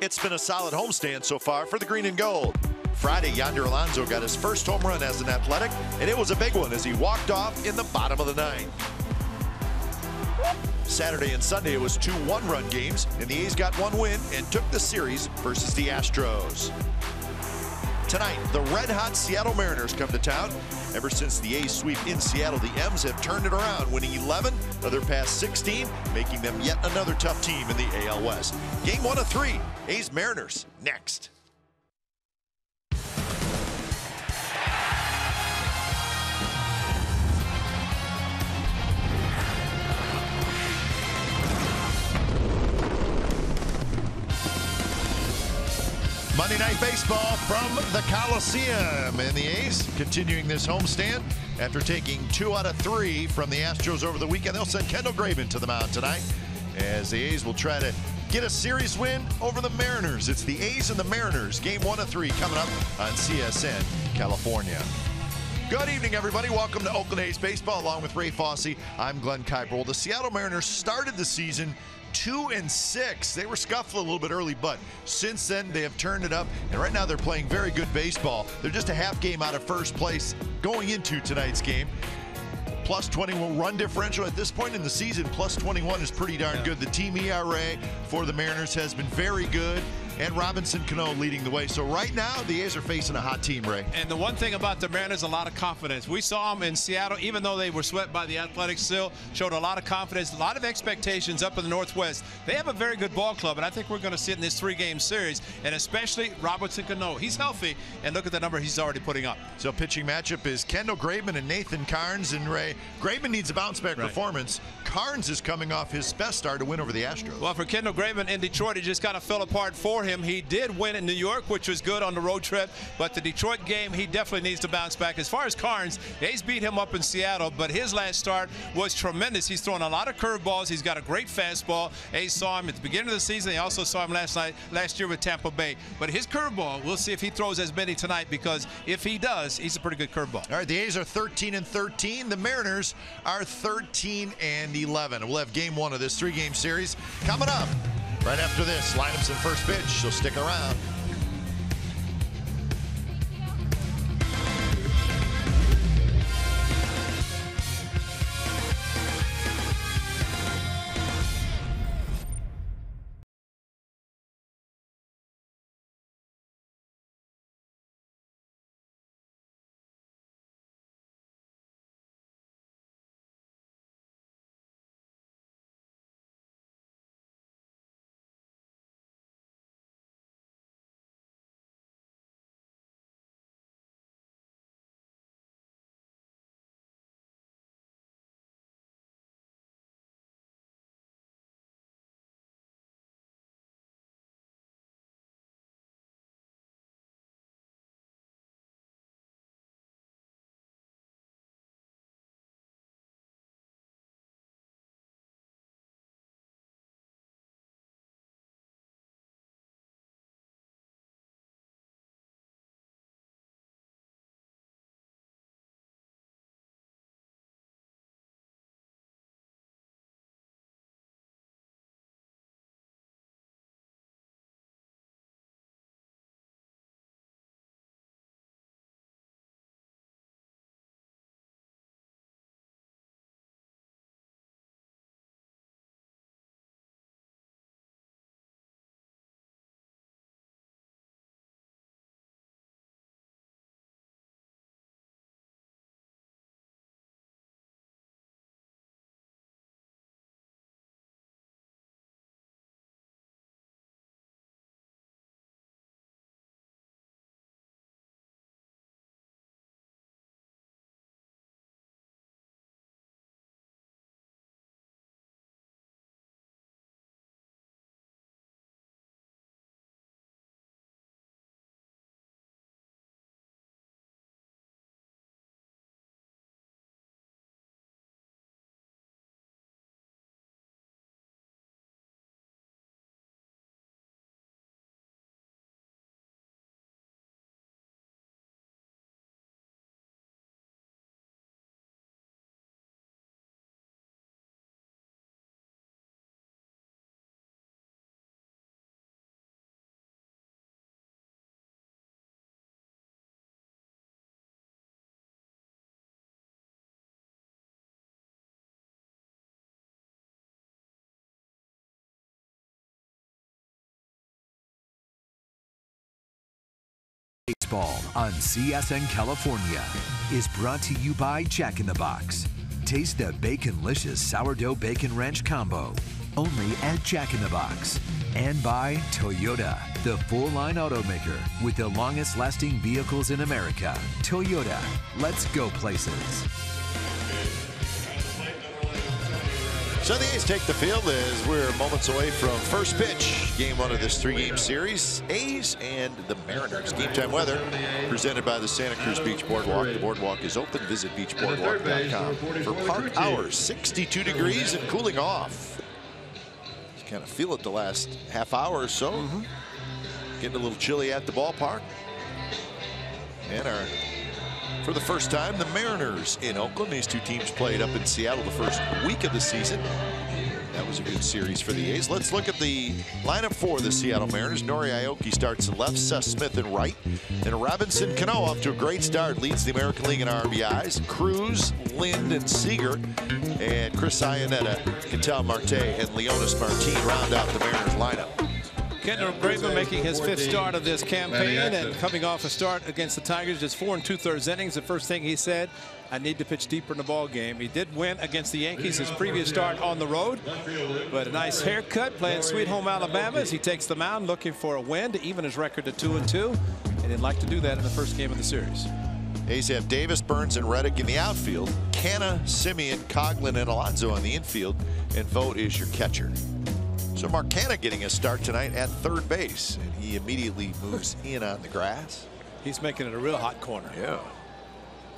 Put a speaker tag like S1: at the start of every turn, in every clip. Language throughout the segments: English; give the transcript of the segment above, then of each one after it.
S1: It's been a solid homestand so far for the green and gold. Friday, Yonder Alonso got his first home run as an Athletic, and it was a big one as he walked off in the bottom of the ninth. Saturday and Sunday, it was 2 one-run games, and the A's got one win and took the series versus the Astros. Tonight, the red-hot Seattle Mariners come to town. Ever since the A's sweep in Seattle, the M's have turned it around, winning 11 of their past 16, making them yet another tough team in the AL West. Game 1 of 3, A's-Mariners, next. Monday Night Baseball from the Coliseum, and the A's continuing this homestand after taking 2 out of 3 from the Astros over the weekend. They'll send Kendall Graveman to the mound tonight as the A's will try to get a series win over the Mariners. It's the A's and the Mariners, game 1 of 3 coming up on CSN California. Good evening, everybody. Welcome to Oakland A's Baseball along with Ray Fosse. I'm Glenn Kuiper. The Seattle Mariners started the season 2-6. They were scuffling a little bit early, but since then they have turned it up, and right now they're playing very good baseball. They're just a half game out of first place going into tonight's game. Plus 21 run differential at this point in the season. Plus 21 is pretty darn good. The team ERA for the Mariners has been very good, and Robinson Cano leading the way. So right now, the A's are facing a hot team, Ray.
S2: And the one thing about the Mariners, a lot of confidence. We saw them in Seattle, even though they were swept by the Athletics, still showed a lot of confidence, a lot of expectations up in the Northwest. They have a very good ball club, and I think we're going to see it in this 3-game series, and especially Robinson Cano. He's healthy, and look at the number he's already putting up.
S1: So pitching matchup is Kendall Graveman and Nathan Carnes, and Ray, Graveman needs a bounce-back performance. Carnes is coming off his best start to win over the Astros.
S2: Well, for Kendall Graveman in Detroit, it just kind of fell apart for him. He did win in New York, which was good on the road trip, but the Detroit game, he definitely needs to bounce back. As far as Carnes, the A's beat him up in Seattle, but his last start was tremendous. He's throwing a lot of curveballs. He's got a great fastball. A's saw him at the beginning of the season. They also saw him last year with Tampa Bay. But his curveball, we'll see if he throws as many tonight, because if he does, he's a pretty good curveball.
S1: All right, the A's are 13-13. The Mariners are 13-11. We'll have game 1 of this 3-game series coming up right after this. Lineups and first pitch, so stick around.
S3: Baseball on CSN California is brought to you by Jack in the Box. Taste the Baconlicious Sourdough Bacon Ranch Combo, only at Jack in the Box. And by Toyota, the full-line automaker with the longest-lasting vehicles in America. Toyota, let's go places.
S1: So the A's take the field as we're moments away from first pitch. Game one of this three-game series. A's and the Mariners. Game time weather presented by the Santa Cruz Beach Boardwalk. The boardwalk is open. Visit beachboardwalk.com for park hours. 62 degrees and cooling off. Just kind of feel it the last half hour or so. Getting a little chilly at the ballpark. And for the first time, the Mariners in Oakland. These two teams played up in Seattle the first week of the season. That was a good series for the A's. Let's look at the lineup for the Seattle Mariners. Nori Aoki starts in left, Seth Smith in right. And Robinson Cano off to a great start. Leads the American League in RBIs. Cruz, Lind, and Seager. And Chris Iannetta, Ketel Marte, and Leonis Martin round out the Mariners lineup.
S2: Kendall Graveman making his fifth start of this campaign and coming off a start against the Tigers, just 4 2/3 innings. The first thing he said, I need to pitch deeper in the ball game. He did win against the Yankees his previous start on the road, but a nice haircut playing Sweet Home Alabama as he takes the mound looking for a win to even his record to 2-2, and he'd like to do that in the first game of the series.
S1: A's have Davis, Burns, and Reddick in the outfield. Canna, Simeon, Coughlin, and Alonso on the infield, and Vogt is your catcher. So Mark Canna getting a start tonight at third base, and he immediately moves in on the grass.
S2: He's making it a real hot corner.
S1: Yeah.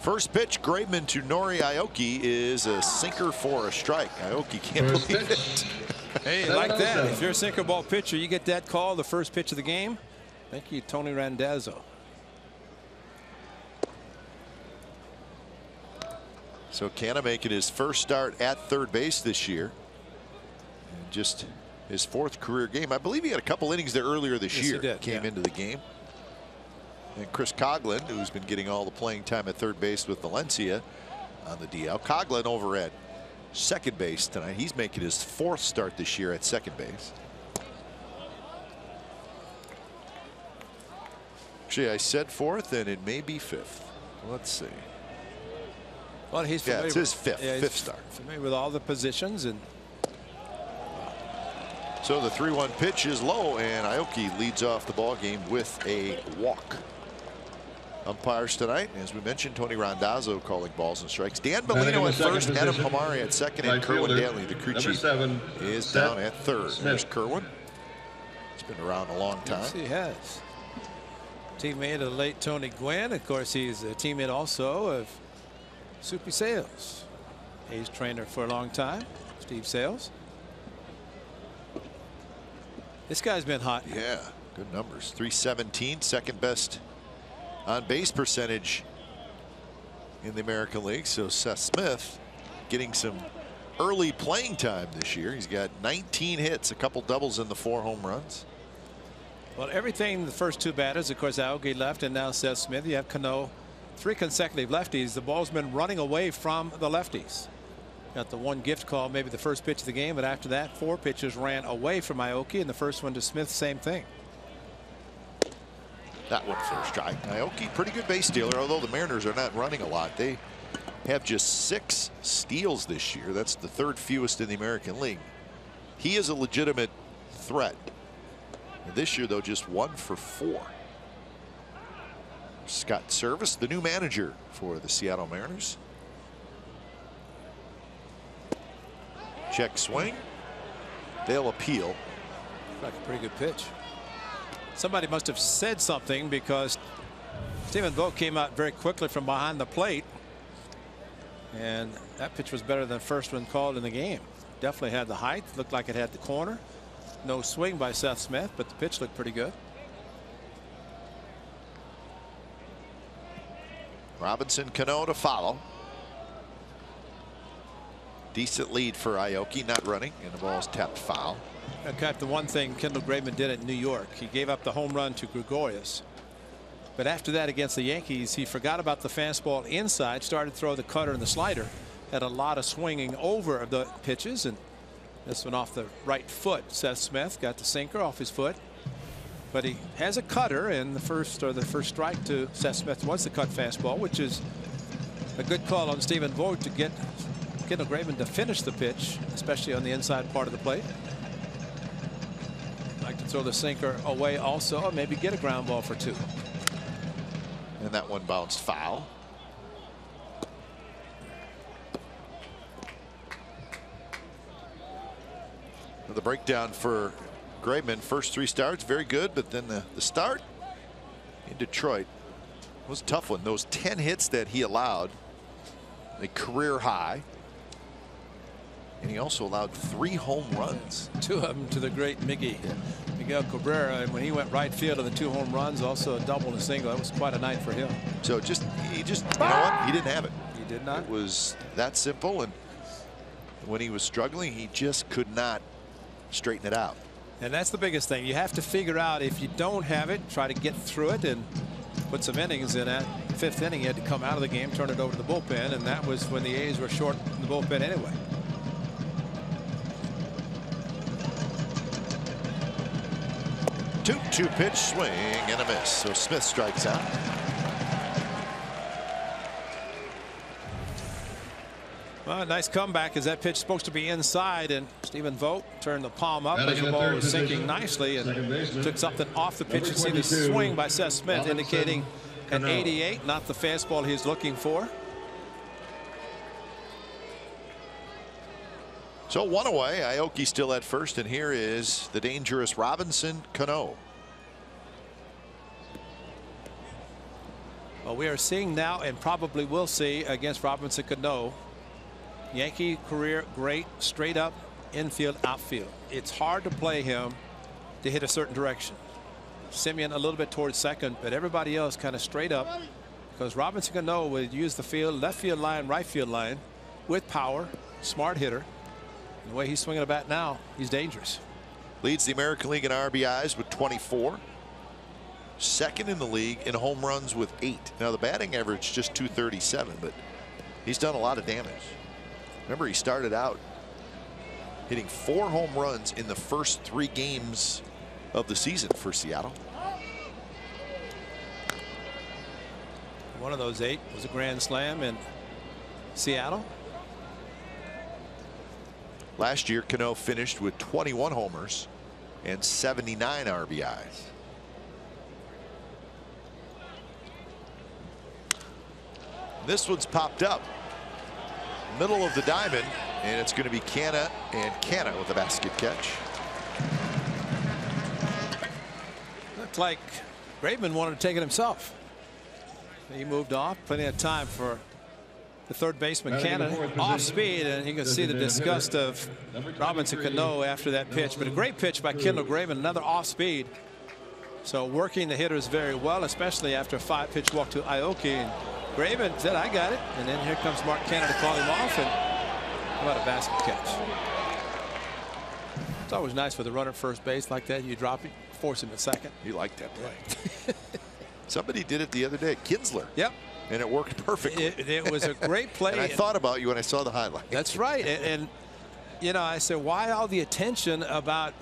S1: First pitch, Graveman to Nori Aoki is a sinker for a strike. Aoki can't believe it.
S2: Hey, like that. If you're a sinker ball pitcher, you get that call the first pitch of the game. Thank you, Tony Randazzo.
S1: So Canna making his first start at third base this year. And just his fourth career game. I believe he had a couple innings there earlier this year.
S2: He did,
S1: came into the game. And Chris Coughlin, who's been getting all the playing time at third base with Valencia on the DL. Coughlin over at second base tonight. He's making his fourth start this year at second base. Actually, I said fourth, and it may be fifth. Let's see.
S2: Well, he's familiar.
S1: Yeah, it's his fifth,
S2: yeah,
S1: fifth start.
S2: Familiar with all the positions. And
S1: so the 3-1 pitch is low, and Aoki leads off the ball game with a walk. Umpires tonight, as we mentioned, Tony Randazzo calling balls and strikes. Dan Bellino at first, Adam Hamari at second, and Kerwin Danley, the crew chief, is down at third. There's Kerwin. He's been around a long time.
S2: Yes, he has. Teammate of the late Tony Gwynn. Of course, he's a teammate also of Soupy Sales. A's trainer for a long time, Steve Sales. This guy's been hot.
S1: Yeah, good numbers. 317, second best on base percentage in the American League. So Seth Smith getting some early playing time this year. He's got 19 hits, a couple doubles, and the 4 home runs.
S2: Well, everything the first two batters, of course, Aoki left, and now Seth Smith. You have Cano, 3 consecutive lefties. The ball's been running away from the lefties. Got the one gift call, maybe the first pitch of the game, but after that, 4 pitches ran away from Aoki, and the first one to Smith, same thing.
S1: That one for a strike. Aoki, pretty good base stealer, although the Mariners are not running a lot. They have just 6 steals this year. That's the 3rd fewest in the American League. He is a legitimate threat. This year, though, just 1 for 4. Scott Servais, the new manager for the Seattle Mariners. Check swing. They'll appeal.
S2: Like a pretty good pitch. Somebody must have said something, because Stephen Vogt came out very quickly from behind the plate, and that pitch was better than the first one called in the game. Definitely had the height, looked like it had the corner. No swing by Seth Smith, but the pitch looked pretty good.
S1: Robinson Cano to follow. Decent lead for Aoki, not running, and the ball's tapped foul.
S2: In fact, the one thing Kendall Graveman did at New York, he gave up the home run to Gregorius. But after that, against the Yankees, he forgot about the fastball inside, started to throw the cutter and the slider. Had a lot of swinging over the pitches, and this one off the right foot. Seth Smith got the sinker off his foot. But he has a cutter, and the first strike to Seth Smith was the cut fastball, which is a good call on Stephen Vogt to get Kendall Graveman to finish the pitch, especially on the inside part of the plate. Like to throw the sinker away also, or maybe get a ground ball for 2.
S1: And that one bounced foul. The breakdown for Graveman, first 3 starts very good, but then the start in Detroit was a tough one. Those 10 hits that he allowed, a career high, and he also allowed 3 home runs.
S2: 2 of them to the great Miguel Cabrera, and when he went right field of the 2 home runs, also a double and a single. That was quite a night for him.
S1: So he just you know what, he didn't have it.
S2: He did not.
S1: It was that simple, and when he was struggling, he just could not straighten it out.
S2: And that's the biggest thing. You have to figure out, if you don't have it, try to get through it and put some innings in. That 5th inning, he had to come out of the game, turn it over to the bullpen, and that was when the A's were short in the bullpen anyway.
S1: Two pitch swing and a miss. So Smith strikes out.
S2: Well, nice comeback, as that pitch supposed to be inside, and Stephen Vogt turned the palm up as the ball was sinking nicely and took something off the pitch. You see the swing by Seth Smith indicating an 88, not the fastball he's looking for.
S1: So 1 away. Aoki still at first, and here is the dangerous Robinson Cano.
S2: Well, we are seeing now, and probably will see against Robinson Cano, Yankee career great straight up infield outfield. It's hard to play him to hit a certain direction. Simeon a little bit towards second, but everybody else kind of straight up, because Robinson Cano would use the field, left field line, right field line with power, smart hitter. And the way he's swinging a bat now, he's dangerous.
S1: Leads the American League in RBIs with 24. Second in the league in home runs with 8. Now the batting average just 237, but he's done a lot of damage. Remember, he started out hitting 4 home runs in the first 3 games of the season for Seattle.
S2: One of those 8 was a grand slam in Seattle.
S1: Last year, Cano finished with 21 homers and 79 RBIs. This one's popped up. Middle of the diamond, and it's going to be Canna, and Canna with a basket catch.
S2: Looked like Graveman wanted to take it himself. He moved off. Plenty of time for the third baseman, Canna, off speed, and you can see the disgust of Robinson Cano after that pitch. But a great pitch by Kendall Graveman, another off speed. So working the hitters very well, especially after a 5-pitch walk to Aoki. And Graveman said, I got it. And then here comes Mark Canna to call him off. And how about a basket catch? It's always nice with a runner at first base like that. You drop it, force him at second.
S1: You like that play. Somebody did it the other day, Kinsler.
S2: Yep.
S1: And it worked perfectly.
S2: It was a great play.
S1: And I thought about you when I saw the highlight.
S2: That's right. And you know, I said, why all the attention about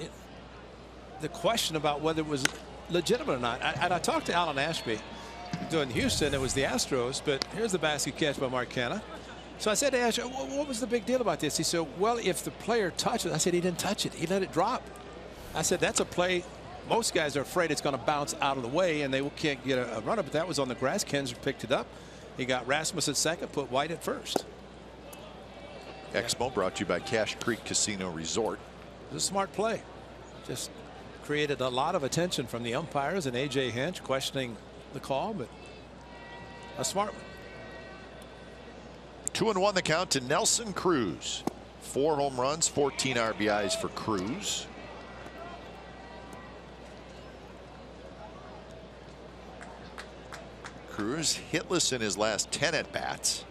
S2: the question about whether it was legitimate or not? And I talked to Alan Ashby doing Houston. It was the Astros, but here's the basket catch by Mark Canna. So I said to Ash, what was the big deal about this? He said, well, if the player touches, I said, he didn't touch it. He let it drop. I said, that's a play. Most guys are afraid it's going to bounce out of the way and they can't get a runner, but that was on the grass. Kinsler picked it up. He got Rasmus at second, put White at first.
S1: Exmo brought to you by Cache Creek Casino Resort.
S2: It was a smart play. Just created a lot of attention from the umpires and A.J. Hinch questioning the call, but a smart one.
S1: 2-1 the count to Nelson Cruz. 4 home runs, 14 RBIs for Cruz. Cruz hitless in his last 10 at bats,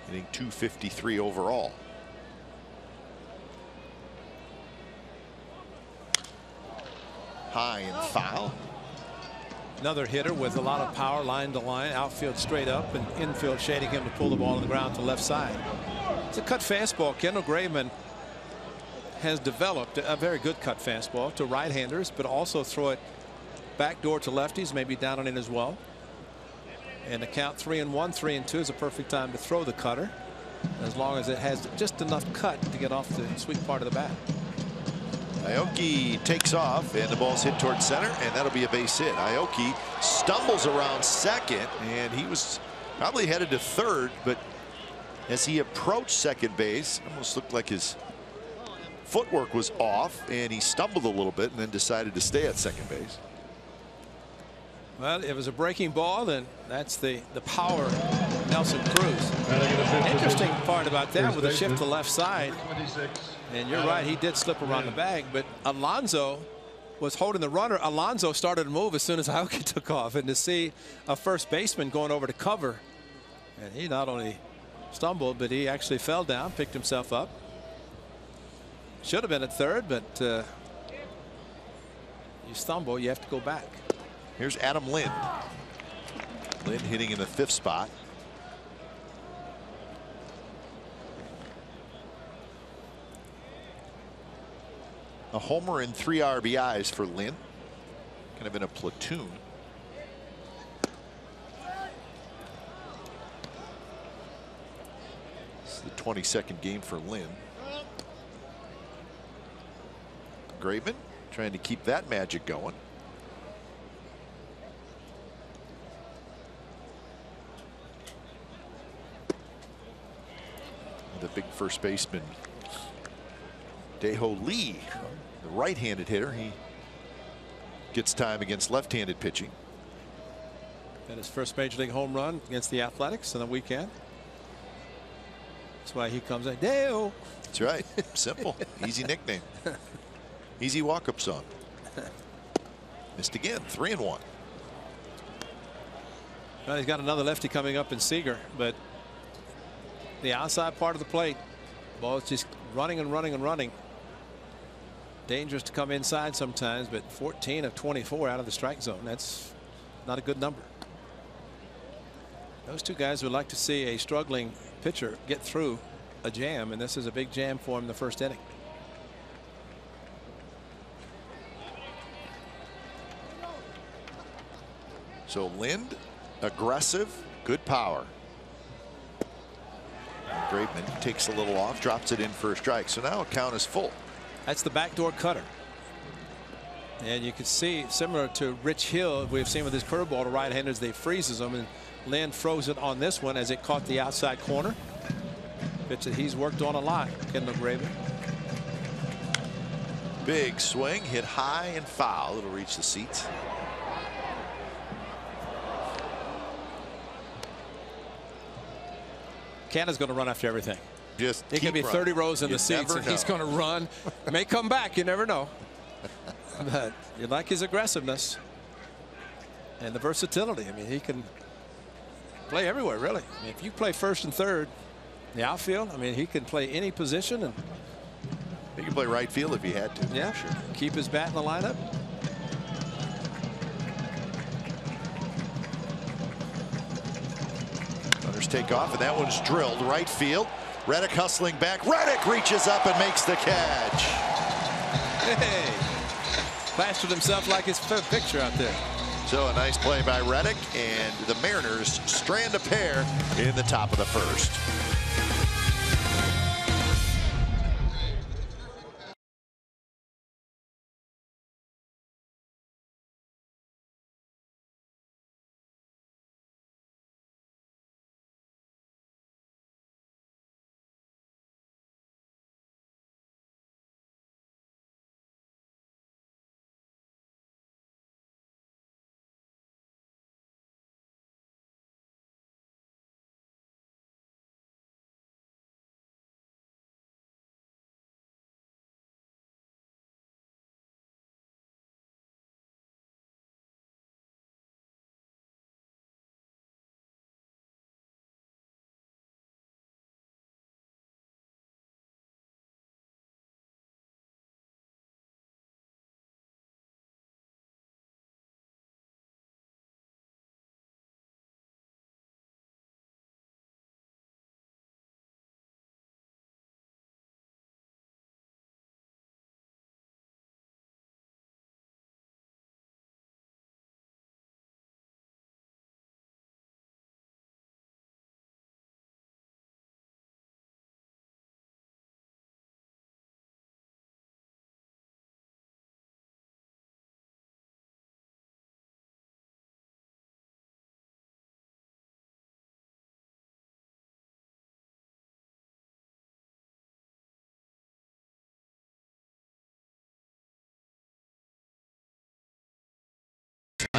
S1: hitting .253 overall. High and foul.
S2: Another hitter with a lot of power, line to line, outfield straight up, and infield shading him to pull the ball on the ground to left side. It's a cut fastball. Kendall Graveman has developed a very good cut fastball to right-handers, but also throw it backdoor to lefties, maybe down and in as well. And the count 3-1, 3-2 is a perfect time to throw the cutter, as long as it has just enough cut to get off the sweet part of the bat.
S1: Aoki takes off, and the ball's hit towards center, and that'll be a base hit. Aoki stumbles around second, and he was probably headed to third, but as he approached second base, almost looked like his footwork was off, and he stumbled a little bit and then decided to stay at second base.
S2: Well, it was a breaking ball, then that's the power of Nelson Cruz. Interesting part about that with a shift to left side. And you're right, he did slip around the bag, but Alonso was holding the runner. Alonso started to move as soon as Aoki took off, and to see a first baseman going over to cover, and he not only stumbled, but he actually fell down, picked himself up. Should have been at third, but you stumble, you have to go back.
S1: Here's Adam Lind. Lind hitting in the 5th spot. A homer and 3 RBIs for Lind. Kind of in a platoon. This is the 22nd game for Lind. Graveman trying to keep that magic going. The big first baseman Dae-Ho Lee, the right-handed hitter, he gets time against left-handed pitching.
S2: And his first major league home run against the Athletics on the weekend. That's why he comes like Dae-Ho.
S1: That's right. Simple. Easy nickname. Easy walk-up song. Missed again. 3-1.
S2: Well, he's got another lefty coming up in Seager, but the outside part of the plate, ball is just running and running and running. Dangerous to come inside sometimes, but 14 of 24 out of the strike zone. That's not a good number. Those two guys would like to see a struggling pitcher get through a jam, and this is a big jam for him in the first inning.
S1: So Lind, aggressive, good power. Graveman takes a little off, drops it in for a strike. So now a count is full.
S2: That's the backdoor cutter. And you can see, similar to Rich Hill, we've seen with his curveball to right-handers, they freezes them, and Lind froze it on this one as it caught the outside corner. Pitch that he's worked on a lot, Kendall Graveman.
S1: Big swing, hit high and foul. It'll reach the seats.
S2: Canada's going to run after everything.
S1: Just
S2: he can be 30 rows in the seats, and he's going to run. May come back. You never know. But you like his aggressiveness and the versatility. I mean, he can play everywhere, really. I mean, if you play first and third, the outfield, I mean, he can play any position, and
S1: he can play right field if he had to.
S2: Yeah, sure. Keep his bat in the lineup.
S1: Runners take off, and that one's drilled right field. Reddick hustling back. Reddick reaches up and makes the catch.
S2: Hey, plastered himself like his picture out there.
S1: So a nice play by Reddick, and the Mariners strand a pair in the top of the first.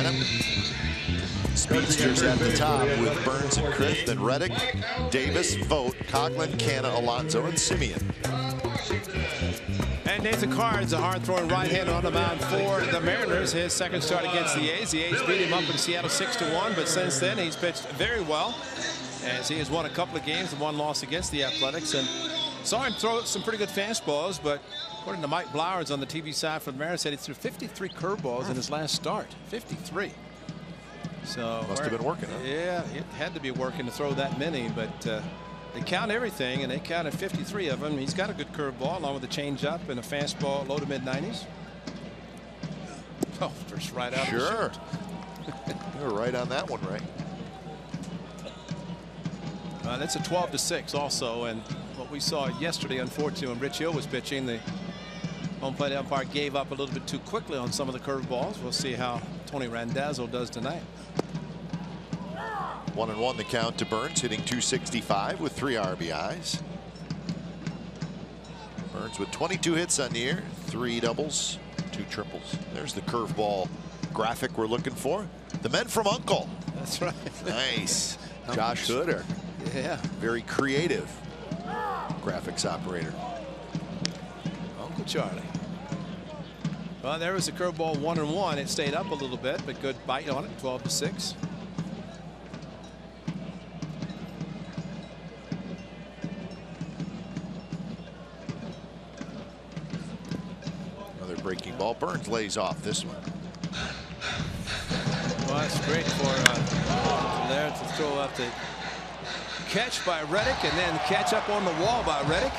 S1: lineup. Speedsters at the top with Burns and Crick, then Reddick, Davis, Vogt, Coghlan, Canna, Alonso, and Simeon.
S2: And Nathan Carnes, a hard-throwing right-hander on the mound for the Mariners. His second start against the A's. The A's beat him up in Seattle 6-1, but since then he's pitched very well, as he has won a couple of games and one loss against the Athletics. And saw him throw some pretty good fastballs, but according to Mike Blowers on the TV side for the Mariners, said he threw 53 curveballs in his last start. 53. So
S1: must have been working. Huh?
S2: Yeah, it had to be working to throw that many, but they count everything, and they counted 53 of them. He's got a good curveball along with a changeup and a fastball, low to mid 90s. Oh, just right out.
S1: Sure.
S2: Of the
S1: you were right on that one, Ray.
S2: That's a 12-6 also, and what we saw yesterday, unfortunately, when Rich Hill was pitching, the home plate umpire gave up a little bit too quickly on some of the curveballs. We'll see how Tony Randazzo does tonight.
S1: 1-1 the count to Burns, hitting .265 with 3 RBIs. Burns with 22 hits on the year, 3 doubles, 2 triples. There's the curveball graphic we're looking for. The men from Uncle.
S2: That's right.
S1: Nice. Josh Hooder.
S2: Yeah.
S1: Very creative graphics operator.
S2: Uncle Charlie. Well, there was a curveball 1-1. It stayed up a little bit, but good bite on it. 12-6.
S1: Another breaking ball. Burns lays off this one.
S2: Well, that's great for there to throw out the catch by Reddick and then catch up on the wall by Reddick.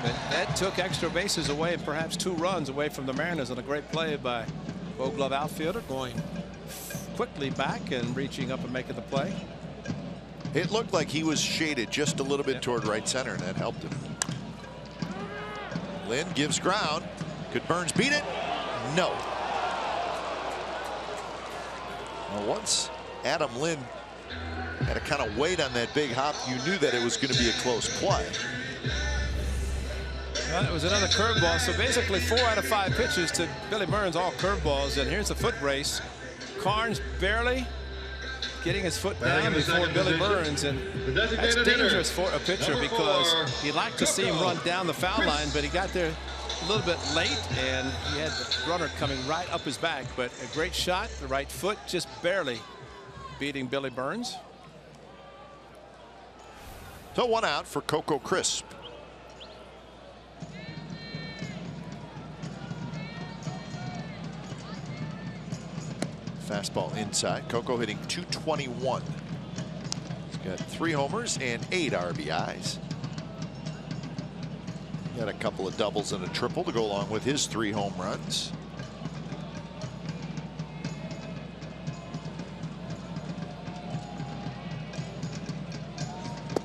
S2: But that took extra bases away and perhaps 2 runs away from the Mariners on a great play by Gold Glove outfielder, going quickly back and reaching up and making the play.
S1: It looked like he was shaded just a little bit toward right center, and that helped him. Lynn gives ground. Could Burns beat it? No. Well, once Adam Lynn had to kind of wait on that big hop, you knew that it was going to be a close play.
S2: Well, it was another curveball. So basically 4 out of 5 pitches to Billy Burns, all curveballs. And here's the foot race. Carnes barely getting his foot down before Billy Burns, and that's dangerous for a pitcher because you'd like to see him run down the foul line, but he got there a little bit late and he had the runner coming right up his back. But a great shot, the right foot just barely beating Billy Burns.
S1: So 1 out for Coco Crisp. Fastball inside. Coco hitting .221. He's got 3 homers and 8 RBIs. Got a couple of doubles and a triple to go along with his 3 home runs.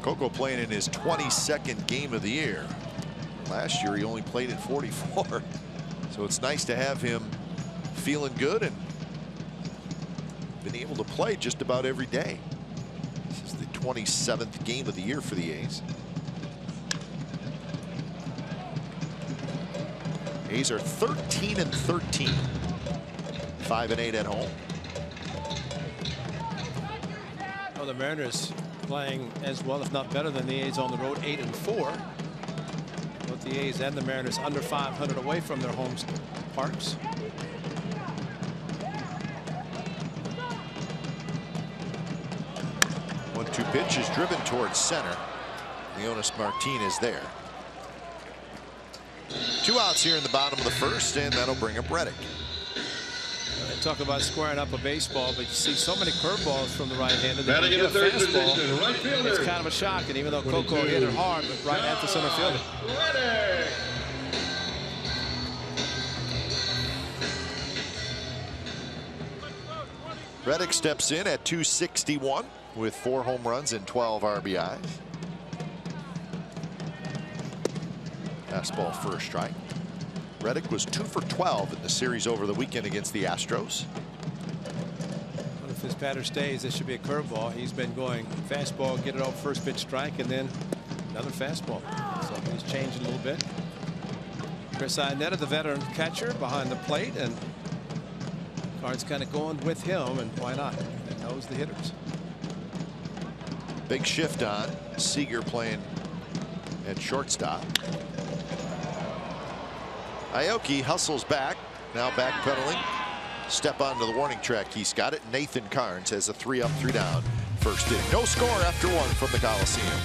S1: Coco playing in his 22nd game of the year. Last year he only played in 44. So it's nice to have him feeling good and been able to play just about every day. This is the 27th game of the year for the A's. A's are 13-13. 5-8 at home.
S2: Well, the Mariners playing as well, if not better, than the A's on the road, 8-4. Both the A's and the Mariners under 500 away from their home parks.
S1: 1-2 pitch is driven towards center. Leonis Martinez there. 2 outs here in the bottom of the first, and that'll bring up Reddick.
S2: They talk about squaring up a baseball, but you see so many curveballs from the right-hander that you get a fastball.
S4: Right fielder.
S2: It's kind of a shock, and even though Coco hit it hard, but right at the center fielder.
S1: Reddick steps in at .261 with 4 home runs and 12 RBIs. Fastball for a strike. Reddick was 2 for 12 in the series over the weekend against the Astros.
S2: Well, if this pattern stays, this should be a curveball. He's been going fastball, get it off first pitch strike, and then another fastball. So he's changed a little bit. Chris Iannetta, the veteran catcher, behind the plate, and Cards kind of going with him, and why not? He knows the hitters.
S1: Big shift on Seager playing at shortstop. Aoki hustles back, now backpedaling. Step onto the warning track. He's got it. Nathan Carnes has a 3 up, 3 down first inning. No score after 1 from the Coliseum.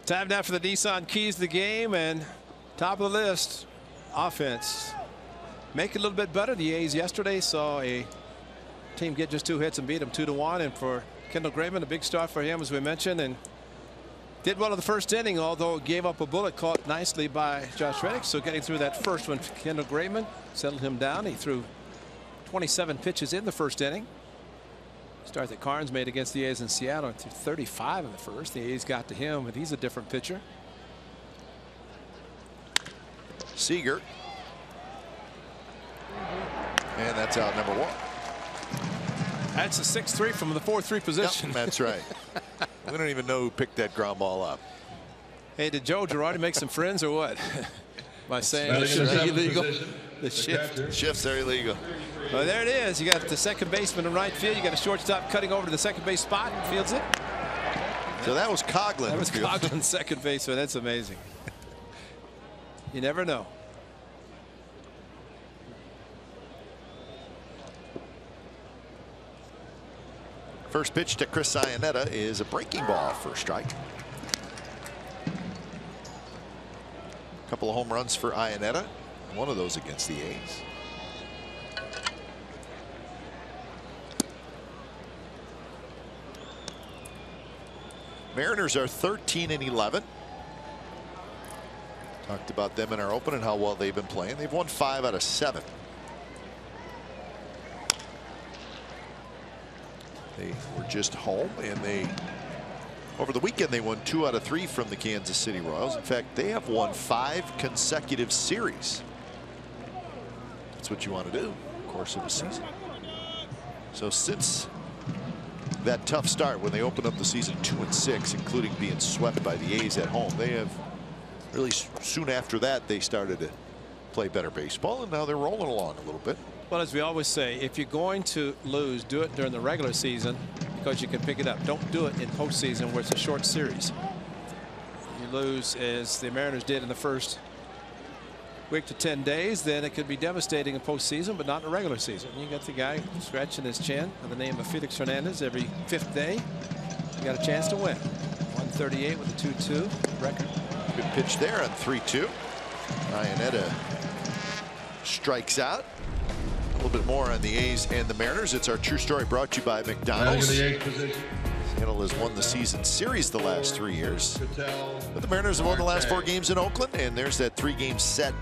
S2: Time now for the Nissan keys to the game, and top of the list, offense. Make it a little bit better. The A's yesterday saw a team get just 2 hits and beat them 2-1, and for Kendall Graveman, a big start for him, as we mentioned, and did well in the first inning, although gave up a bullet caught nicely by Josh Reddick. So getting through that first one, Kendall Graveman settled him down. He threw 27 pitches in the first inning. Start that Carnes made against the A's in Seattle, threw 35 in the first. The A's got to him, but he's a different pitcher.
S1: Seager. And that's out number 1.
S2: That's a 6-3 from the 4-3 position.
S1: Yep, that's right. We don't even know who picked that ground ball up.
S2: Hey, did Joe Girardi make some friends or what? By saying it's illegal. The shift.
S1: Shifts are illegal.
S2: Well, there it is. You got the second baseman in right field. You got a shortstop cutting over to the second base spot and fields it.
S1: So that was Coughlin.
S2: That was Coughlin, second baseman. That's amazing. You never know.
S1: First pitch to Chris Iannetta is a breaking ball for a strike. A couple of home runs for Iannetta. One of those against the A's. Mariners are 13-11. Talked about them in our open and how well they've been playing. They've won 5 out of 7. They were just home, and they over the weekend they won 2 out of 3 from the Kansas City Royals. In fact, they have won 5 consecutive series. That's what you want to do in the course of a season. So since that tough start when they opened up the season 2-6, including being swept by the A's at home, they have really soon after that they started to play better baseball, and now they're rolling along a little bit.
S2: Well, as we always say, if you're going to lose, do it during the regular season because you can pick it up. Don't do it in postseason where it's a short series. You lose as the Mariners did in the first week to 10 days, then it could be devastating in postseason, but not in the regular season. You got the guy scratching his chin by the name of Felix Hernandez every 5th day. You got a chance to win. 138 with a 2-2 record.
S1: Good pitch there on 3-2. Iannetta strikes out. A little bit more on the A's and the Mariners. It's our true story brought to you by McDonald's. Seattle has won the season series the last 3 years, but the Mariners have won the last 4 games in Oakland, and there's that 3-game set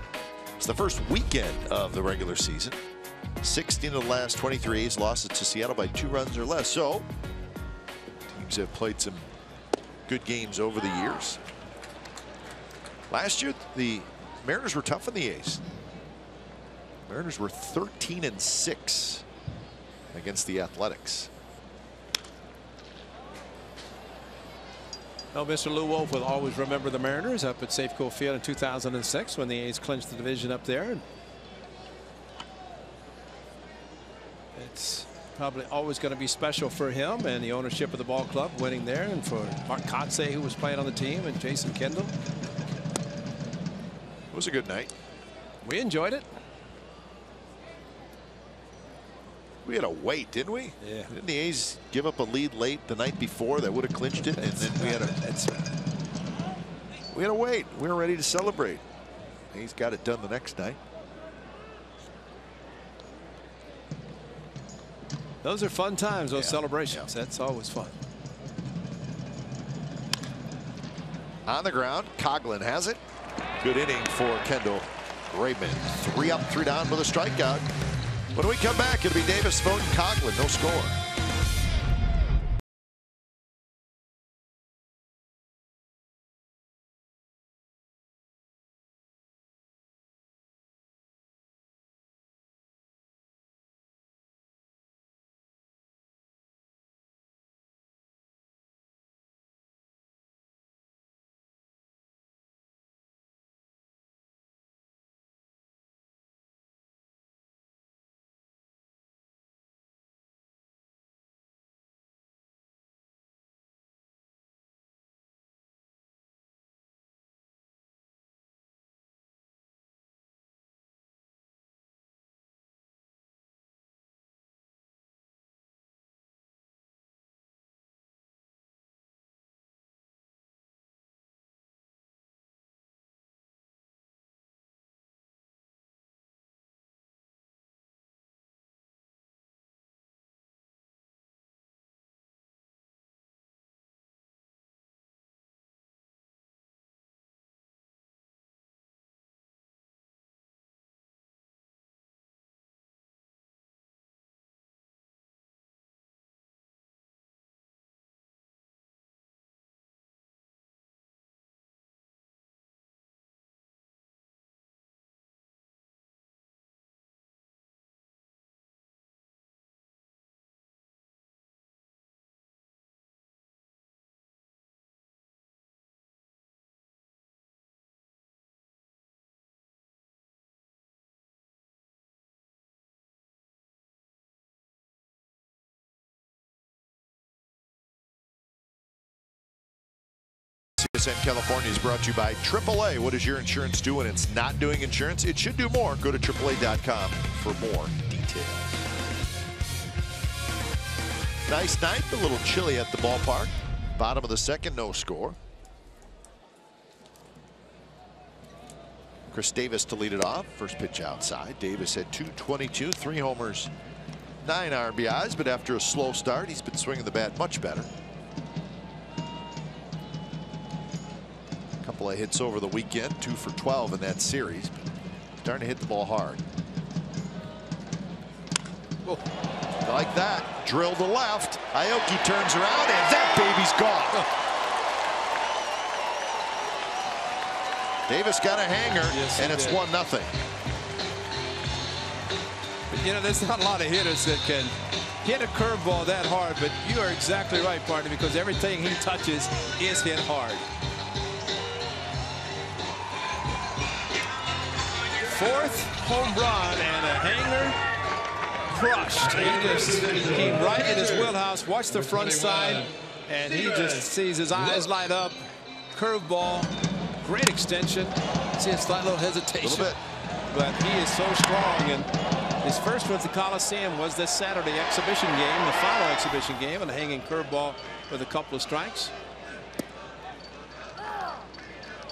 S1: It's the first weekend of the regular season. 16 of the last 23 A's lost it to Seattle by 2 runs or less. So teams have played some good games over the years. Last year the Mariners were tough on the A's. Mariners were 13-6 against the Athletics.
S4: Well, Mr. Lou Wolf will always remember the Mariners up at Safeco Field in 2006 when the A's clinched the division up there. It's probably always going to be special for him and the ownership of the ball club winning there, and for Mark Kotsay, who was playing on the team, and Jason Kendall.
S1: It was a good night.
S4: We enjoyed it.
S1: We had to wait, didn't we?
S4: Yeah.
S1: Didn't the A's give up a lead late the night before that would have clinched it? And then we had to wait. We were ready to celebrate. A's got it done the next night.
S4: Those are fun times, those celebrations. That's always fun.
S1: On the ground, Coughlin has it. Good inning for Kendall Graveman. 3 up, 3 down with a strikeout. When we come back, it'll be Davis, Vogt, and Coughlin. No score. CSN California is brought to you by AAA. What does your insurance do when it's not doing insurance? It should do more. Go to AAA.com for more details. Nice night. A little chilly at the ballpark. Bottom of the second, no score. Chris Davis to lead it off. First pitch outside. Davis had 222, 3 homers, 9 RBIs, but after a slow start, he's been swinging the bat much better. Couple of hits over the weekend, 2 for 12 in that series. Starting to hit the ball hard. Oh, like that, drill to left. Aoki turns around, and that baby's gone. Davis got a hanger, and it's 1-0.
S4: You know, there's not a lot of hitters that can hit a curveball that hard, but you are exactly right, partner, because everything he touches is hit hard. 4th home run, and a hanger crushed. He just came right in his wheelhouse, watched the front side, and he just sees his eyes light up. Curveball, great extension. See a slight little hesitation, but he is so strong. And his first one at the Coliseum was this Saturday exhibition game, the final exhibition game, and a hanging curveball with a couple of strikes.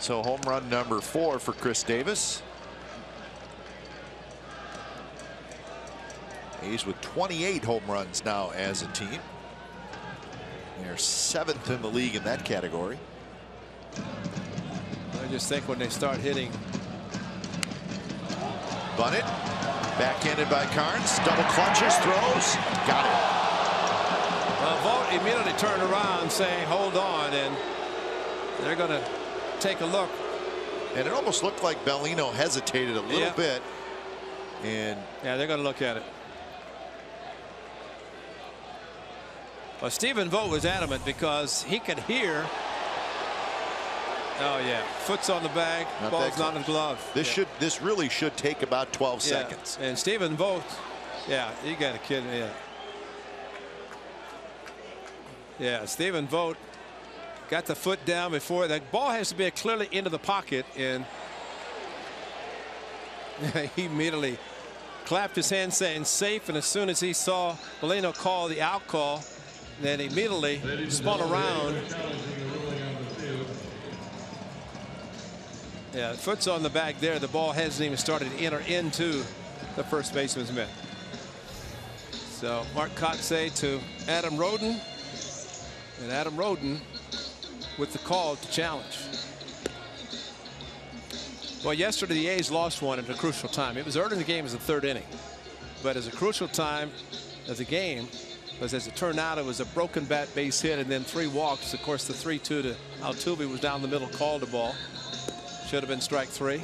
S1: So home run number 4 for Chris Davis. A's with 28 home runs now as a team. They're 7th in the league in that category.
S4: I just think when they start hitting
S1: Bunted. Backhanded by Carnes. Double clutches, throws. Got it.
S4: Vogt immediately turned around saying, hold on, and they're going to take a look.
S1: And it almost looked like Bellino hesitated a little bit. And
S4: yeah, they're going to look at it. Well, Stephen Vogt was adamant because he could hear. Oh yeah, foot's on the bag, ball's not in the glove.
S1: This really should take about 12 seconds.
S4: And Stephen Vogt, yeah, you got to kid me. Yeah, Stephen Vogt got the foot down before the ball has to be clearly into the pocket, and he immediately clapped his hand saying safe, and as soon as he saw Bellino call the out call, then immediately spun around. Yeah, foot's on the bag there. The ball hasn't even started to enter into the first baseman's mitt. So Mark Kotsay to Adam Roden, and Adam Roden with the call to challenge. Well, yesterday the A's lost one at a crucial time. It was early in the game as the third inning, but as a crucial time of the game, because as it turned out, it was a broken bat base hit and then 3 walks. Of course, the 3-2 to Altuve was down the middle, called the ball. Should have been strike 3.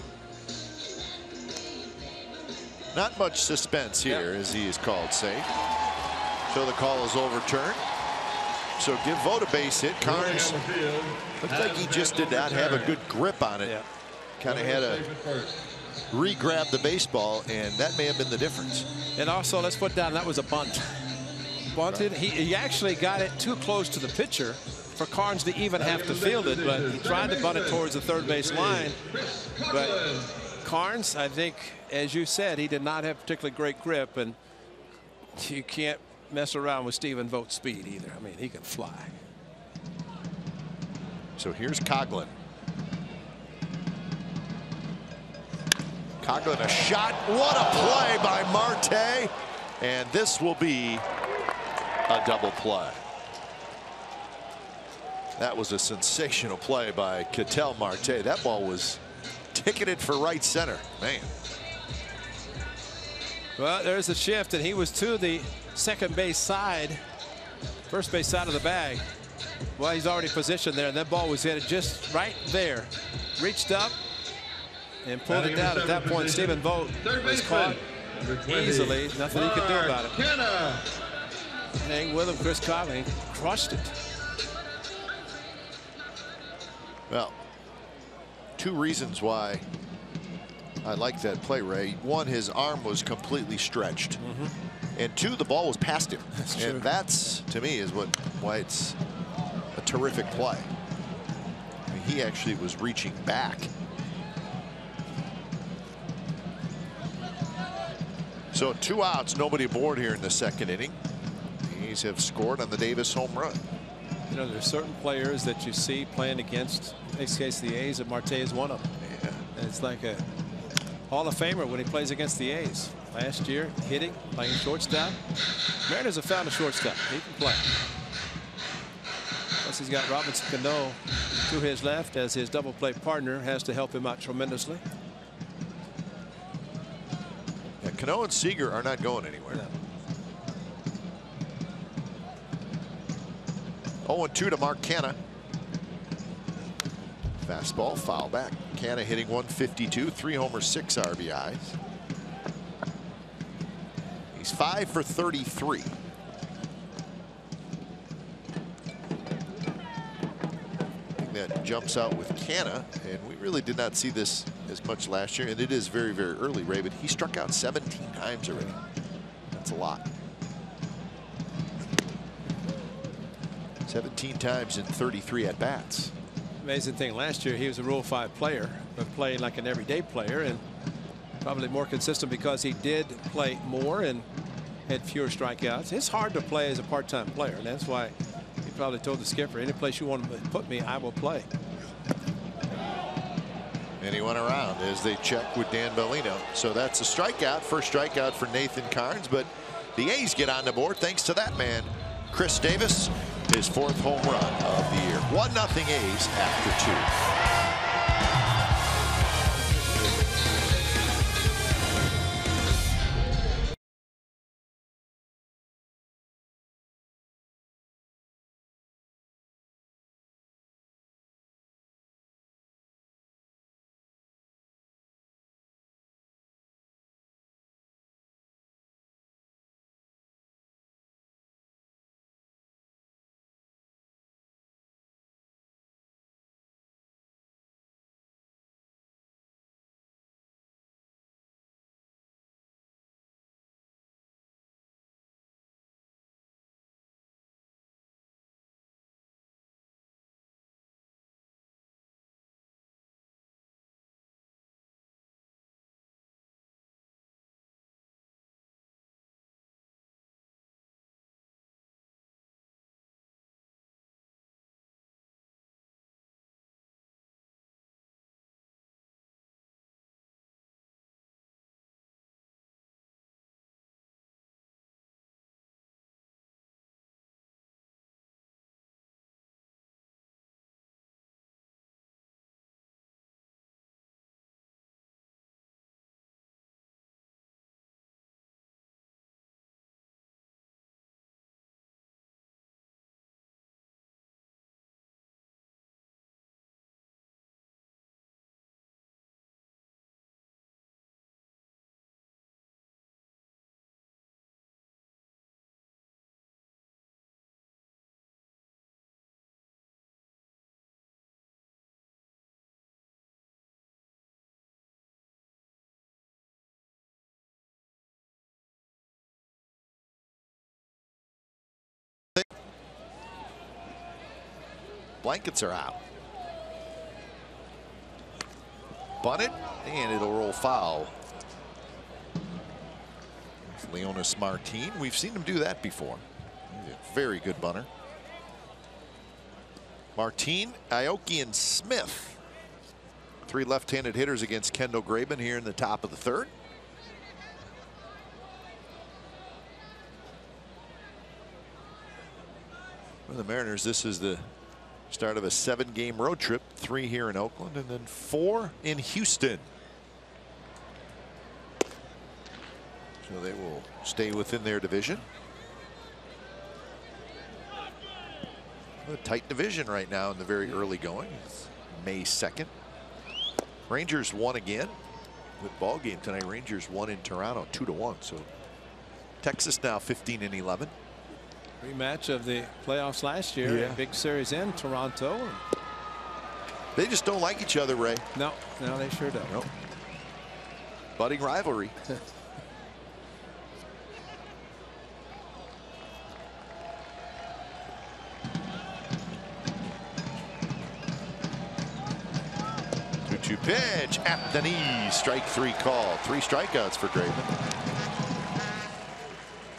S1: Not much suspense here as he is called safe. So the call is overturned. So give Vogt a base hit. Carnes looked like he just did not have a good grip on it. Kind of had to re-grab the baseball, and that may have been the difference.
S4: And also, let's put down that was a bunt. Bunted. He actually got it too close to the pitcher for Carnes to even have to field it, but he tried to bunt it towards the third base line. But Carnes, I think, as you said, he did not have particularly great grip, and you can't mess around with Stephen Vogt's speed either. I mean, he can fly.
S1: So here's Coghlan. Coghlan, a shot. What a play by Marte. And this will be a double play. That was a sensational play by Ketel Marte. That ball was ticketed for right center. Man.
S4: Well, there's a shift, and he was to the second base side, first base side of the bag. Well, he's already positioned there, and that ball was headed just right there. Reached up and pulled it down. At that point, Stephen Vogt was caught easily. Nothing he could do about it. Hang with him, Chris Coghlan crushed it.
S1: Well, 2 reasons why I like that play, Ray. 1, his arm was completely stretched. And 2, the ball was past him.
S4: That's true.
S1: And that's, to me, is why it's a terrific play. I mean, he actually was reaching back. So 2 outs, nobody aboard here in the second inning. The A's have scored on the Davis home run.
S4: You know, there's certain players that you see playing against, in this case, the A's, and Marte is one of them.
S1: Yeah.
S4: And it's like a Hall of Famer when he plays against the A's. Last year, hitting, playing shortstop. Mariners have found a shortstop. He can play. Plus, he's got Robinson Cano to his left as his double play partner has to help him out tremendously.
S1: Yeah, Cano and Seager are not going anywhere.
S4: No.
S1: 0-2 to Mark Canha. Fastball, foul back. Canha hitting 152, 3 homers, 6 RBIs. He's 5 for 33. I think that jumps out with Canha, and we really did not see this as much last year, and it is very, very early, Ray, but he struck out 17 times already. That's a lot. 17 times in 33 at bats.
S4: Amazing thing, last year he was a Rule 5 player, but playing like an everyday player, and probably more consistent because he did play more and had fewer strikeouts. It's hard to play as a part-time player, and that's why he probably told the skipper, any place you want to put me, I will play.
S1: And he went around as they check with Dan Bellino. So that's a strikeout, first strikeout for Nathan Carnes, but the A's get on the board thanks to that man, Chris Davis. His 4th home run of the year. 1-0 A's after 2. Blankets are out. Bunted, and it'll roll foul. Leonis Martin. We've seen him do that before. He's a very good bunter. Martin, Aoki, and Smith. 3 left-handed hitters against Kendall Graben here in the top of the 3rd. For the Mariners, this is the start of a 7-game road trip. 3 here in Oakland and then 4 in Houston. So they will stay within their division. A tight division right now in the very early going. It's May 2nd. Rangers won again. Good ball game tonight. Rangers won in Toronto 2-1. So Texas now 15-11.
S4: Rematch of the playoffs last year.
S1: Yeah.
S4: A big series in Toronto.
S1: They just don't like each other, Ray.
S4: No, they sure don't.
S1: Nope. Budding rivalry. Pitch at the knee. Strike 3 call. 3 strikeouts for Graven.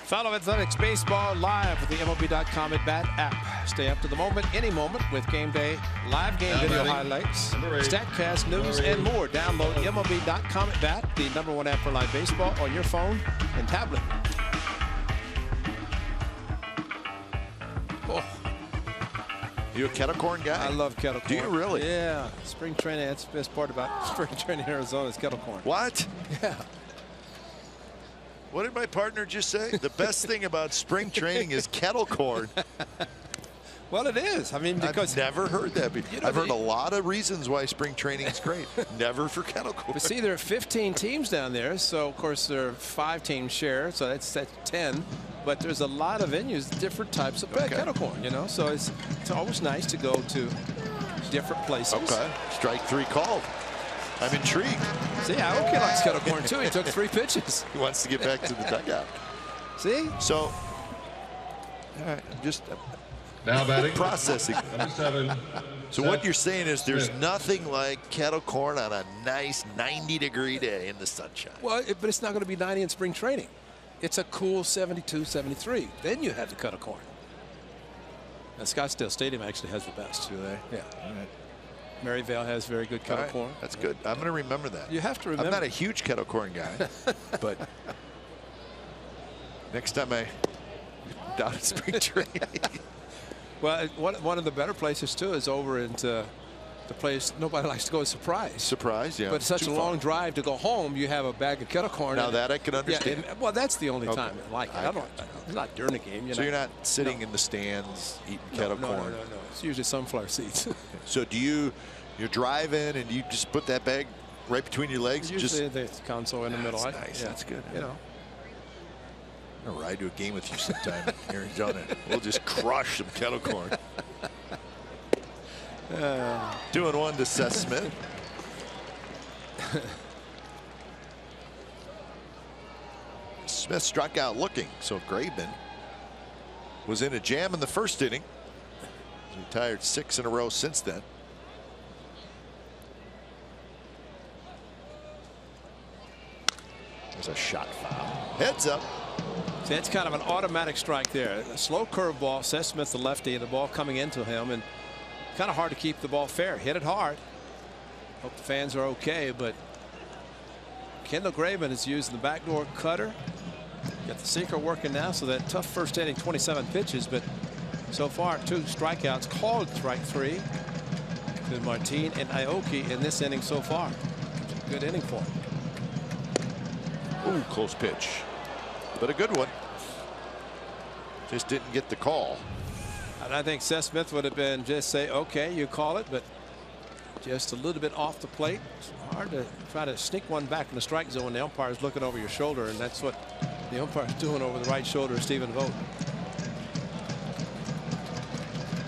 S4: Follow Athletics Baseball live with the MLB.com at Bat app. Stay up to the moment, any moment with game day, live game video highlights, StatCast news, and more. Download MLB.com at Bat, the #1 app for live baseball on your phone and tablet. Oh.
S1: You a kettle corn guy?
S4: I love kettle corn.
S1: Do you really?
S4: Yeah. Spring training, that's the best part about spring training in Arizona is kettle corn.
S1: What?
S4: Yeah.
S1: What did my partner just say? The best thing about spring training is kettle corn.
S4: Well, it is. I mean, because
S1: I've never heard that before.
S4: You know,
S1: I've heard a lot of reasons why spring training is great. Never for kettle corn.
S4: But see, there are 15 teams down there, so of course there are 5 teams share, so that's 10. But there's a lot of venues, different types of kettle corn, you know. So it's always nice to go to different places.
S1: Okay. Strike 3 called. I'm intrigued.
S4: See, Aoki likes kettle corn too. He took 3 pitches.
S1: He wants to get back to the dugout.
S4: See?
S1: So, all right, I'm just
S5: now batting
S1: processing.
S5: Number 7.
S1: So what you're saying is there's nothing like kettle corn on a nice 90-degree day in the sunshine.
S4: Well, but it's not going to be 90 in spring training. It's a cool 72, 73. Then you have the kettle corn. And Scottsdale Stadium actually has the best.
S1: Do they?
S4: Yeah.
S1: All right.
S4: Maryvale has very good kettle corn.
S1: That's good. I'm going to remember that.
S4: You have to remember.
S1: I'm not a huge kettle corn guy, but next time I down in spring training.
S4: Well, one of the better places too is over into the place nobody likes to go is Surprise.
S1: Surprise, yeah.
S4: But it's such
S1: Too
S4: a
S1: far.
S4: long drive to go home. You have a bag of kettle corn.
S1: Now that I can understand.
S4: Yeah, well, that's the only
S1: Okay.
S4: time I like it. I don't. It's not during the game.
S1: So you're not sitting in the stands eating kettle corn.
S4: No. It's usually sunflower seeds.
S1: So you're driving and you just put that bag right between your legs?
S4: Usually the console in the middle.
S1: That's nice.
S4: Yeah.
S1: That's good.
S4: You know.
S1: I'll ride to a game with you sometime in Arizona. We'll just crush some kettle corn. 2-1 to Seth Smith. Smith struck out looking, so Graben was in a jam in the first inning. He's retired 6 in a row since then. There's a shot foul. Heads up.
S4: See, that's kind of an automatic strike there. A slow curveball. Seth Smith, the lefty, the ball coming into him, and kind of hard to keep the ball fair. Hit it hard. Hope the fans are okay, but Kendall Graben is using the backdoor cutter. Got the sinker working now, so that tough first inning, 27 pitches, but so far 2 strikeouts, called strike 3 to Martin and Aoki in this inning so far. Good inning for him.
S1: Ooh, close pitch, but a good one. Just didn't get the call.
S4: And I think Seth Smith would have been just say, okay, you call it, but just a little bit off the plate. It's hard to try to sneak one back in the strike zone. The umpire's looking over your shoulder, and that's what the umpire's doing over the right shoulder of Stephen Vogt.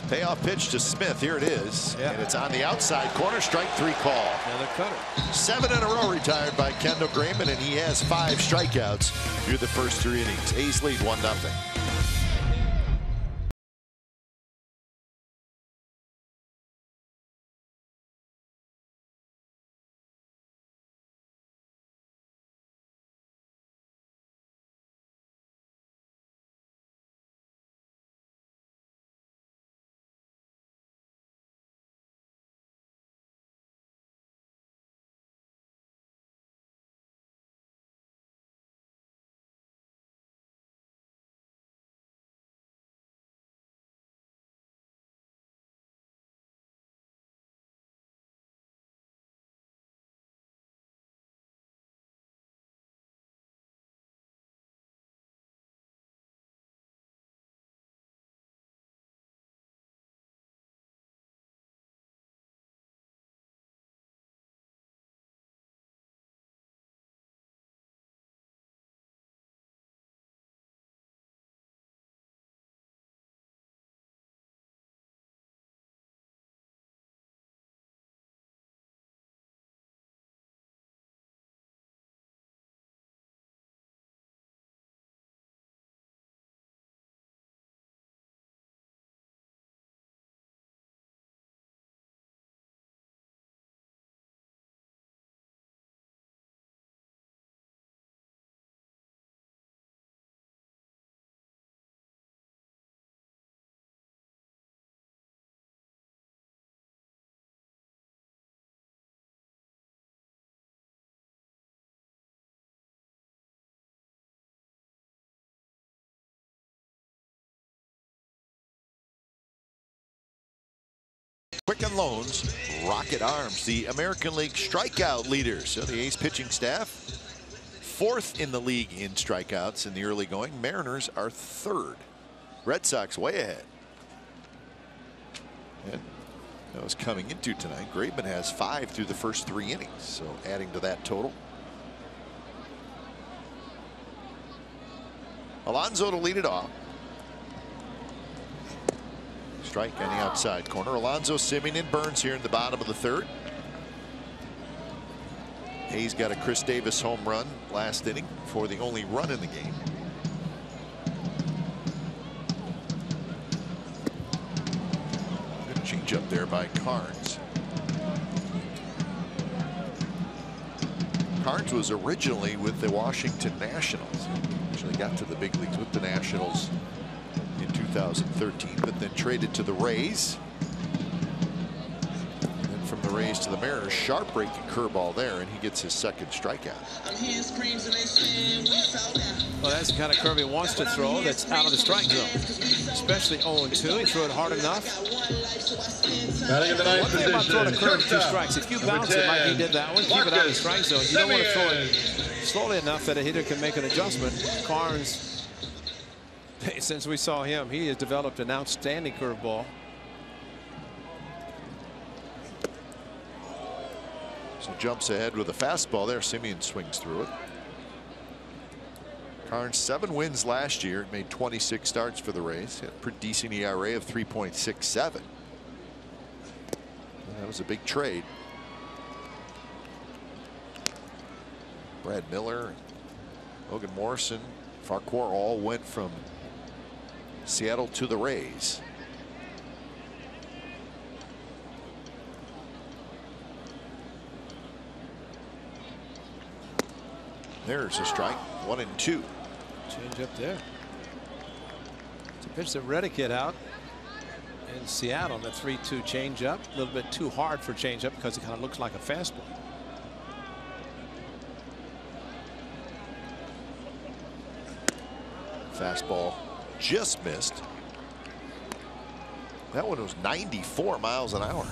S1: Payoff pitch to Smith. Here it is.
S4: Yeah.
S1: And it's on the outside corner. Strike 3 call.
S4: Another cutter.
S1: 7 in a row retired by Kendall Graben, and he has 5 strikeouts through the first 3 innings. A's lead 1-0. Quicken Loans, Rocket Arms, the American League strikeout leaders. So the A's pitching staff, 4th in the league in strikeouts in the early going. Mariners are 3rd. Red Sox way ahead. And that was coming into tonight. Graveman has 5 through the first 3 innings, so adding to that total. Alonso to lead it off. Strike on the outside corner. Alonso, Simeon, and Burns here in the bottom of the 3rd. Hayes got a Chris Davis home run last inning for the only run in the game. Good change up there by Carnes. Carnes was originally with the Washington Nationals. Actually got to the big leagues with the Nationals in 2013, but then traded to the Rays. And then from the Rays to the Mariners, sharp breaking curveball there, and he gets his 2nd strikeout.
S4: Well, that's the kind of curve he wants to throw that's out of the strike zone, especially 0-2. He threw it hard enough.
S5: Batting in the 9th
S4: One thing about throwing a
S5: position,
S4: curve with 2
S5: shortstop,
S4: strikes, if you
S5: number
S4: bounce it like he
S5: 10,
S4: did that one, keep it out of the strike zone. You don't want to throw it
S5: Simeon.
S4: slowly enough that a hitter can make an adjustment. Carnes, since we saw him, he has developed an outstanding curveball.
S1: So jumps ahead with a fastball there. Simeon swings through it. Carnes 7 wins last year, made 26 starts for the Rays. Had a pretty decent ERA of 3.67. That was a big trade. Brad Miller, Logan Morrison, Farquhar all went from Seattle to the Rays. There's a strike. 1-2.
S4: Change up there. It's a pitch that Reddick out in Seattle. The 3-2 change up. A little bit too hard for change up because it kind of looks like a fastball.
S1: Fastball just missed. That one was 94 miles an hour.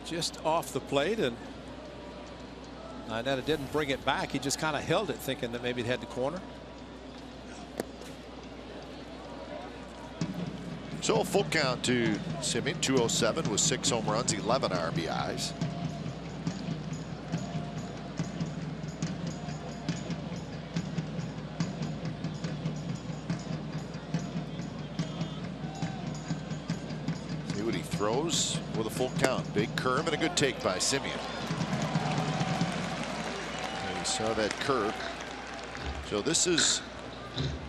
S4: Just off the plate, and that didn't bring it back. He just kind of held it, thinking that maybe it had the corner.
S1: So a full count to Simeon. 207 with 6 home runs, 11 RBIs. See what he throws with a full count. Big curve and a good take by Simeon. Saw that curve. So this is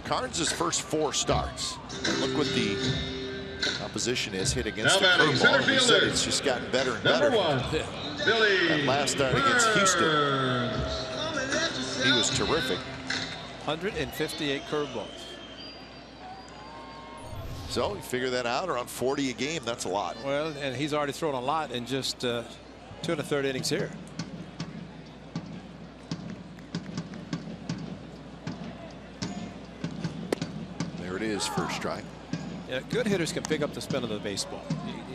S1: Carnes' first 4 starts. And look what the opposition has hit against the curveball. He said it's just gotten better and better.
S5: Number 1, Billy.
S1: That last start against Houston, he was terrific.
S4: 158 curveballs.
S1: So you figure that out, around 40 a game. That's a lot.
S4: Well, and he's already thrown a lot in just 2 1/3 innings here.
S1: There it is, first strike.
S4: Yeah, good hitters can pick up the spin of the baseball.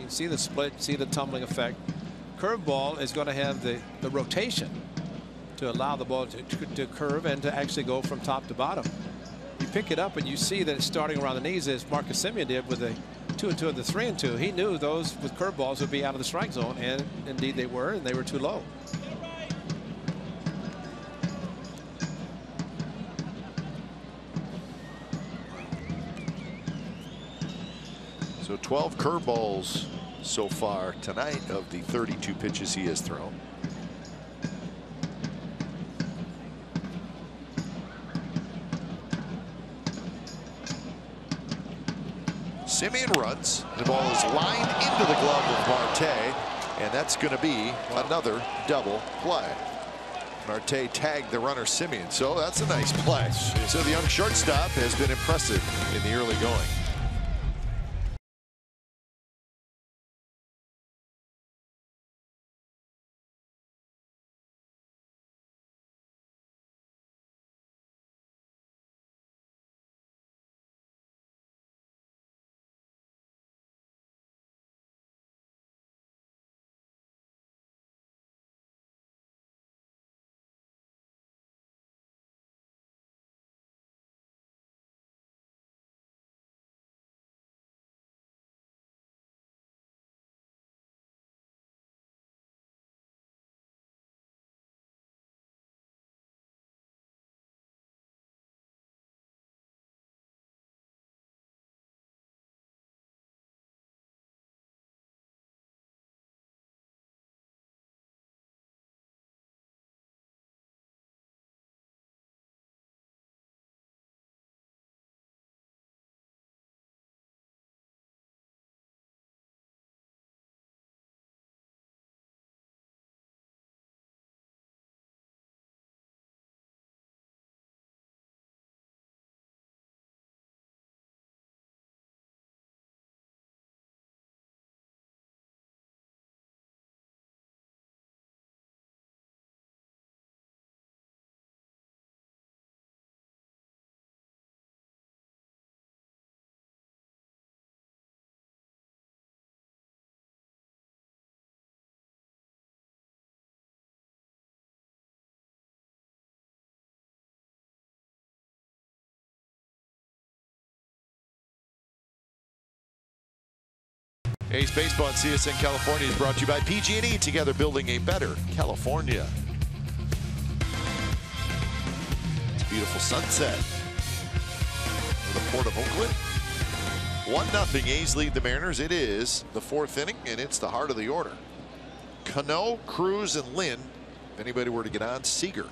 S4: You see the split, see the tumbling effect. Curveball is going to have the rotation to allow the ball to curve and to actually go from top to bottom. You pick it up and you see that it's starting around the knees, as Marcus Semien did with the 2-2 and the 3-2. He knew those with curveballs would be out of the strike zone, and indeed they were, and they were too low.
S1: So 12 curveballs so far tonight of the 32 pitches he has thrown. Simeon runs. The ball is lined into the glove of Marte, and that's going to be another double play. Marte tagged the runner Simeon, so that's a nice play. So the young shortstop has been impressive in the early going. Ace Baseball on CSN California is brought to you by PG&E, together building a better California. It's a beautiful sunset in the port of Oakland. 1-0 A's lead the Mariners. It is the 4th inning, and it's the heart of the order. Cano, Cruz, and Lynn. If anybody were to get on, Seager.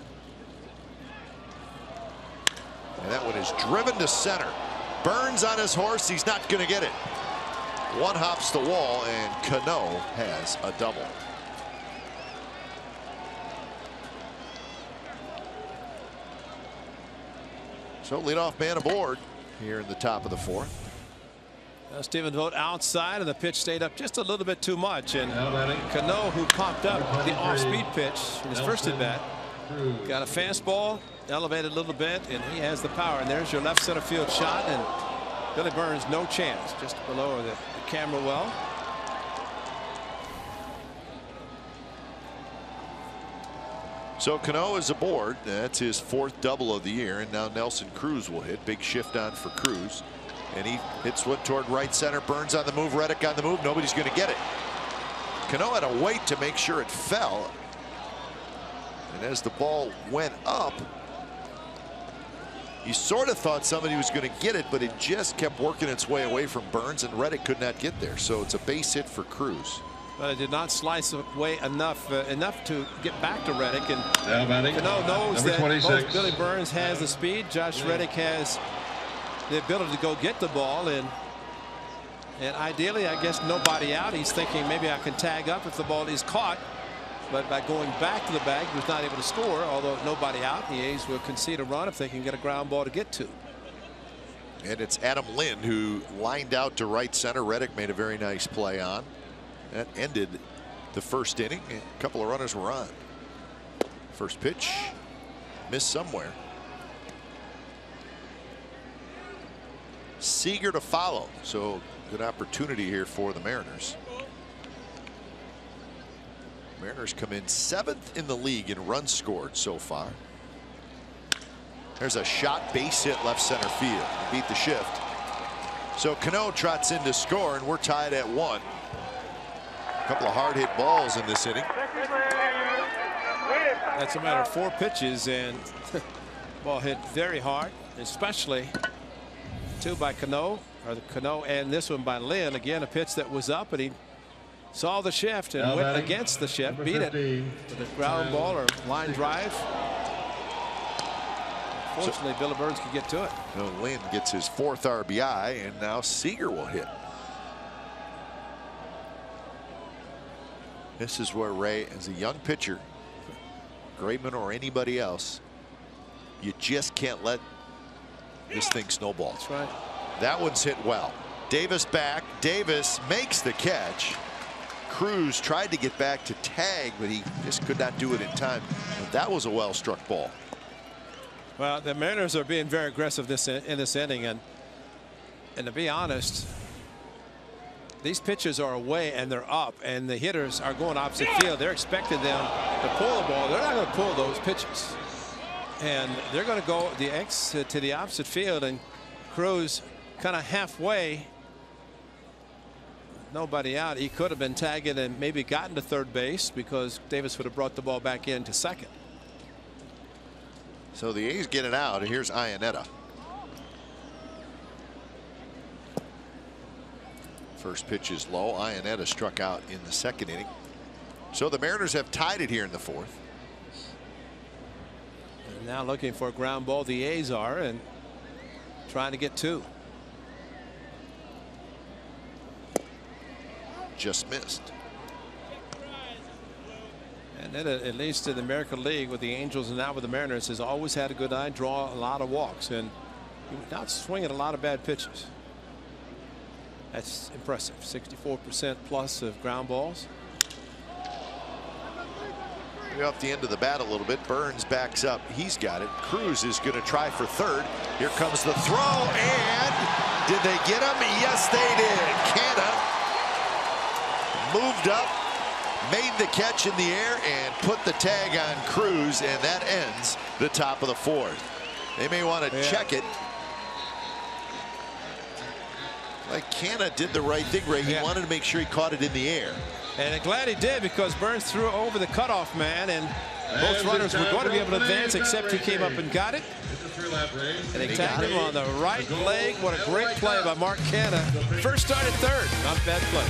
S1: And that one is driven to center. Burns on his horse. He's not going to get it. One hops the wall, and Cano has a double. So leadoff man aboard here in the top of the 4th.
S4: Stephen Vogt outside, and the pitch stayed up just a little bit too much. And Cano, who popped up the off-speed pitch in his first at bat, got a fastball, elevated a little bit, and he has the power. And there's your left center field shot, and Billy Burns no chance, just below the camera well.
S1: So Cano is aboard. That's his 4th double of the year, and now Nelson Cruz will hit. Big shift on for Cruz, and he hits one toward right center. Burns on the move, Reddick on the move. Nobody's going to get it. Cano had to wait to make sure it fell, and as the ball went up, you sort of thought somebody was going to get it, but it just kept working its way away from Burns, and Reddick could not get there. So it's a base hit for Cruz.
S4: But it did not slice away enough to get back to Reddick. And Cano knows that both Billy Burns has the speed. Josh Reddick has the ability to go get the ball, and ideally, I guess, nobody out. He's thinking maybe I can tag up if the ball is caught. But by going back to the bag, he was not able to score. Although nobody out, the A's will concede a run if they can get a ground ball to get to.
S1: And it's Adam Lynn who lined out to right center. Reddick made a very nice play on. That ended the 1st inning. A couple of runners were on. First pitch missed somewhere. Seager to follow. So good opportunity here for the Mariners. Mariners come in 7th in the league in runs scored so far. There's a shot base hit left center field. Beat the shift. So Cano trots in to score, and we're tied at 1. A couple of hard hit balls in this inning.
S4: That's a matter of 4 pitches, and ball hit very hard, especially 2 by Cano, or the Cano, and this one by Lynn. Again, a pitch that was up, and he saw the shift and went against the shift, beat it with a ground ball or line drive. Fortunately, Billy Burns could get to it.
S1: Lynn gets his 4th RBI, and now Seager will hit. This is where Ray, as a young pitcher, Graveman or anybody else, you just can't let this thing snowball.
S4: That's right.
S1: That one's hit well. Davis back. Davis makes the catch. Cruz tried to get back to tag, but he just could not do it in time. But that was a well struck ball.
S4: Well, the Mariners are being very aggressive in this inning, and to be honest, these pitches are away and they're up, and the hitters are going opposite field. They're expecting them to pull the ball. They're not going to pull those pitches, and they're going to go the X to the opposite field, and Cruz kind of halfway. Nobody out. He could have been tagging and maybe gotten to third base because Davis would have brought the ball back into second.
S1: So the A's get it out, and here's Iannetta. First pitch is low. Iannetta struck out in the 2nd inning. So the Mariners have tied it here in the 4th.
S4: And now looking for a ground ball, the A's are, and trying to get 2.
S1: Just missed.
S4: And then at least in the American League with the Angels and now with the Mariners has always had a good eye, draw a lot of walks, and not swinging a lot of bad pitches. That's impressive. 64% plus of ground balls.
S1: We're off the end of the bat a little bit. Burns backs up. He's got it. Cruz is going to try for 3rd. Here comes the throw, and did they get him? Yes, they did. Canna moved up, made the catch in the air, and put the tag on Cruz, and that ends the top of the 4th. They may want to check it. Like Canna did the right thing, Ray. He wanted to make sure he caught it in the air.
S4: And I'm glad he did, because Burns threw over the cutoff man, and both runners were going to be able to advance, except he came up and got it. And they tagged him on the right leg. What a great play by Mark Canna. First start at third. Not a bad play.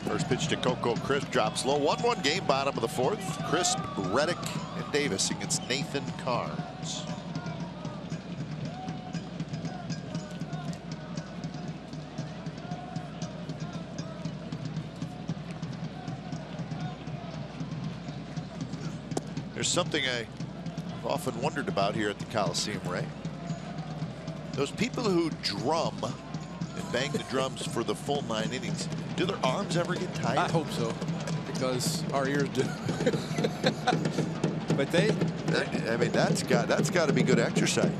S1: First pitch to Coco Crisp, drops low. 1-1 game, bottom of the fourth. Crisp, Reddick, and Davis against Nathan Carnes. There's something I've often wondered about here at the Coliseum, Ray. Those people who drum and bang the drums for the full 9 innings, do their arms ever get tired?
S4: I hope so, because our ears do. But
S1: I mean, that's got to be good exercise.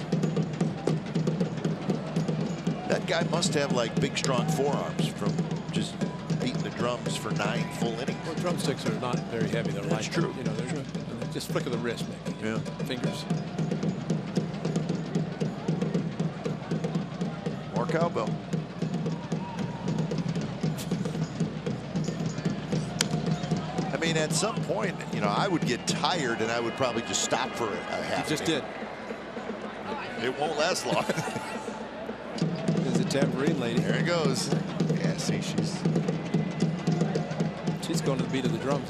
S1: That guy must have like big, strong forearms from just beating the drums for 9 full innings.
S4: Well, drumsticks are not very heavy. They're
S1: That's
S4: light.
S1: true.
S4: You know, they're just flick of the wrist, maybe.
S1: Yeah.
S4: Fingers.
S1: More cowbell. I mean, at some point, you know, I would get tired and I would probably just stop for a half.
S4: You just did.
S1: It won't last long.
S4: There's a tambourine lady.
S1: There it goes. Yeah, see,
S4: she's going to the beat of the drums.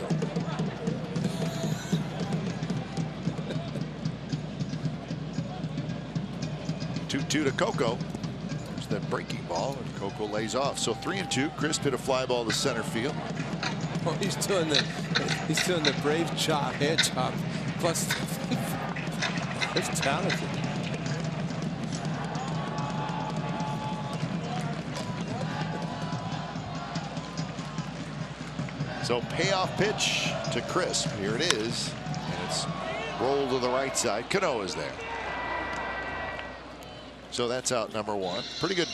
S1: 2-2 to Coco. There's that breaking ball, and Coco lays off. So 3-2. Crisp hit a fly ball to center field.
S4: Oh, he's doing the brave chop, head chop, plus it's talented.
S1: So payoff pitch to Crisp. Here it is, and it's rolled to the right side. Cano is there. So that's out number 1. Pretty good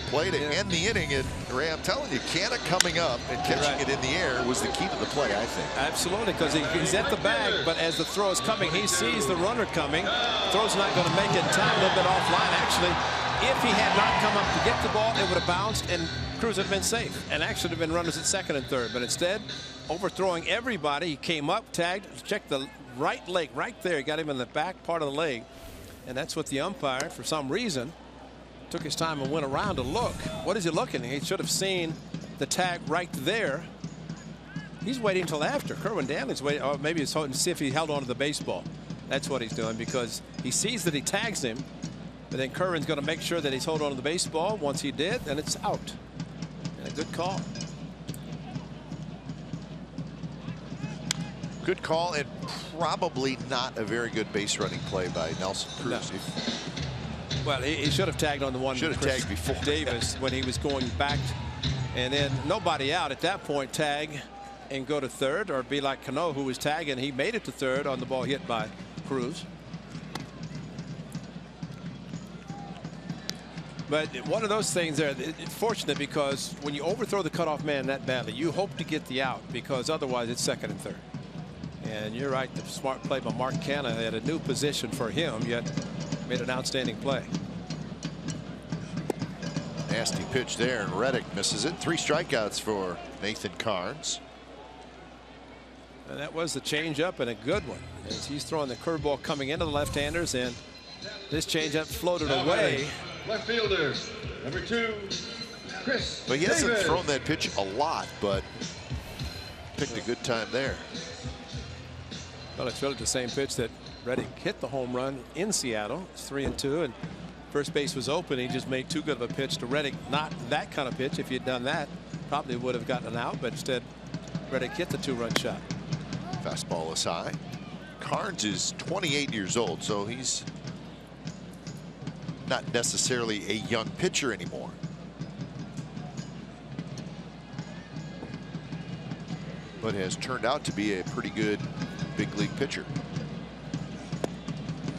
S1: play to end the inning. And Ray, I'm telling you, Canna coming up and catching it in the air was the key to the play, I think.
S4: Absolutely, because he's at the bag, but as the throw is coming, he sees the runner coming. Throw's not going to make it in time, a little bit offline. Actually, if he had not come up to get the ball, it would have bounced and Cruz would have been safe. And actually have been runners at second and third. But instead, overthrowing everybody, he came up, tagged, checked the right leg right there. He got him in the back part of the leg. And that's what the umpire, for some reason, took his time and went around to look. What is he looking? He should have seen the tag right there. He's waiting until after. Kerwin Danley's waiting. Or maybe he's holding to see if he held on to the baseball. That's what he's doing, because he sees that he tags him. But then Kerwin's going to make sure that he's holding on to the baseball. Once he did, then it's out. And a good call.
S1: Good call, and probably not a very good base running play by Nelson Cruz.
S4: No. Well, he should have tagged on the one.
S1: Should have tagged before
S4: Davis when he was going back, and then nobody out at that point. Tag and go to third, or be like Cano, who was tagging. He made it to third on the ball hit by Cruz. But one of those things there, it's fortunate because when you overthrow the cutoff man that badly, you hope to get the out, because otherwise it's second and third. And you're right, the smart play by Mark Canha at a new position for him, yet made an outstanding play.
S1: Nasty pitch there, and Reddick misses it. 3 strikeouts for Nathan Carnes.
S4: And that was the changeup, and a good one, as he's throwing the curveball coming into the left-handers, and this changeup floated away.
S5: Left fielder, number 2, Chris.
S1: But he hasn't
S5: Davis.
S1: thrown that pitch a lot, but picked a good time there.
S4: Well, it's really the same pitch that Reddick hit the home run in Seattle. It's 3-2, and first base was open. He just made too good of a pitch to Reddick. Not that kind of pitch. If he had done that, probably would have gotten an out, but instead Reddick hit the 2-run shot.
S1: Fastball is high. Carnes is 28 years old, so he's not necessarily a young pitcher anymore. But has turned out to be a pretty good big league pitcher.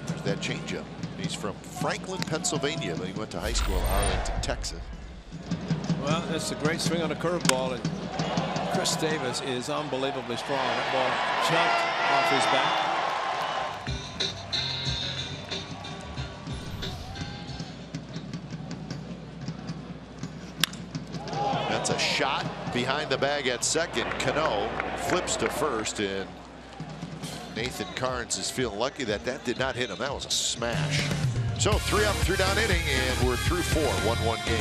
S1: There's that changeup. He's from Franklin, Pennsylvania, but he went to high school in Arlington, Texas.
S4: Well, that's a great swing on a curveball, and Chris Davis is unbelievably strong. That ball jumped off his back.
S1: That's a shot behind the bag at second. Cano flips to first, and Nathan Carnes is feeling lucky that that did not hit him. That was a smash. So 3 up, 3 down inning, and we're through 4, 1-1 game.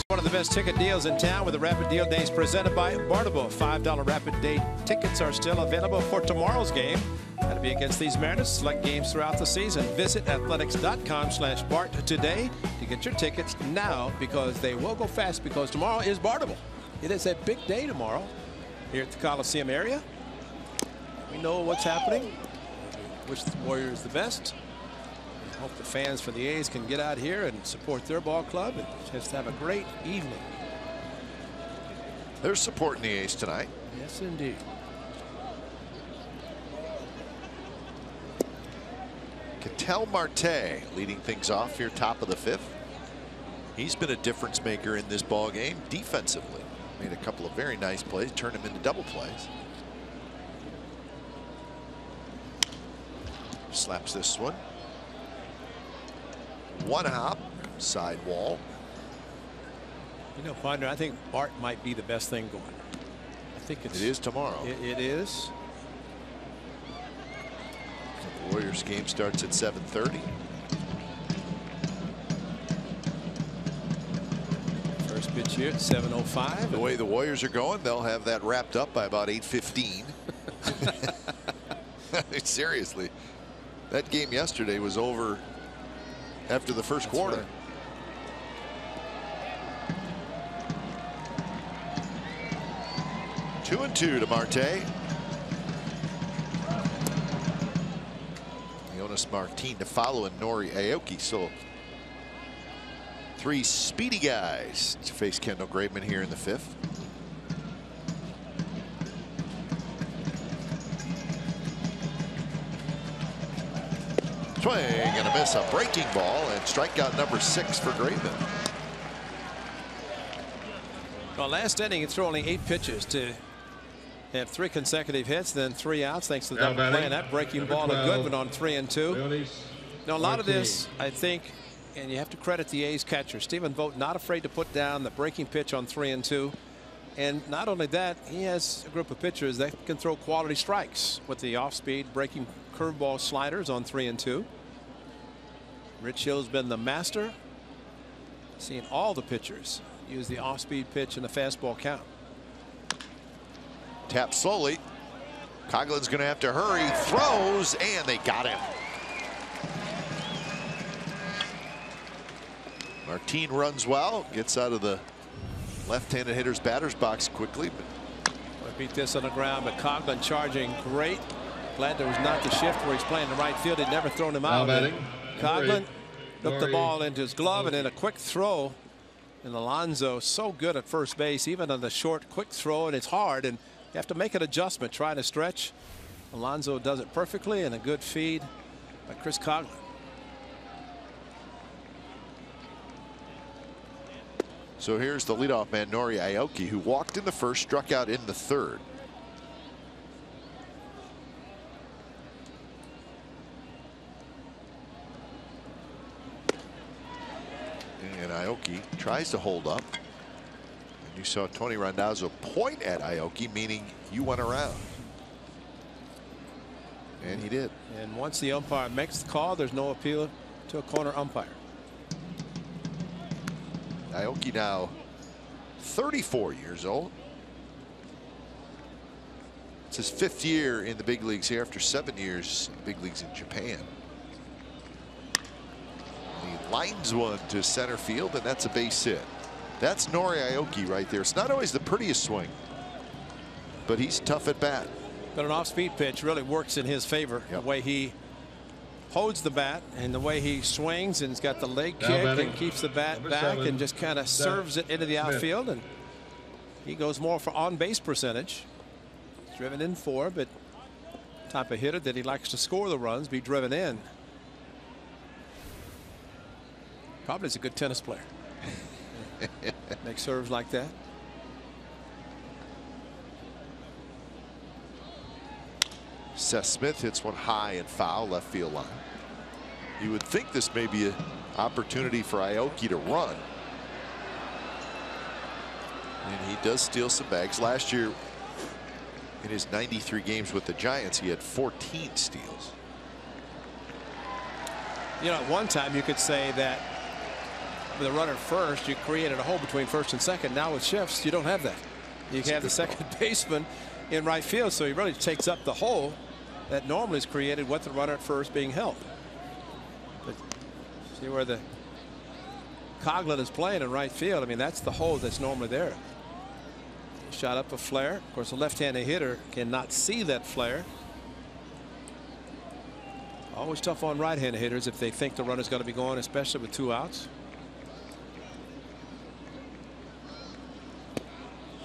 S4: One of the best ticket deals in town with the Rapid Deal Days presented by Bartable. $5 Rapid Day tickets are still available for tomorrow's game. That'll be against these Mariners. Select games throughout the season. Visit athletics.com/Bart today to get your tickets now, because they will go fast, because tomorrow is Bartable. It is a big day tomorrow here at the Coliseum area. We know what's happening. Wish the Warriors the best. Hope the fans for the A's can get out here and support their ball club and just have a great evening.
S1: They're supporting the A's tonight.
S4: Yes, indeed.
S1: Ketel Marte leading things off here, top of the 5th. He's been a difference maker in this ball game defensively. Made a couple of very nice plays, turned them into double plays. Slaps this one. One hop, side wall.
S4: You know, partner, I think Bart might be the best thing going. think
S1: It is tomorrow.
S4: It is.
S1: The Warriors game starts at 7:30.
S4: First pitch here at 7:05.
S1: The way the Warriors are going, they'll have that wrapped up by about 8:15. Seriously, that game yesterday was over after the first quarter.
S4: Right.
S1: Two and two to Marte. Jonas Martin to follow, and Nori Aoki. So three speedy guys to face Kendall Graveman here in the fifth. Swing and a miss, a breaking ball, and strikeout number 6 for Graveman.
S4: Well, last inning, he threw only 8 pitches to have 3 consecutive hits, then 3 outs thanks to the double play, and that breaking ball a good one on 3-2. Now, a lot of this, I think, and you have to credit the A's catcher, Stephen Vogt, not afraid to put down the breaking pitch on 3-2. And not only that, he has a group of pitchers that can throw quality strikes with the off-speed breaking curveball sliders on 3-2. Rich Hill's been the master, seeing all the pitchers use the off-speed pitch and the fastball count.
S1: Tap slowly. Coughlin's going to have to hurry. Throws, and they got him. Martin runs well, gets out of the left-handed hitter's batter's box quickly.
S4: I beat this on the ground, but Coughlin charging great. Glad there was not the shift where he's playing the right field. He'd never thrown him out. Coughlin took the ball into his glove, and then a quick throw. And Alonso so good at first base, even on the short quick throw, and it's hard, and you have to make an adjustment trying to stretch. Alonso does it perfectly, and a good feed by Chris Coughlin.
S1: So here's the leadoff man, Nori Aoki, who walked in the first, struck out in the third. And Aoki tries to hold up. And you saw Tony Randazzo point at Aoki, meaning you went around. And he did.
S4: And once the umpire makes the call, there's no appeal to a corner umpire.
S1: Aoki now 34 years old. It's his 5th year in the big leagues here after 7 years in the big leagues in Japan. He lines one to center field, and that's a base hit. That's Nori Aoki right there. It's not always the prettiest swing, but he's tough at bat.
S4: But an off-speed pitch really works in his favor.
S1: Yep.
S4: The way he holds the bat and the way he swings, and he's got the leg kick and keeps the bat back and just kind of serves it into the outfield, and he goes more for on-base percentage. He's driven in 4, but type of hitter that he likes to score the runs, be driven in. Probably is a good tennis player. Make serves like that.
S1: Seth Smith hits one high and foul left field line. You would think this may be an opportunity for Aoki to run. And he does steal some bags. Last year, in his 93 games with the Giants, he had 14 steals.
S4: You know, at one time you could say that with a runner at first, you created a hole between first and second. Now with shifts, you don't have that. You can have the second baseman in right field, so he really takes up the hole that normally is created with the runner at first being held. But see where the Coughlin is playing in right field. I mean, that's the hole that's normally there. Shot up a flare. Of course, a left-handed hitter cannot see that flare. Always tough on right-handed hitters if they think the runner's going to be going, especially with 2 outs.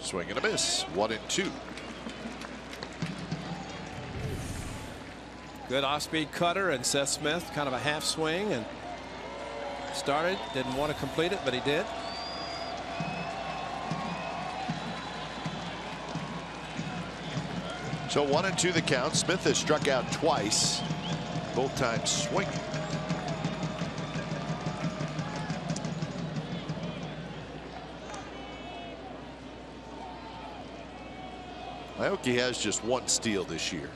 S1: Swing and a miss. 1-2.
S4: Good off-speed cutter, and Seth Smith kind of a half swing and started. Didn't want to complete it, but he did.
S1: So 1-2 the count. Smith has struck out twice, both times swinging. Aoki has just 1 steal this year.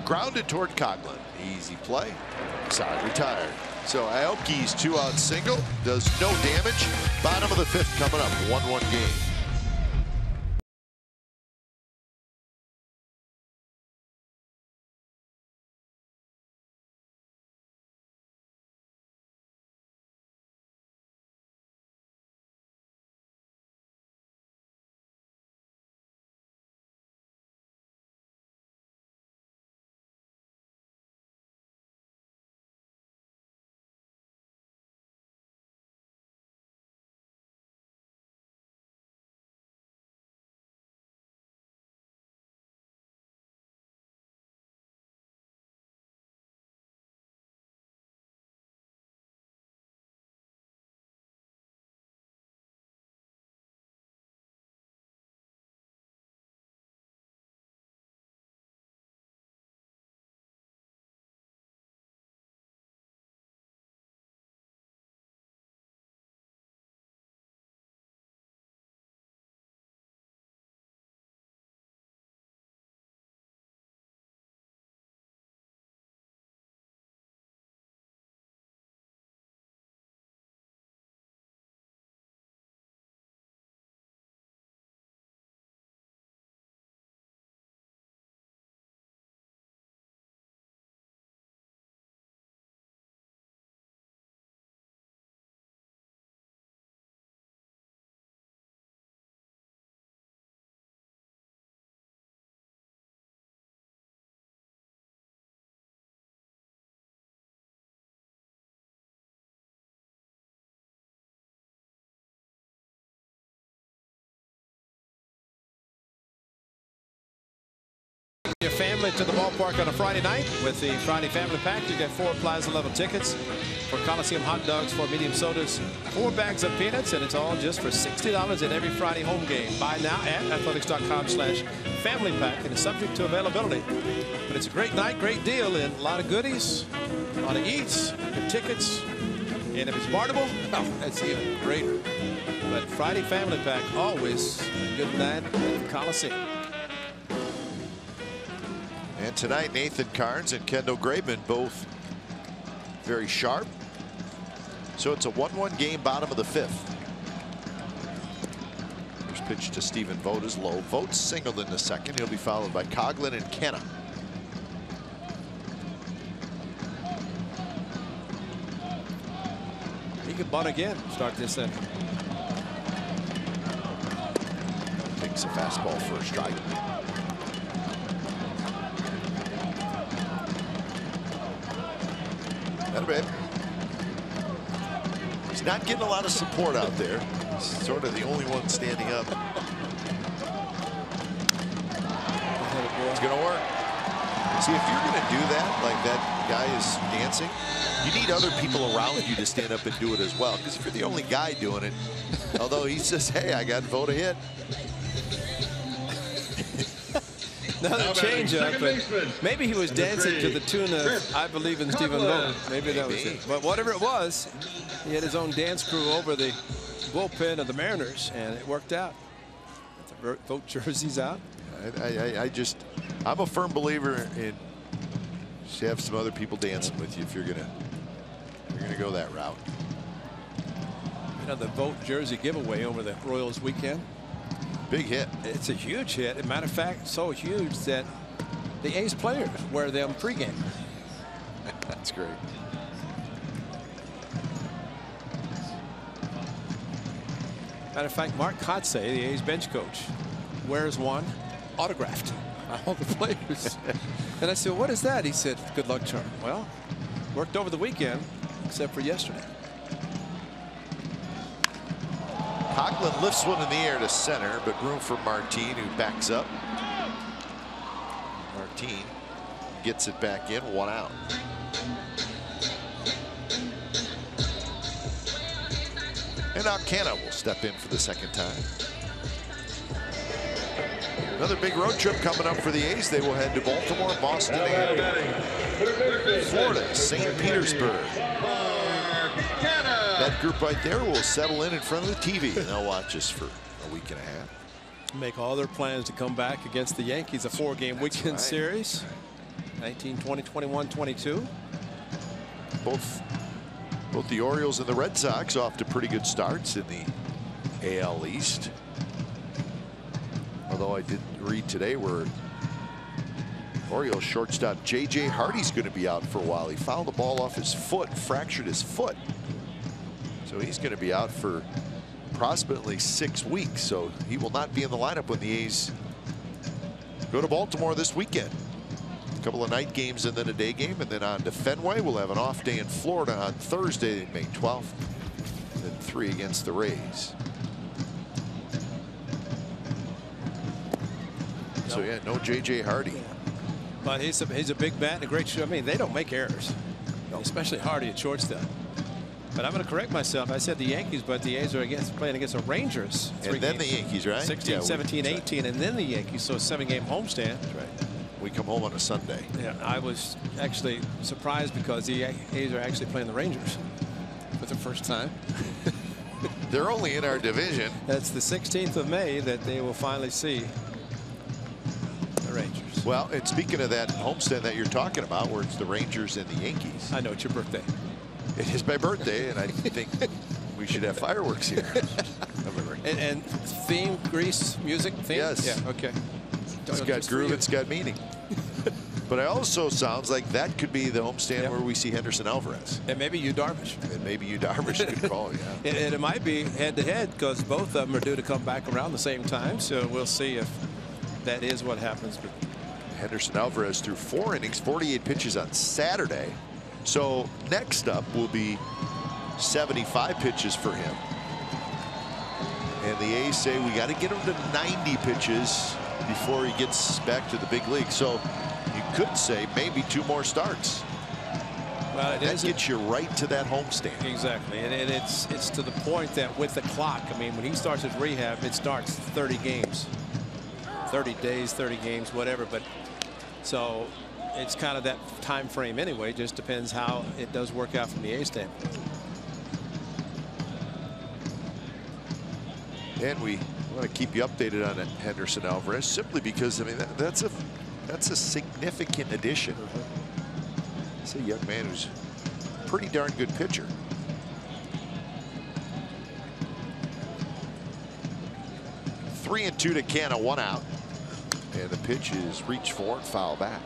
S1: Grounded toward Coughlin. Easy play. Side retired. So Aoki's 2-out single does no damage. Bottom of the 5th coming up. 1-1 game.
S4: Your family to the ballpark on a Friday night with the Friday Family Pack. You get 4 Plaza level tickets for Coliseum hot dogs, 4 medium sodas, 4 bags of peanuts, and it's all just for $60 at every Friday home game. Buy now at athletics.com/family pack, and it's subject to availability. But it's a great night, great deal, and a lot of goodies, a lot of eats, good tickets, and if it's barterable, oh, that's even greater. But Friday Family Pack, always a good night at the Coliseum.
S1: And tonight, Nathan Carnes and Kendall Graveman both very sharp. So it's a 1-1 game, bottom of the 5th. First pitch to Stephen Vogt is low. Vogt singled in the 2nd. He'll be followed by Coughlin and Kenna.
S4: He could bunt again, start this inning.
S1: Takes a fastball for a strike. Not bad. He's not getting a lot of support out there. He's sort of the only one standing up. It's going to work. See, if you're going to do that, like that guy is dancing, you need other people around you to stand up and do it as well. Because if you're the only guy doing it, although he says, hey, I got Vogt a hit.
S4: Another changeup, but maybe he was dancing to the tune of "I Believe in Stephen Vogt." Maybe that was it. But whatever it was, he had his own dance crew over the bullpen of the Mariners, and it worked out. The Vogt jerseys out.
S1: I'm a firm believer in just have some other people dancing with you if you're gonna go that route.
S4: You know, the Vogt jersey giveaway over the Royals weekend.
S1: Big hit.
S4: It's a huge hit. As a matter of fact, so huge that the A's players wear them pregame.
S1: That's great.
S4: Matter of fact, Mark Kotze, the A's bench coach, wears one autographed by all the players. And I said, what is that? He said, good luck charm. Well, worked over the weekend, except for yesterday.
S1: Coughlin lifts one in the air to center, but room for Martin, who backs up. Martin gets it back in, 1 out. And now Kenna will step in for the 2nd time. Another big road trip coming up for the A's. They will head to Baltimore, Boston, and Florida, St. Petersburg. That group right there will settle in front of the TV, and they'll watch us for a week and a half.
S4: Make all their plans to come back against the Yankees, a 4-game weekend series. 19, 20, 21, 22.
S1: Both the Orioles and the Red Sox off to pretty good starts in the AL East. Although I did read today where Orioles shortstop J.J. Hardy's going to be out for a while. He fouled the ball off his foot, fractured his foot. So he's going to be out for approximately 6 weeks. So he will not be in the lineup when the A's go to Baltimore this weekend. A couple of night games and then a day game, and then on to Fenway. We'll have an off day in Florida on Thursday, May 12th, and then 3 against the Rays. So yeah, no J.J. Hardy.
S4: But he's a big bat and a great show. I mean, they don't make errors, especially Hardy at shortstop. But I'm going to correct myself. I said the Yankees, but the A's are playing against the Rangers.
S1: And then the Yankees, right?
S4: 16, 17, 18, and then the Yankees. So a 7-game homestand.
S1: That's right. We come home on a Sunday.
S4: Yeah, I was actually surprised because the A's are actually playing the Rangers for the first time.
S1: They're only in our division.
S4: That's the 16th of May that they will finally see the Rangers.
S1: Well, and speaking of that homestand that you're talking about, where it's the Rangers and the Yankees.
S4: I know it's your birthday.
S1: It is my birthday, and I think we should have fireworks here.
S4: and theme, Grease, music, theme?
S1: Yes.
S4: Yeah, okay.
S1: It's got groove, it's got meaning. But it also sounds like that could be the homestand where we see Henderson Alvarez.
S4: And maybe Yu Darvish.
S1: And maybe Yu Darvish could call, yeah.
S4: And it might be head-to-head because both of them are due to come back around the same time. So we'll see if that is what happens. But
S1: Henderson Alvarez threw 4 innings, 48 pitches on Saturday. So next up will be 75 pitches for him. And the A's say we got to get him to 90 pitches before he gets back to the big league. So you could say maybe 2 more starts.
S4: Well,
S1: that gets you right to that homestand.
S4: Exactly. And it's to the point that with the clock, I mean, when he starts his rehab, it starts 30 games. 30 days, 30 games, whatever. But so it's kind of that time frame anyway. Just depends how it does work out from the A's standpoint.
S1: And we want to keep you updated on Henderson Alvarez simply because, I mean, that's a significant addition. It's a young man who's a pretty darn good pitcher. Three and 2 to Canha, 1 out. And the pitch is reached for and foul back.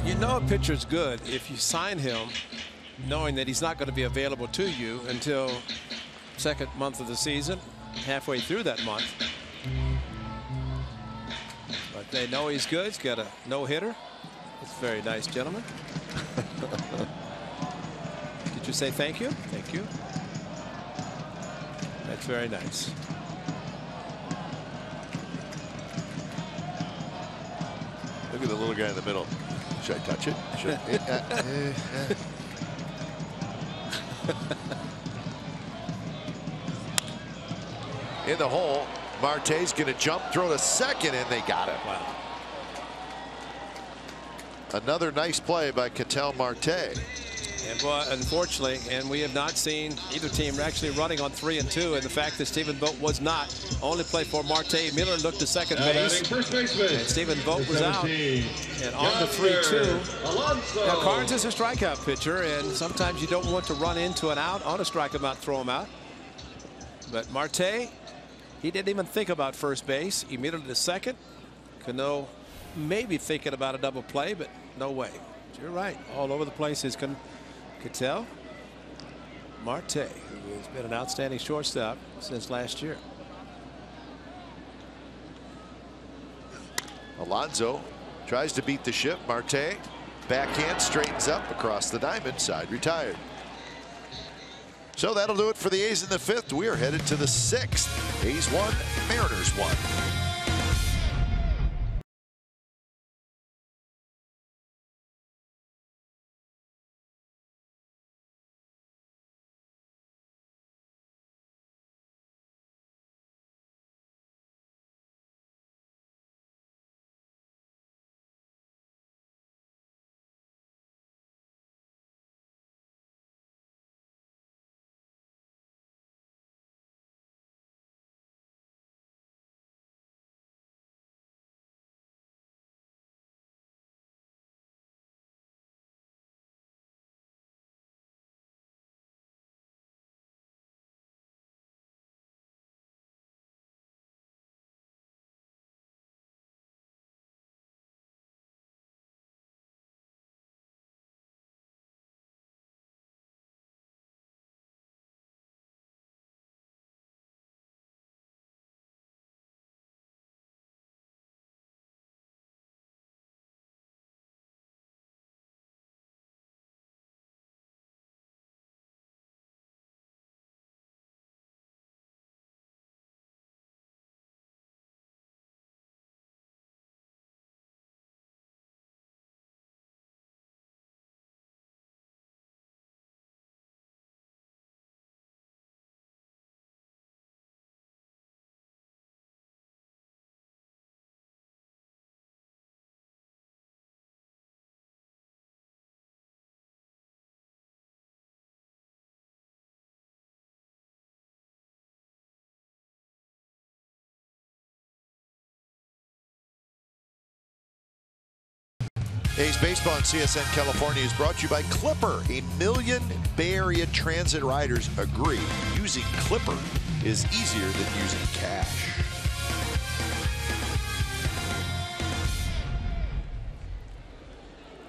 S4: You know a pitcher's good if you sign him knowing that he's not going to be available to you until second month of the season, halfway through that month. But they know he's good. He's got a no-hitter. It's very nice, gentlemen. Did you say thank you? Thank you. That's very nice.
S1: Look at the little guy in the middle. Should I touch it? Should in the hole. Marte's going to jump, throw to second, and they got it.
S4: Wow.
S1: Another nice play by Ketel Marte.
S4: And boy, unfortunately, and we have not seen either team actually running on 3 and 2. And the fact that Stephen Vogt was not only played for Marte. Miller looked to second base. And Stephen Vogt was out. And on the 3-2. Now, Carnes is a strikeout pitcher, and sometimes you don't want to run into an out on a strikeout, not throw him out. But Marte, he didn't even think about first base. He immediately to second. Cano maybe thinking about a double play, but no way. You're right. All over the place is Ketel Marte, who has been an outstanding shortstop since last year.
S1: Alonso tries to beat the ship. Marte backhand straightens up across the diamond, side retired. So that'll do it for the A's in the 5th. We are headed to the 6th. A's 1, Mariners 1. A's Baseball on CSN California is brought to you by Clipper. A million Bay Area transit riders agree using Clipper is easier than using cash.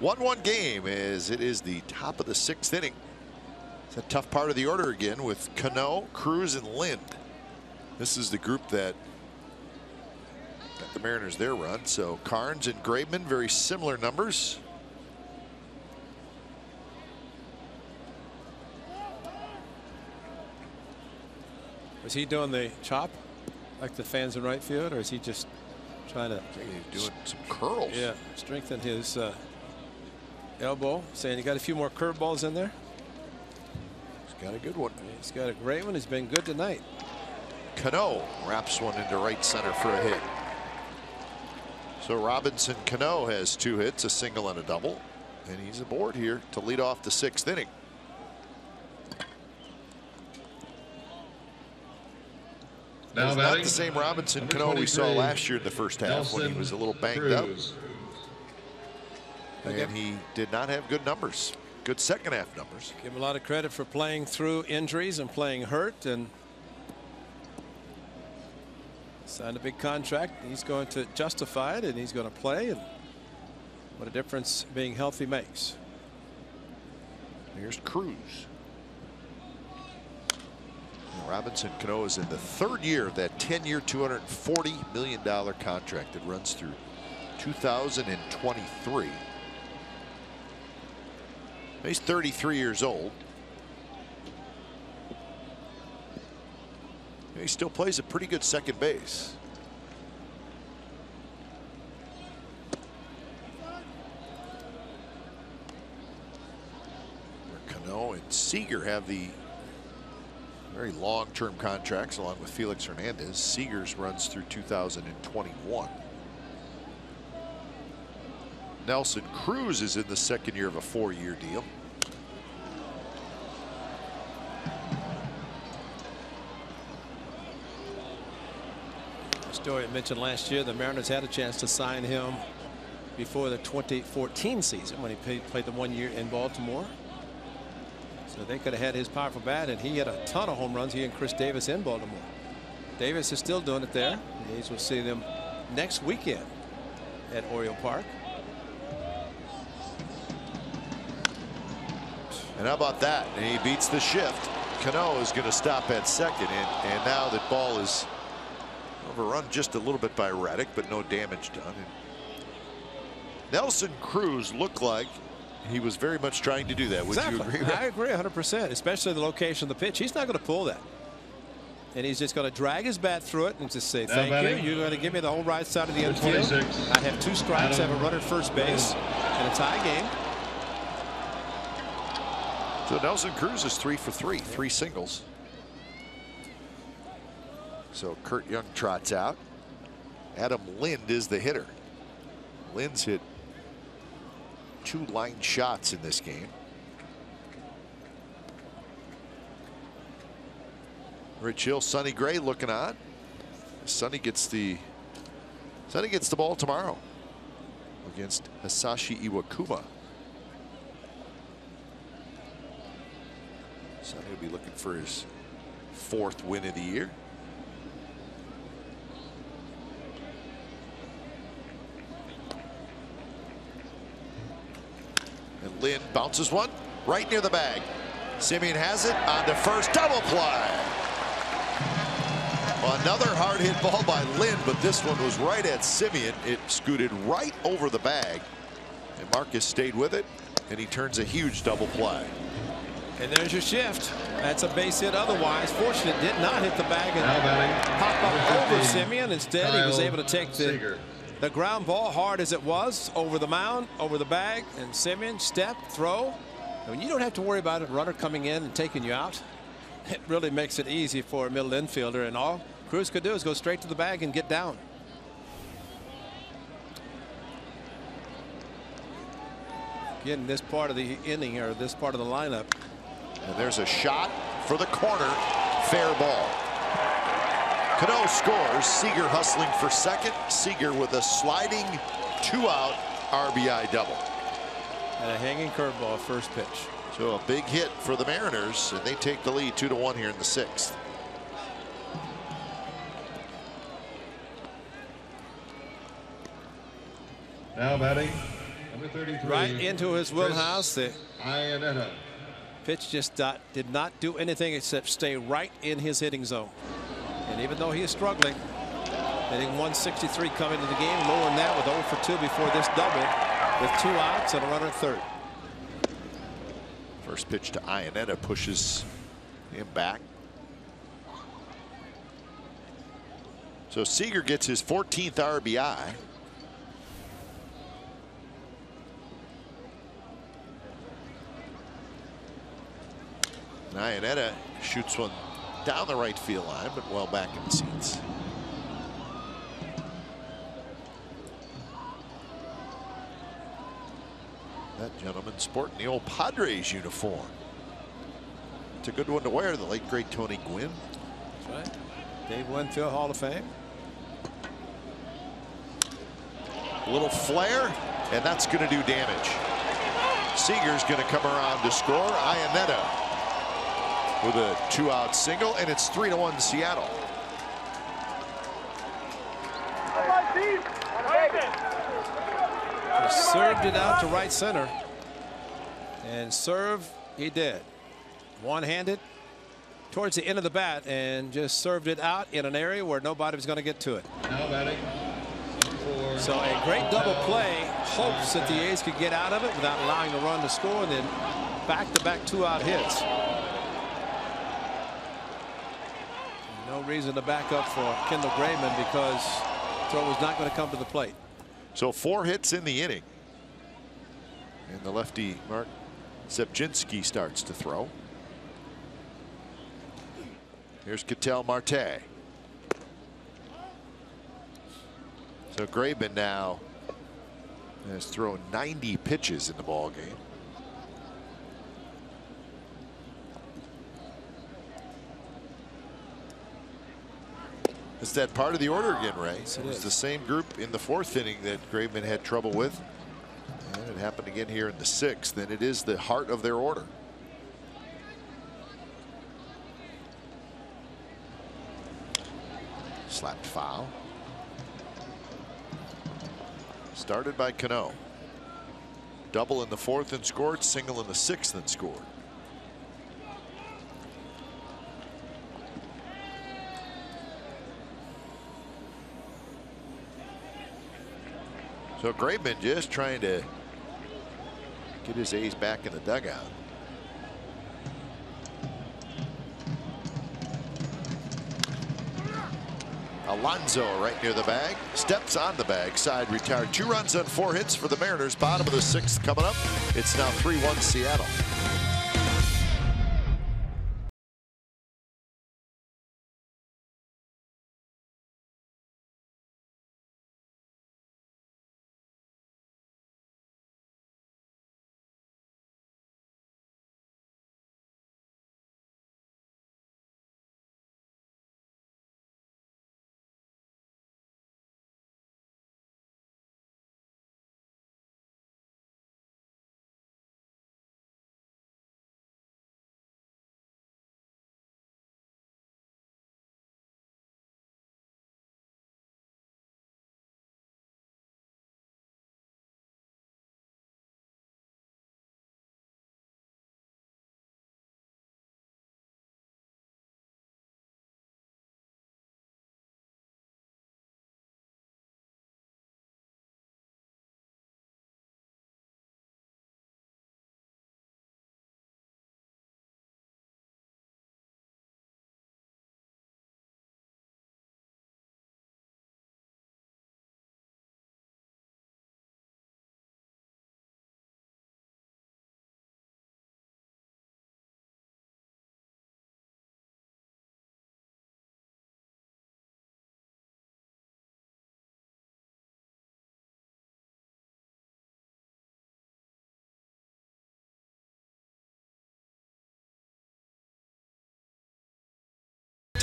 S1: One game as it is the top of the 6th inning. It's a tough part of the order again with Cano, Cruz, and Lind. This is the group that got the Mariners their run. So Carnes and Graveman, very similar numbers.
S4: Was he doing the chop like the fans in right field, or is he just trying to?
S1: He's doing some curls.
S4: Yeah, strengthen his elbow. Saying he got a few more curveballs in there.
S1: He's got a good one.
S4: He's got a great one. He's been good tonight.
S1: Cano wraps one into right center for a hit. So Robinson Cano has 2 hits, a single and a double, and he's aboard here to lead off the 6th inning.
S5: Now
S1: it's not the same Robinson Cano we saw last year in the first half when he was a little banged up. And he did not have good numbers. Good second half numbers.
S4: Give him a lot of credit for playing through injuries and playing hurt, and signed a big contract. He's going to justify it, and he's going to play, and what a difference being healthy makes.
S1: Here's Cruz. Robinson Cano is in the 3rd year of that 10-year, $240 million contract that runs through 2023. He's 33 years old. He still plays a pretty good second base. Cano and Seager have the very long-term contracts along with Felix Hernandez. Seager's runs through 2021. Nelson Cruz is in the 2nd year of a 4-year deal.
S4: Story I mentioned last year, the Mariners had a chance to sign him before the 2014 season when he played the 1 year in Baltimore. So they could have had his powerful bat, and he had a ton of home runs, he and Chris Davis in Baltimore. Davis is still doing it there. The A's will see them next weekend at Oriole Park.
S1: And how about that? And he beats the shift. Cano is going to stop at second, and now that ball is overrun just a little bit by Reddick, but no damage done. And Nelson Cruz looked like he was very much trying to do that. Would you agree?
S4: I agree 100%, especially the location of the pitch. He's not going to pull that. And he's just going to drag his bat through it and just say, thank you. You're going to give me the whole right side of the infield. I have 2 strikes. I have a runner at first base and a tie game.
S1: So Nelson Cruz is 3 for 3, 3 singles. So Kurt Young trots out. Adam Lind is the hitter. Lind's hit 2 line shots in this game. Rich Hill, Sonny Gray looking on. Sonny gets the ball tomorrow against Hisashi Iwakuma. Sonny will be looking for his 4th win of the year. And Lind bounces one right near the bag. Simeon has it on to first, double play. Another hard hit ball by Lind, but this one was right at Simeon. It scooted right over the bag, and Marcus stayed with it, and he turns a huge double play.
S4: And there's your shift. That's a base hit otherwise. Fortunate, did not hit the bag and pop up over Simeon. Instead, he was able to take the ground ball, hard as it was, over the mound, over the bag, and Simeon step, throw. I mean, you don't have to worry about a runner coming in and taking you out. It really makes it easy for a middle infielder, and all Cruz could do is go straight to the bag and get down. Again, this part of the inning, or this part of the lineup.
S1: And there's a shot for the corner. Fair ball. Cano scores. Seager hustling for second. Seager with a sliding 2-out RBI double.
S4: And a hanging curveball first pitch.
S1: So a big hit for the Mariners, and they take the lead 2-1 here in the 6th.
S5: Now batting, number 33.
S4: Right into his wheelhouse. The
S5: Iannetta.
S4: pitch just did not do anything except stay right in his hitting zone. And even though he is struggling, hitting 163 coming into the game, lower than that with 0 for 2 before this double, with 2 outs and a runner at third.
S1: First pitch to Iannetta pushes him back. So Seager gets his 14th RBI. Iannetta shoots one down the right field line, but well back in the seats. That gentleman sporting the old Padres uniform. It's a good one to wear, the late great Tony Gwynn.
S4: That's right. Dave Winfield, Hall of Fame.
S1: A little flare, and that's going to do damage. Seager's going to come around to score. Iannetta with a 2-out single, and it's 3-1 Seattle.
S4: He served it out to right center, and serve he did. One-handed towards the end of the bat, and just served it out in an area where nobody was going to get to it.
S5: Now batting.
S4: So a great double play. Hopes that the A's could get out of it without allowing the run to score, and then back-to-back 2-out hits. No reason to back up for Kendall Graveman because throw was not going to come to the plate.
S1: So 4 hits in the inning. And the lefty Mark Zepchinski starts to throw. Here's Ketel Marte. So Graveman now has thrown 90 pitches in the ball game. It's that part of the order again, Ray.
S4: Yes,
S1: it was the same group in the 4th inning that Graveman had trouble with. And it happened again here in the 6th. And it is the heart of their order. Slapped foul. Started by Cano. Double in the 4th and scored. Single in the 6th and scored. So Graveman just trying to get his A's back in the dugout. Alonso right near the bag, steps on the bag, side retired. 2 runs on 4 hits for the Mariners. Bottom of the 6th coming up. It's now 3-1 Seattle.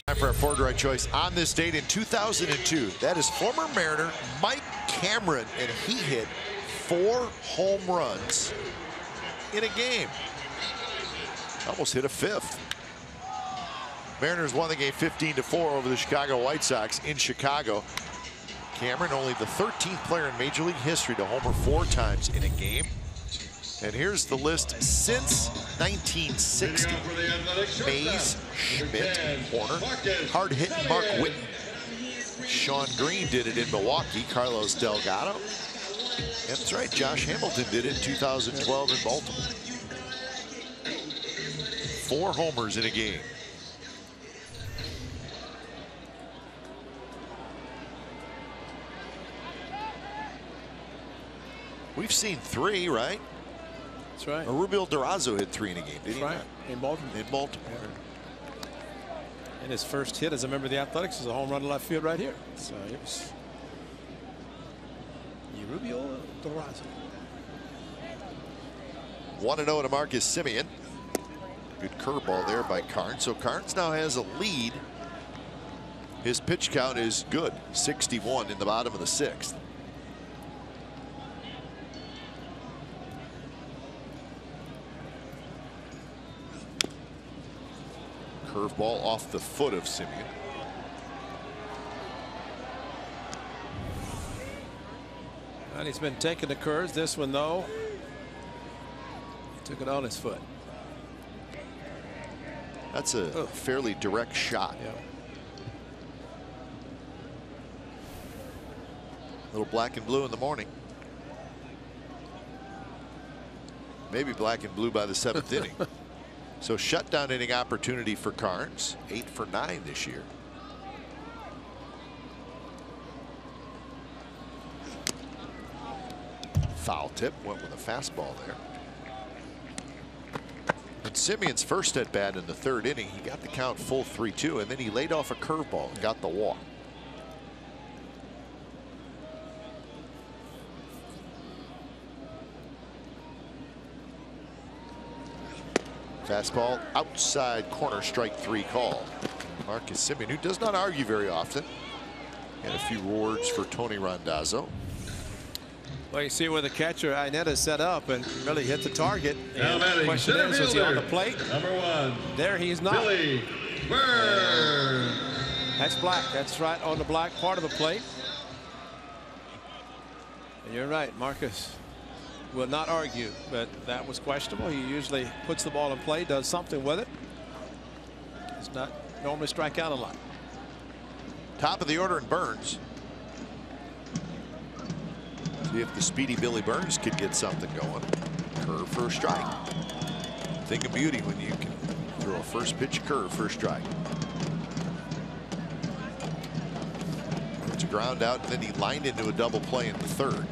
S1: Time for our forward right choice on this date in 2002. That is former Mariner Mike Cameron, and he hit 4 home runs in a game. Almost hit a fifth. Mariners won the game 15-4 over the Chicago White Sox in Chicago. Cameron, only the 13th player in Major League history to homer 4 times in a game. And here's the list since 1960. Mays, Schmidt, Horner, hard-hitting Mark Whitten. Sean Green did it in Milwaukee. Carlos Delgado. And that's right, Josh Hamilton did it in 2012 in Baltimore. 4 homers in a game. We've seen 3, right?
S4: That's right.
S1: Rubio Durazo hit 3 in a game, did he?
S4: Right. In Baltimore.
S1: In Baltimore.
S4: Yeah. And his first hit as a member of the Athletics is a home run to left field right here. So it was Rubio Durazo.
S1: 1-0 to Marcus Semien. Good curveball there by Carnes. So Carnes now has a lead. His pitch count is good, 61 in the bottom of the 6th. Curveball off the foot of Semien.
S4: And he's been taking the curves. This one, though, he took it on his foot.
S1: That's a fairly direct shot.
S4: Yeah.
S1: A little black and blue in the morning. Maybe black and blue by the 7th inning. So shutdown inning opportunity for Carnes. 8 for 9 this year. Foul tip, went with a fastball there. And Semien's first at bat in the 3rd inning, he got the count full 3-2, and then he laid off a curveball and got the walk. Fastball outside corner, strike 3 call. Marcus Semien, who does not argue very often, and a few words for Tony Randazzo.
S4: Well, you see where the catcher Ainetta set up and really hit the target. And
S5: Now
S4: the question is he on the plate?
S5: Number 1.
S4: There he's not.
S5: Billy Burns.
S4: That's black. That's right on the black part of the plate. And you're right, Marcus will not argue, but that was questionable. He usually puts the ball in play, does something with it. Does not normally strike out a lot.
S1: Top of the order in Burns. See if the speedy Billy Burns could get something going. Curve for a strike. Thing of beauty when you can throw a first pitch curve for a strike. It's a ground out, and then he lined into a double play in the 3rd.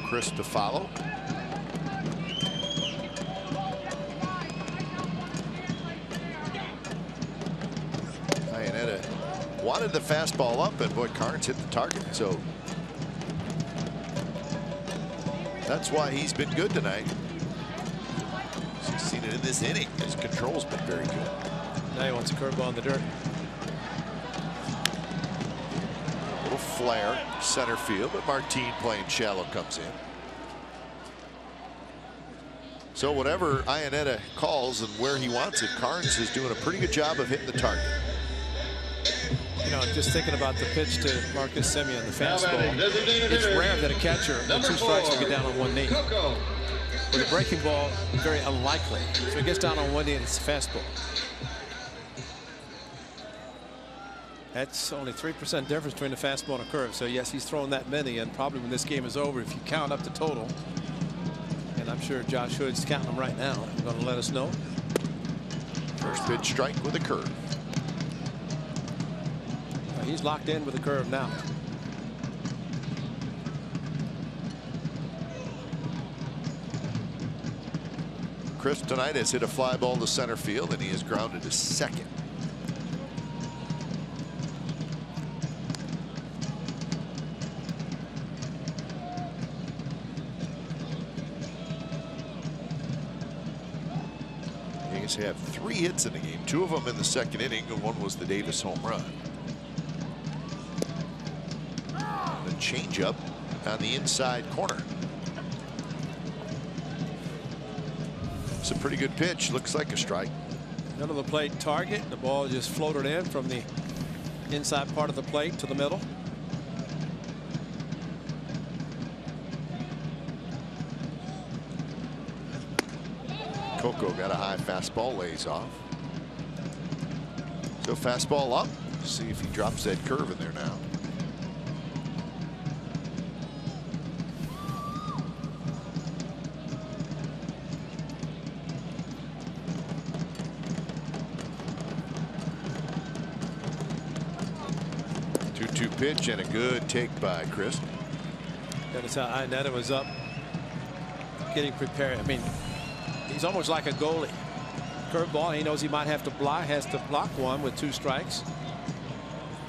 S1: Chris to follow. Iannetta wanted the fastball up, and boy, Carnes hit the target. So that's why he's been good tonight. He's seen it in this inning. His control's been very good.
S4: Now he wants a curveball in the dirt.
S1: Little flare, center field, but Martin playing shallow comes in. So whatever Iannetta calls and where he wants it, Carnes is doing a pretty good job of hitting the target.
S4: You know, just thinking about the pitch to Marcus Semien, the fastball. It's rare that a catcher with 2 strikes will get down on 1 knee. With a breaking ball, very unlikely. So he gets down on 1 knee and it's a fastball. That's only 3% difference between a fastball and a curve. So yes, he's throwing that many, and probably when this game is over, if you count up the total, and I'm sure Josh Hood's counting them right now, he's going to let us know.
S1: First pitch strike with a curve.
S4: He's locked in with a curve now.
S1: Chris tonight has hit a fly ball to center field, and he is grounded to second. have 3 hits in the game, 2 of them in the second inning, and 1 was the Davis home run. The changeup on the inside corner. It's a pretty good pitch. Looks like a strike.
S4: Middle of the plate target. The ball just floated in from the inside part of the plate to the middle.
S1: Coco got a high fastball, lays off. So fastball up. See if he drops that curve in there now. Pitch and a good take by Chris.
S4: That is how Inetta was up, getting prepared. I mean, he's almost like a goalie. Curveball, he knows he might have to block, has to block one with 2 strikes.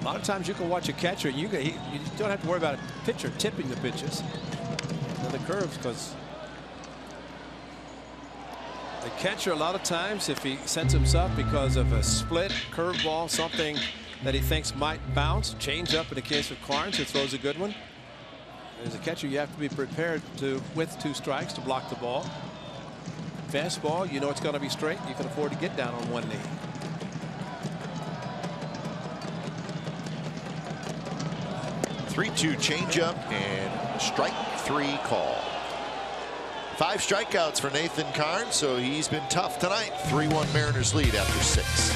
S4: A lot of times you can watch a catcher, you don't have to worry about a pitcher tipping the pitches and the curves, because the catcher, a lot of times, if he sets himself because of a split, curveball, something that he thinks might bounce, change up in the case of Carnes, who throws a good one. As a catcher, you have to be prepared to, with 2 strikes, to block the ball. Fastball, you know it's going to be straight. You can afford to get down on 1 knee.
S1: Three-two changeup and strike 3 call. 5 strikeouts for Nathan Carnes, so he's been tough tonight. 3-1 Mariners lead after 6.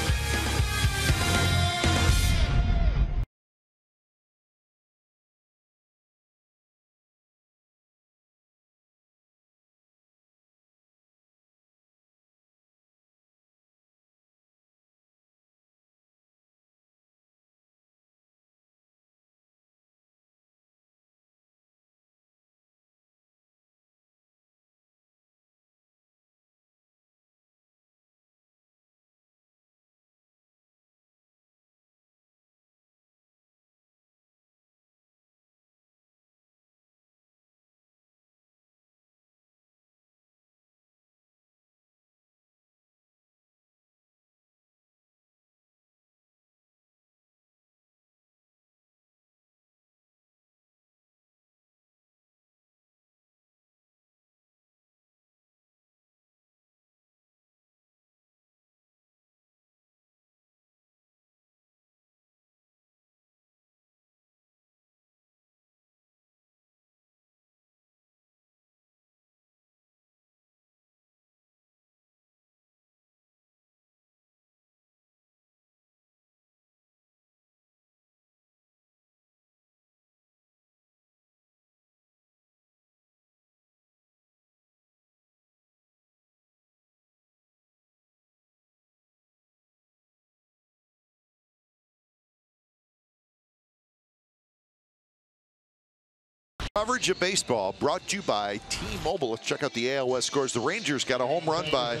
S1: Coverage of baseball brought to you by T-Mobile. Let's check out the AL West scores. The Rangers got a home run by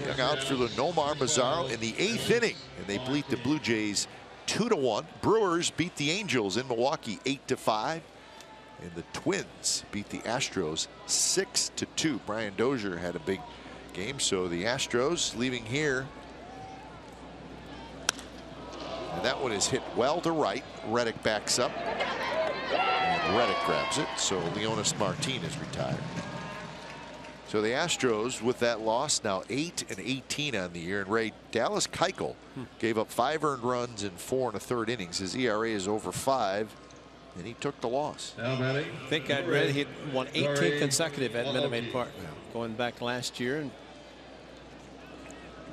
S1: young outfielder Nomar Mazaro in the 8th inning, and they beat the Blue Jays 2-1. Brewers beat the Angels in Milwaukee 8-5, and the Twins beat the Astros 6-2. Brian Dozier had a big game, so the Astros leaving here. And that one is hit well to right. Reddick backs up. Reddick grabs it, so Leonis Martin is retired. So the Astros, with that loss, now 8-18 on the year. And Ray, Dallas Keuchel gave up 5 earned runs in 4 1/3 innings. His ERA is over 5, and he took the loss.
S4: I think I'd read he won 18 consecutive at Minute Maid Park, going back last year. And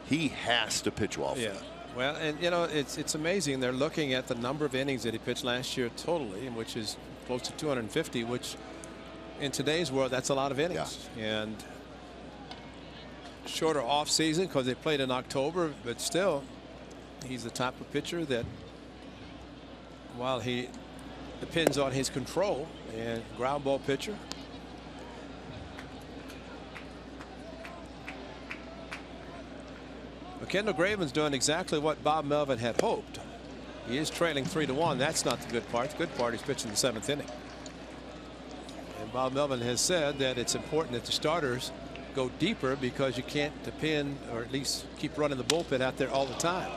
S1: he has to pitch well for them.
S4: Well, and you know, it's amazing. They're looking at the number of innings that he pitched last year totally, which is close to 250, which in today's world, that's a lot of innings. Yeah. And shorter off season because they played in October, but still, he's the type of pitcher that, while he depends on his control and ground ball pitcher. Kendall Graveman's doing exactly what Bob Melvin had hoped. He is trailing 3-1. That's not the good part. The good part is pitching the 7th inning. And Bob Melvin has said that it's important that the starters go deeper because you can't depend, or at least keep running the bullpen out there all the time.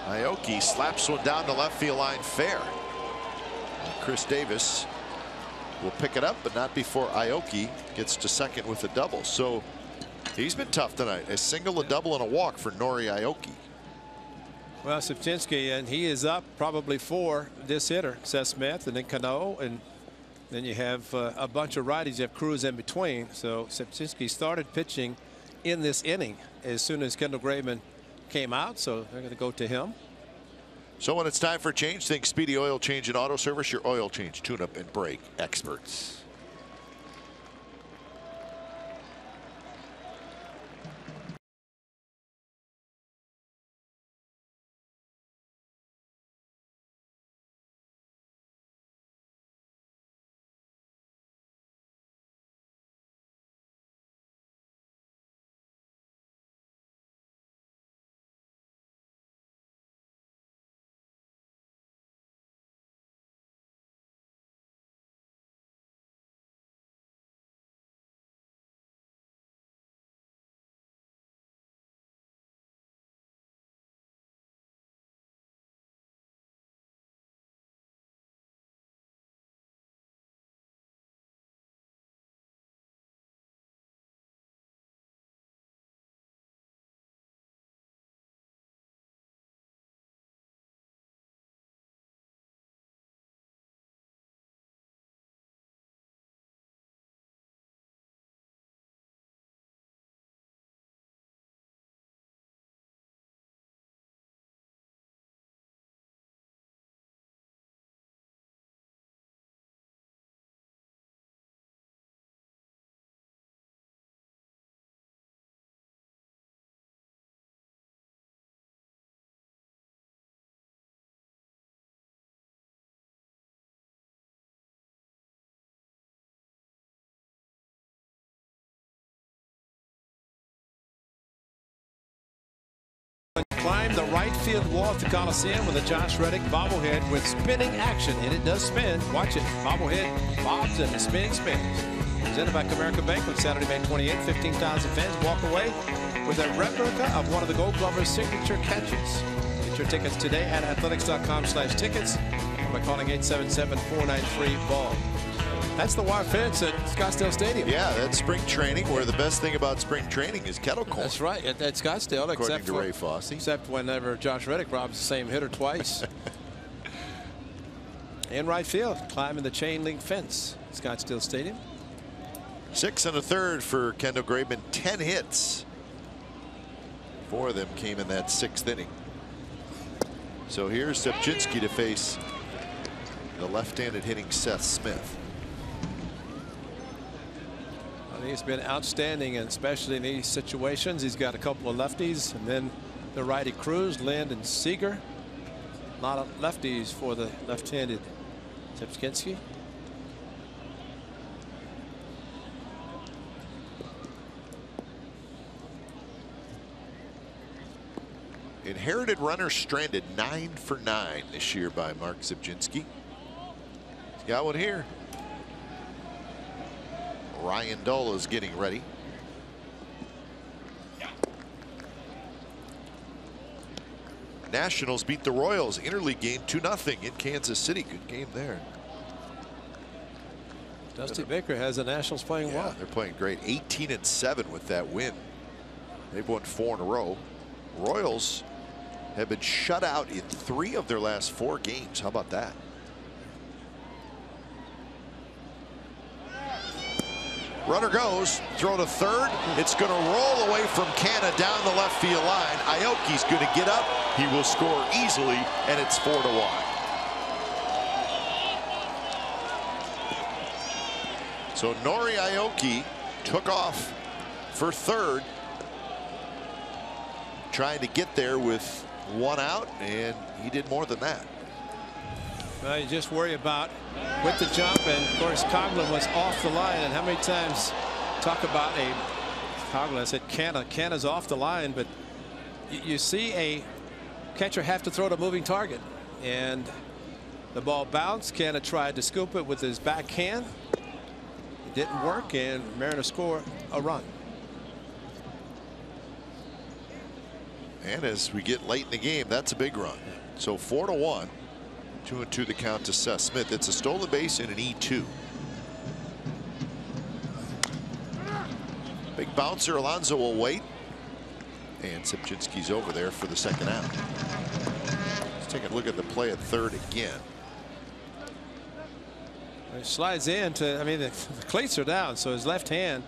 S1: Aoki slaps one down the left field line fair. Chris Davis will pick it up, but not before Aoki gets to second with a double. So he's been tough tonight. A single, a double, and a walk for Nori Aoki.
S4: Well, Sapchinski, and he is up probably for this hitter, Seth Smith, and then Cano, and then you have a bunch of righties. You have Cruz in between. So Sapchinski started pitching in this inning as soon as Kendall Graveman came out, so they're going to go to him.
S1: So when it's time for change, think Speedy Oil Change and Auto Service, your oil change, tune-up, and brake experts.
S4: Climb the right field wall at the Coliseum with a Josh Reddick bobblehead with spinning action, and it does spin. Watch it. Bobblehead bobs and the spin spins. Presented by Comerica Bank on Saturday, May 28th. 15,000 fans walk away with a replica of one of the Gold Glover's signature catches. Get your tickets today at athletics.com/tickets or by calling 877-493-BALL. That's the wire fence at Scottsdale Stadium.
S1: Yeah, that's spring training, where the best thing about spring training is kettle corn.
S4: That's right, at Scottsdale,
S1: according to Ray Fosse.
S4: Except whenever Josh Reddick robs the same hitter twice. In right field, climbing the chain link fence, Scottsdale Stadium.
S1: 6 1/3 for Kendall Graveman. 10 hits. 4 of them came in that 6th inning. So here's Sapchinski to face the left-handed hitting Seth Smith.
S4: He's been outstanding, and especially in these situations. He's got a couple of lefties, and then the righty Cruz, Lind, and Seager. A lot of lefties for the left-handed Sapchinski.
S1: Inherited runner stranded 9 for 9 this year by Mark Sapchinski. He's got one here. Ryan Dull is getting ready. Nationals beat the Royals interleague game 2-0 in Kansas City. Good game there.
S4: Dusty Baker has the Nationals playing well.
S1: They're playing great. 18-7 with that win. They've won 4 in a row. Royals have been shut out in 3 of their last 4 games. How about that? Runner goes, throw to third. It's going to roll away from Canna down the left field line. Aoki's going to get up. He will score easily, and it's 4-1. So Nori Aoki took off for third, trying to get there with 1 out, and he did more than that.
S4: Well, you just worry about with the jump, and of course Coughlin was off the line. And how many times talk about Coughlin? I said Canna's off the line, but you see a catcher have to throw to a moving target, and the ball bounced. Canna tried to scoop it with his backhand. It didn't work, and Mariners score a run.
S1: And as we get late in the game, that's a big run. So 4-1. 2-2 the count to Seth Smith. It's a stolen base and an E2. Big bouncer. Alonso will wait. And Sipchinski's over there for the second out. Let's take a look at the play at third again.
S4: He slides in to, I mean, the cleats are down, so his left hand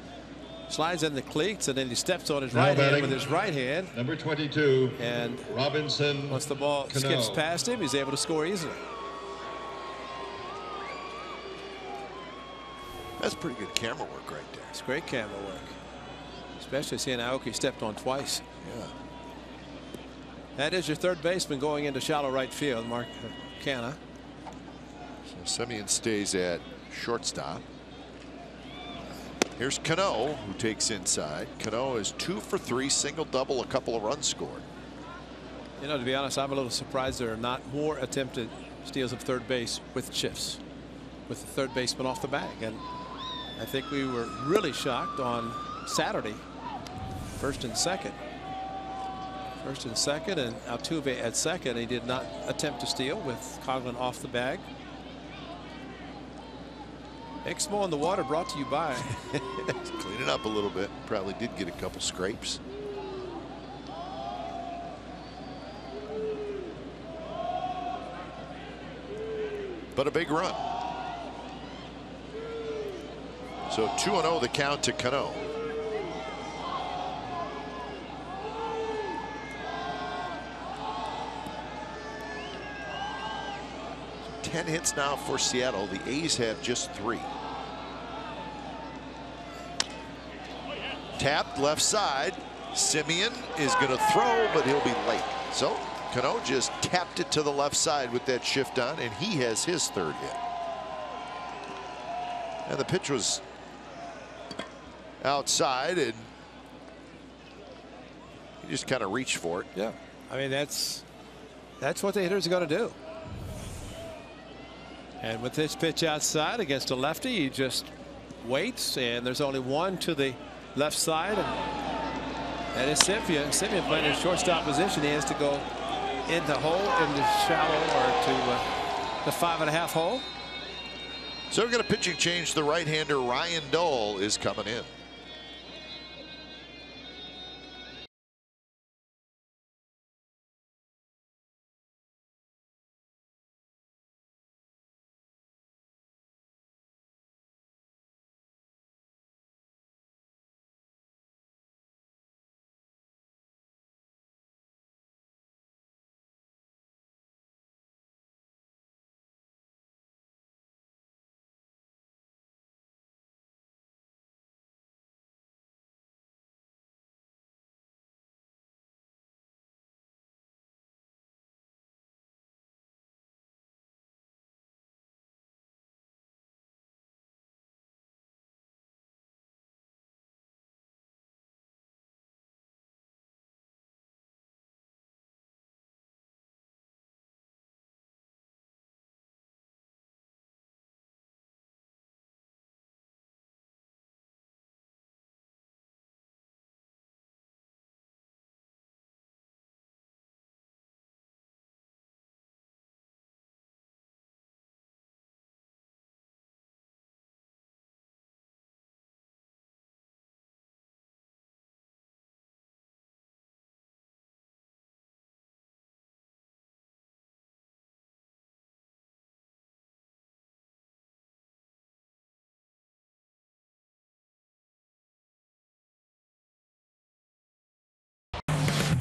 S4: slides in the cleats, and then he steps on his right hand with his right hand.
S5: Number 22.
S4: And
S5: Robinson.
S4: once the ball skips past him, he's able to score easily.
S1: That's pretty good camera work right there.
S4: It's great camera work, especially seeing Aoki stepped on twice.
S1: Yeah.
S4: That is your third baseman going into shallow right field, Mark Canha.
S1: So Semien stays at shortstop. Here's Cano, who takes inside. Cano is 2 for 3, single, double, a couple of runs scored.
S4: You know, to be honest, I'm a little surprised there are not more attempted steals of third base with shifts, with the third baseman off the bag. And I think we were really shocked on Saturday. First and second, and Altuve at second. He did not attempt to steal with Coghlan off the bag. Exmo on the water brought to you by.
S1: Clean it up a little bit. Probably did get a couple scrapes. But a big run. So 2-0 the count to Cano. So 10 hits now for Seattle. The A's have just 3. Tapped left side. Semien is going to throw, but he'll be late. So Cano just tapped it to the left side with that shift on, and he has his third hit. And the pitch was outside, and he just kind of reached for it.
S4: Yeah, I mean, that's what the hitters are going to do. And with this pitch outside against a lefty, he just waits, and there's only one to the left side, and that is Semien. Semien playing in shortstop position. He has to go in the hole, in the shallow, or to the 5.5 hole.
S1: So we're going to pitching change. The right-hander Ryan Dole is coming in.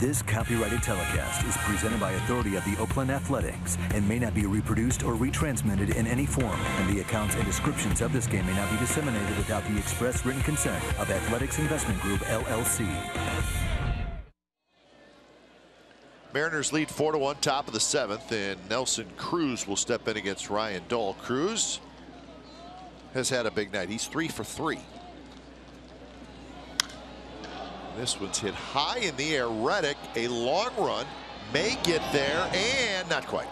S3: This copyrighted telecast is presented by authority of the Oakland Athletics and may not be reproduced or retransmitted in any form, and the accounts and descriptions of this game may not be disseminated without the express written consent of Athletics Investment Group, LLC.
S1: Mariners lead 4-1, top of the 7th, and Nelson Cruz will step in against Ryan Dole. Cruz has had a big night. He's 3 for 3. This one's hit high in the air. Reddick, a long run, may get there, and not quite.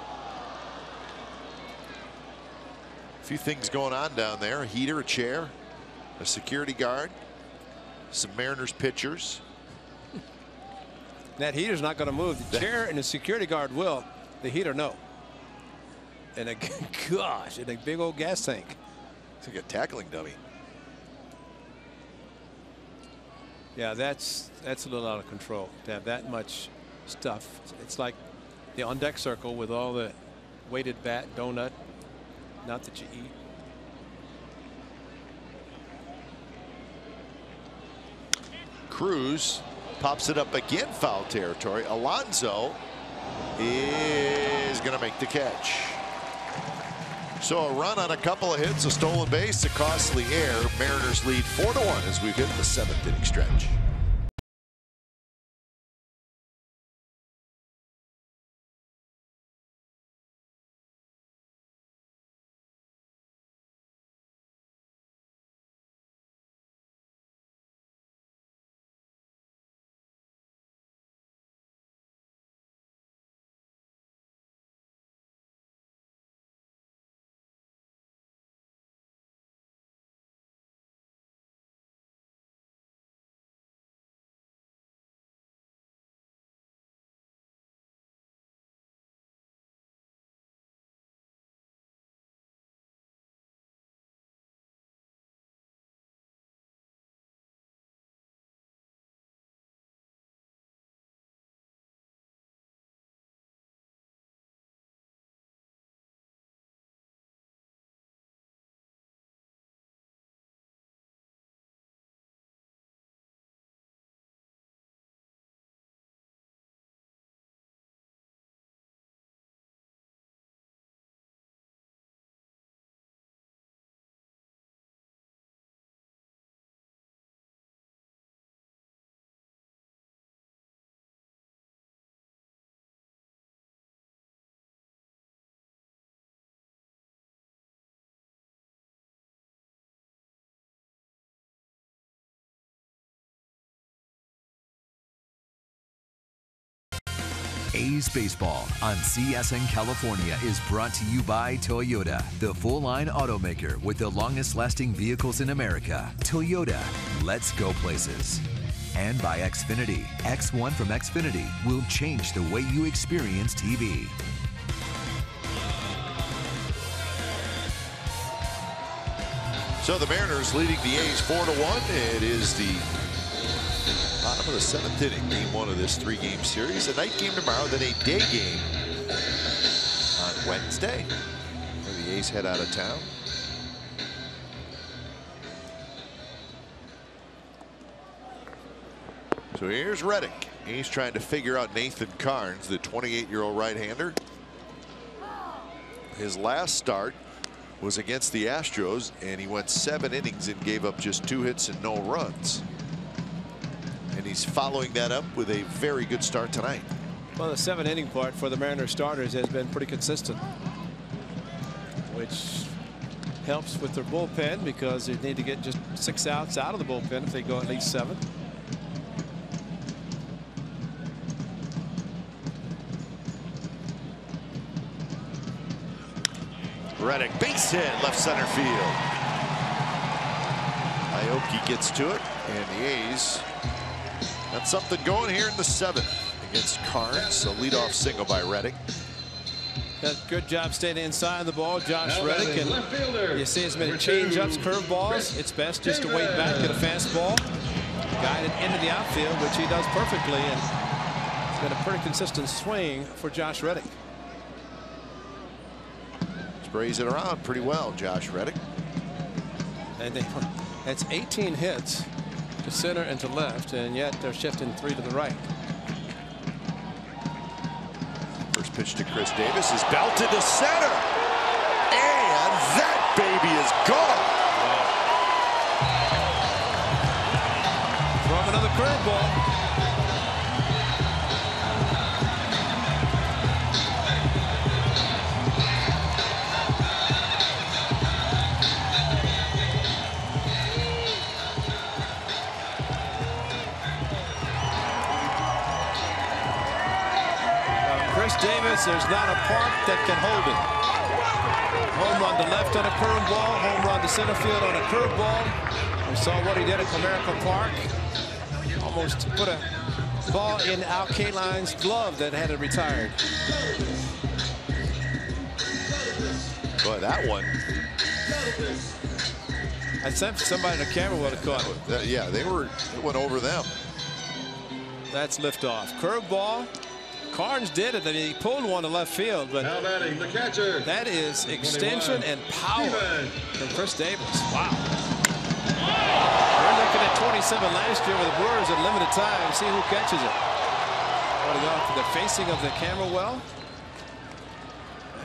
S1: A few things going on down there. A heater, a chair, a security guard, some Mariners pitchers.
S4: That heater's not going to move. The chair and the security guard will. The heater, no. And a gosh, and a big old gas tank.
S1: It's like a tackling dummy.
S4: Yeah, that's a little out of control to have that much stuff. It's like the on deck circle with all the weighted bat, donut, not that you eat.
S1: Cruz pops it up again, foul territory. Alonso is going to make the catch. So a run on a couple of hits, a stolen base, a costly error. Mariners lead 4-1 as we've hit the 7th inning stretch.
S3: A's Baseball on CSN California is brought to you by Toyota, the full-line automaker with the longest-lasting vehicles in America. Toyota, let's go places. And by Xfinity. X1 from Xfinity will change the way you experience TV.
S1: So the Mariners leading the A's 4-1. It is the bottom of the 7th inning, game 1 of this 3-game series. A night game tomorrow, then a day game on Wednesday, where the A's head out of town. So here's Reddick. He's trying to figure out Nathan Carnes, the 28-year-old right-hander. His last start was against the Astros, and he went 7 innings and gave up just 2 hits and no runs. And he's following that up with a very good start tonight.
S4: Well, the 7th-inning part for the Mariners starters has been pretty consistent, which helps with their bullpen because they need to get just 6 outs out of the bullpen if they go at least 7.
S1: Reddick, base hit, left center field. Aoki gets to it, and the A's got something going here in the 7th against Carnes. A leadoff single by Reddick.
S4: Does a good job staying inside the ball, Josh Reddick, and you see as many change-ups, curveballs. It's best just to wait back, get a fastball, guide it into the outfield, which he does perfectly, and it's been a pretty consistent swing for Josh Reddick.
S1: Sprays it around pretty well, Josh Reddick.
S4: And that's 18 hits to center and to left, and yet they're shifting 3 to the right.
S1: First pitch to Chris Davis is belted to center, and that baby is gone.
S4: From another curveball. Davis, there's not a park that can hold it. Home run to left on a curveball, home run to center field on a curveball. We saw what he did at Comerica Park. Almost put a ball in Al Kaline's glove that had it retired.
S1: Boy, that one.
S4: I sent somebody to the camera would have caught it.
S1: Yeah, it went over them.
S4: That's liftoff. Curveball. Carnes did it, and he pulled one to left field, but
S5: Now batting the catcher.
S4: that is extension and power from Chris Davis. Wow. We're looking at 27 last year with the Brewers at limited time. See who catches it. Want to go for the facing of the camera well.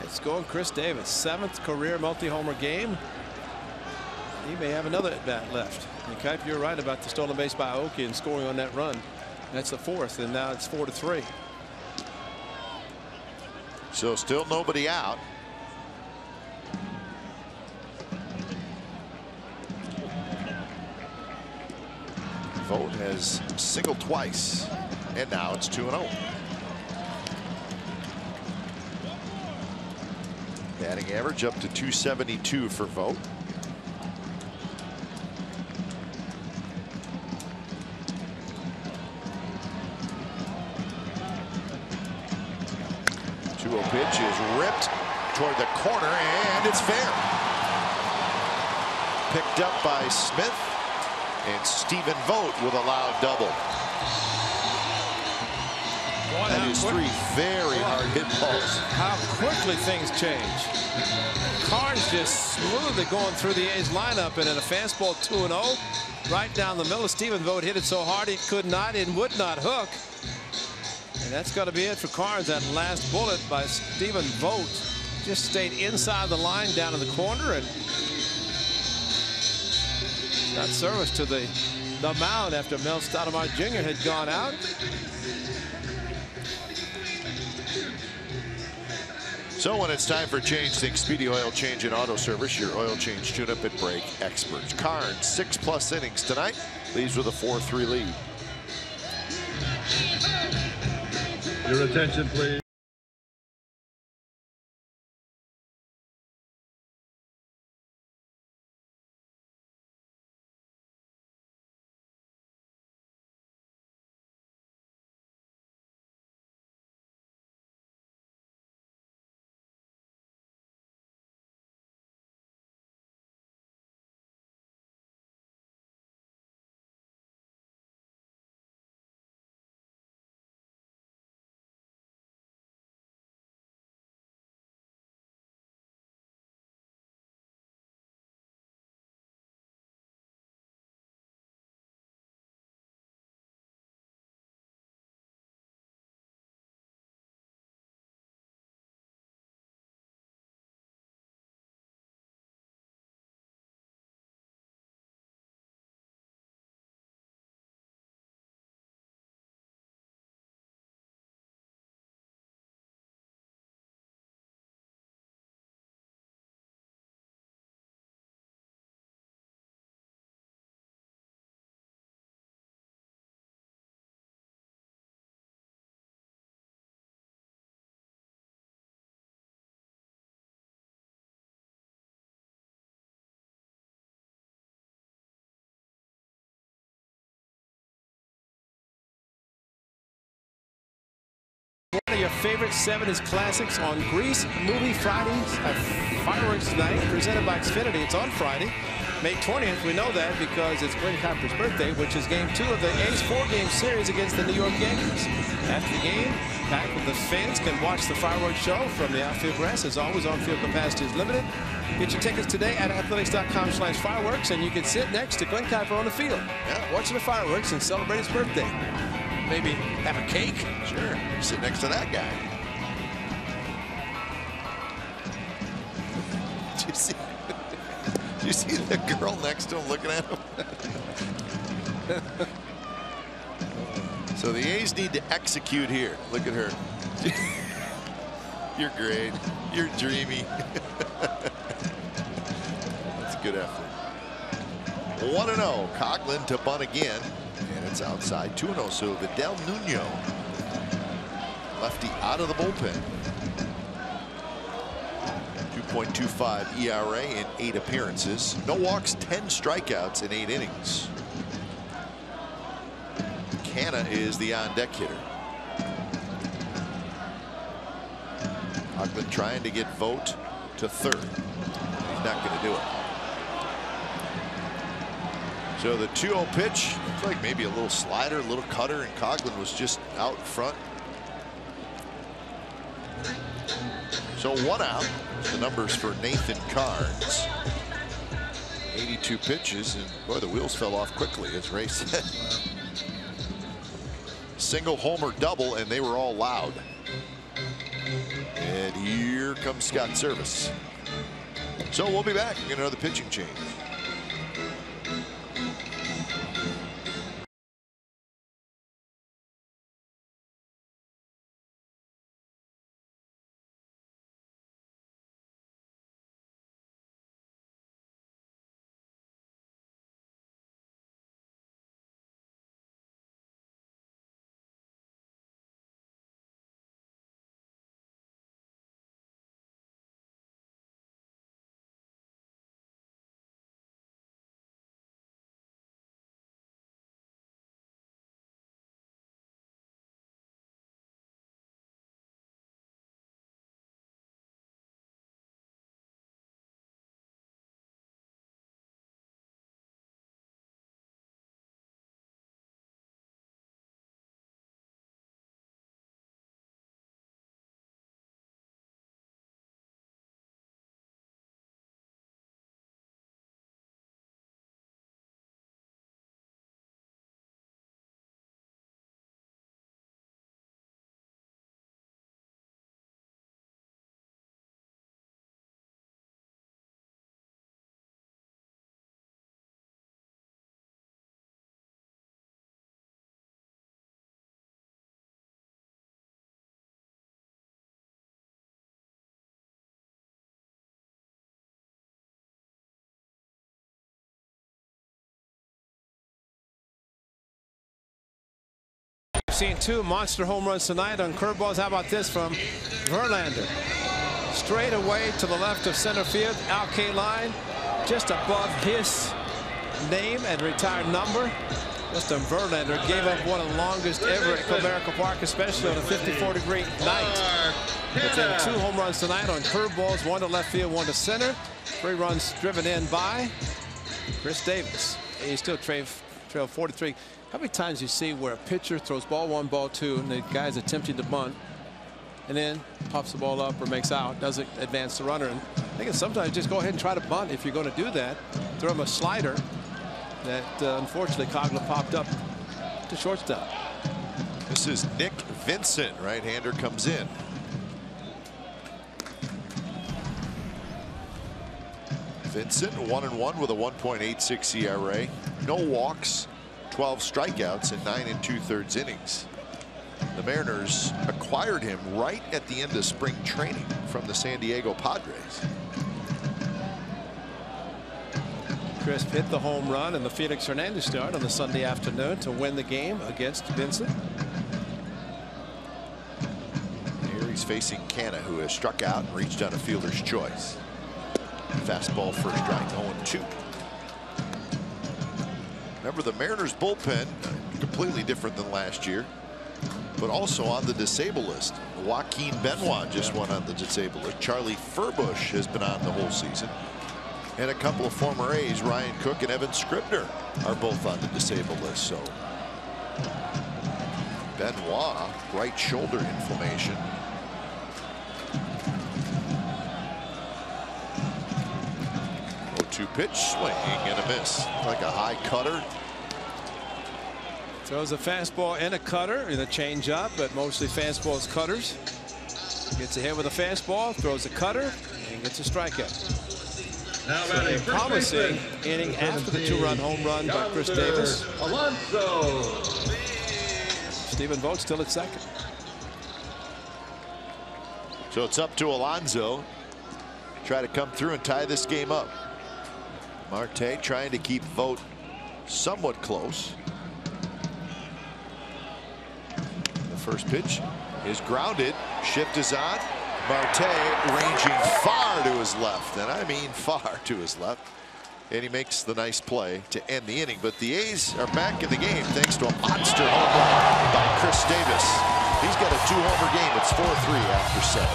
S4: It's going Chris Davis. 7th career multi-homer game. He may have another at bat left. And Kuip, you're right about the stolen base by Aoki and scoring on that run. That's the 4th, and now it's 4-3.
S1: So still nobody out. Vogt has singled twice, and now it's 2-0. Batting average up to 272 for Vogt. Pitch is ripped toward the corner, and it's fair. Picked up by Smith, and Stephen Vogt with a loud double.
S4: Boy,
S1: that is 3 very hard hit balls.
S4: How quickly things change. Carnes just smoothly going through the A's lineup, and in a fastball 2-0 right down the middle. Stephen Vogt hit it so hard it could not and would not hook. And that's got to be it for Carnes. That last bullet by Stephen Vogt just stayed inside the line down in the corner and got service to the mound after Mel Stoudemire Jr. had gone out.
S1: So when it's time for change, think Speedy Oil Change and Auto Service, your oil change tune-up and brake experts. Carnes, 6+ innings tonight, leaves with a 4-3 lead.
S5: Your attention, please.
S4: One of your favorite 70s classics on Grease Movie Fridays, fireworks night presented by Xfinity. It's on Friday, May 20th. We know that because it's Glenn Kuiper's birthday, which is game 2 of the A's 4-game series against the New York Yankees. After the game, back with the fans can watch the fireworks show from the outfield grass. As always, on-field capacity is limited. Get your tickets today at athletics.com/fireworks, and you can sit next to Glenn Kuiper on the field, watching the fireworks and celebrate his birthday. Maybe have a cake.
S1: Sure, sit next to that guy. Did you see the girl next to him looking at him? So the A's need to execute here. Look at her. You're great. You're dreamy. That's a good effort. 1-0. Coughlin to bunt again. And it's outside. 2-0. So Vidal Nuno, lefty out of the bullpen. 2.25 ERA in 8 appearances. No walks, 10 strikeouts in 8 innings. Canna is the on-deck hitter. Oakland trying to get Vogt to third. He's not going to do it. So the 2-0 pitch, looks like maybe a little slider, a little cutter, and Coughlin was just out in front. So 1 out. The numbers for Nathan Carnes. 82 pitches, and boy, the wheels fell off quickly, as Ray said. Single, homer, double, and they were all loud. And here comes Scott Service. So we'll be back. We're going to another pitching change.
S4: Seen 2 monster home runs tonight on curveballs. How about this from Verlander? Straight away to the left of center field. Al Kaline just above his name and retired number. Mr. Verlander gave up one of the longest ever at Comerica Park, especially on a 54-degree night. But then 2 home runs tonight on curveballs, 1 to left field, 1 to center. 3 runs driven in by Chris Davis. He still trailed 43. How many times you see where a pitcher throws ball 1, ball 2, and the guy's attempting to bunt, and then pops the ball up or makes out, doesn't advance the runner? And I think sometimes just go ahead and try to bunt if you're going to do that. Throw him a slider that unfortunately Coughlin popped up to shortstop.
S1: This is Nick Vincent, right-hander, comes in. Vincent 1-1 with a 1.86 ERA. No walks, 12 strikeouts in 9 2/3 innings. The Mariners acquired him right at the end of spring training from the San Diego Padres.
S4: Crisp hit the home run in the Felix Hernandez start on the Sunday afternoon to win the game against Vincent.
S1: Here he's facing Canna, who has struck out and reached on a fielder's choice. Fastball first strike, 0-2. Remember, the Mariners bullpen completely different than last year, but also on the disabled list. Joaquin Benoit just went on the disabled list. Charlie Furbush has been on the whole season, and a couple of former A's, Ryan Cook and Evan Scribner, are both on the disabled list. So Benoit, right shoulder inflammation. 0-2 pitch, swinging and a miss, like a high cutter.
S4: Throws a fastball and a cutter and a changeup, but mostly fastballs, cutters. Gets ahead with a fastball, throws a cutter, and gets a strikeout. So a promising inning after the 2-run home run by Chris Davis.
S5: Alonso.
S4: Stephen Vogt still at second.
S1: So it's up to Alonso. Try to come through and tie this game up. Marte trying to keep Vogt somewhat close. The first pitch is grounded. Shift is on. Marte ranging far to his left, and I mean far to his left. And he makes the nice play to end the inning. But the A's are back in the game thanks to a monster home run by Chris Davis. He's got a 2-homer game. It's 4-3 after 7.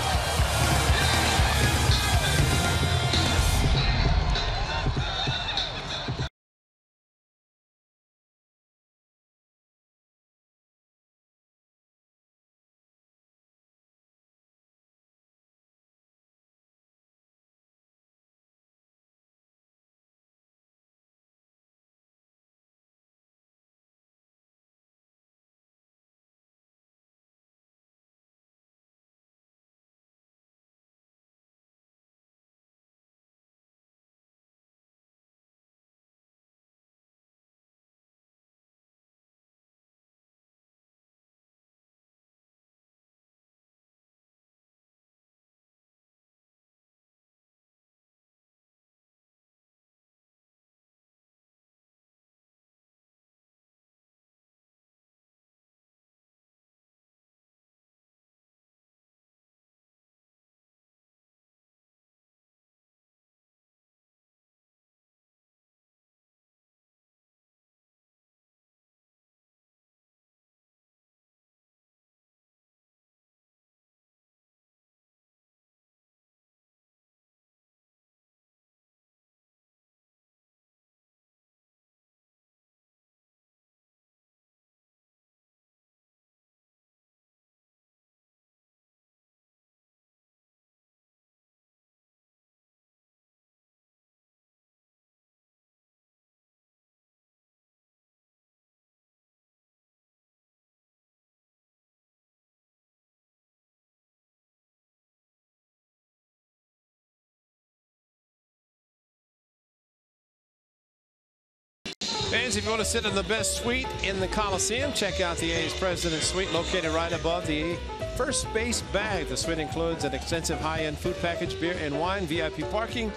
S4: Fans, if you want to sit in the best suite in the Coliseum, check out the A's President's Suite located right above the first base bag. The suite includes an extensive high-end food package, beer and wine, VIP parking,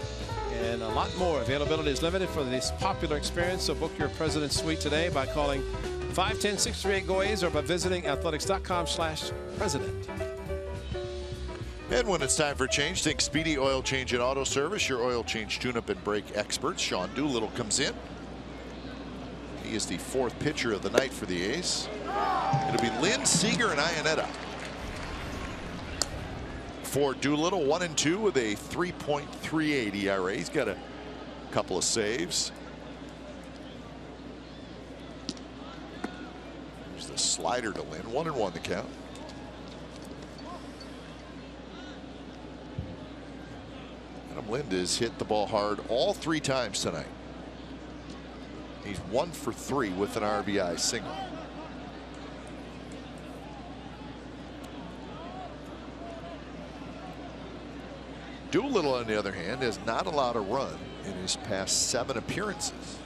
S4: and a lot more. Availability is limited for this popular experience, so book your President's Suite today by calling 510-638-GO-A's or by visiting athletics.com/president.
S1: And when it's time for change, think Speedy Oil Change and Auto Service, your oil change, tune-up, and brake experts. Sean Doolittle comes in. He is the 4th pitcher of the night for the A's. It'll be Lynn, Seager, and Iannetta. For Doolittle, 1-2 with a 3.38 ERA. He's got a couple of saves. There's the slider to Lynn. 1-1 the count. Adam Lind has hit the ball hard all 3 times tonight. He's 1 for 3 with an RBI single. Doolittle, on the other hand, has not allowed a run in his past 7 appearances.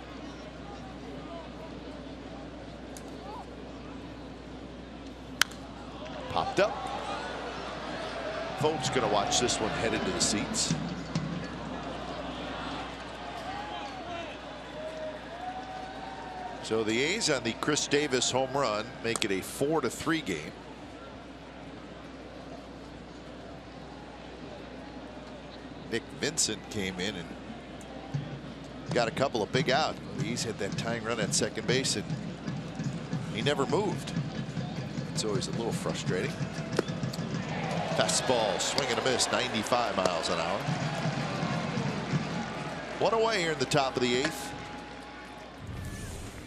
S1: Popped up. Folks going to watch this one headed to the seats. So the A's on the Chris Davis home run make it a 4-3 game. Nick Vincent came in and got a couple of big outs. He's hit that tying run at second base and he never moved. It's always a little frustrating. Fastball, swing and a miss, 95 miles an hour. 1 away here in the top of the 8th.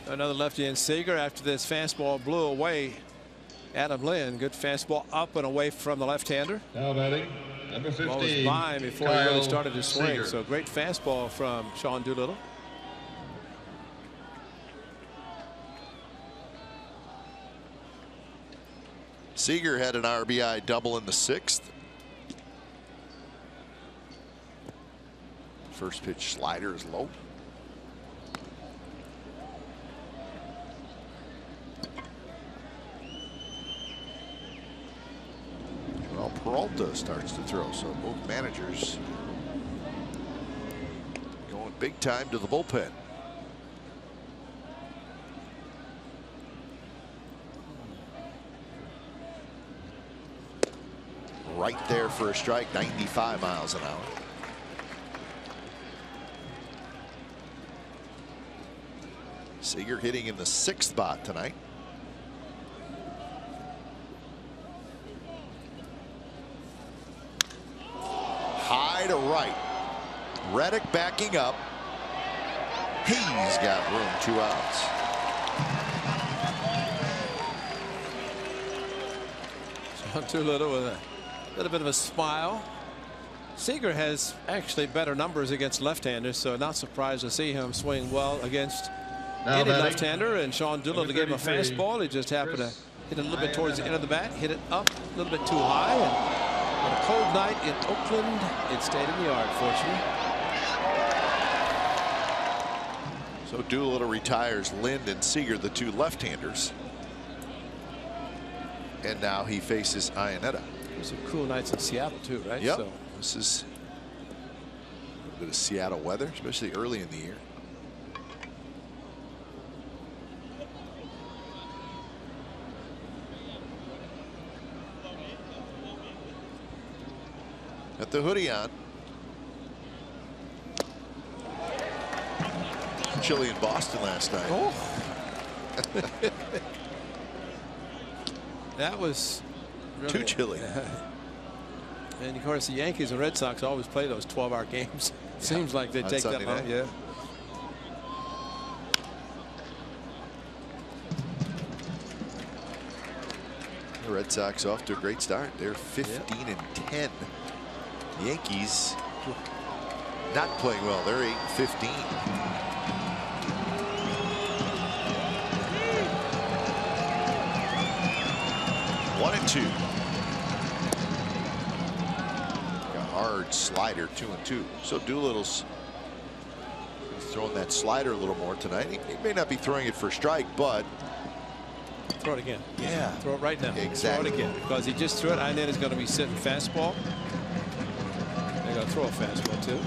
S4: Another lefty in Seager after this fastball blew away Adam Lind. Good fastball up and away from the left-hander.
S5: Now batting, number 15.
S4: Ball was by him before he really started his swing.
S5: Seager.
S4: So great fastball from Sean Doolittle.
S1: Seager had an RBI double in the 6th. First pitch slider is low. Well, Peralta starts to throw, so both managers going big time to the bullpen. Right there for a strike, 95 miles an hour. Seager hitting in the 6th spot tonight. High to right. Reddick backing up. He's got room, 2 outs.
S4: John Doolittle with a little bit of a smile. Seager has actually better numbers against left-handers, so not surprised to see him swing well against any left-hander. And Sean Doolittle gave him a fastball. He just happened to hit it a little bit towards the end of the bat, hit it up a little bit too high. And on a cold night in Oakland, it stayed in the yard, fortunately.
S1: So Doolittle retires Lind and Seager, the 2 left-handers. And now he faces Iannetta.
S4: There's some cool nights in Seattle too, right?
S1: Yep.
S4: So
S1: this is a little bit of Seattle weather, especially early in the year. Got the hoodie on. Chilly in Boston last night.
S4: Oh. That was really,
S1: too chilly.
S4: And of course the Yankees and Red Sox always play those 12-hour games. Seems like they take that long. Yeah.
S1: The Red Sox off to a great start. They're 15 and 10. The Yankees not playing well. They're 8 and 15. One and 2. A hard slider, 2-2. So Doolittle's throwing that slider a little more tonight. He may not be throwing it for strike, but
S4: throw it again.
S1: Yeah,
S4: throw it right now.
S1: Exactly.
S4: Throw it again because he just threw it. And then is going to be sitting fastball. They're going to throw a fastball too.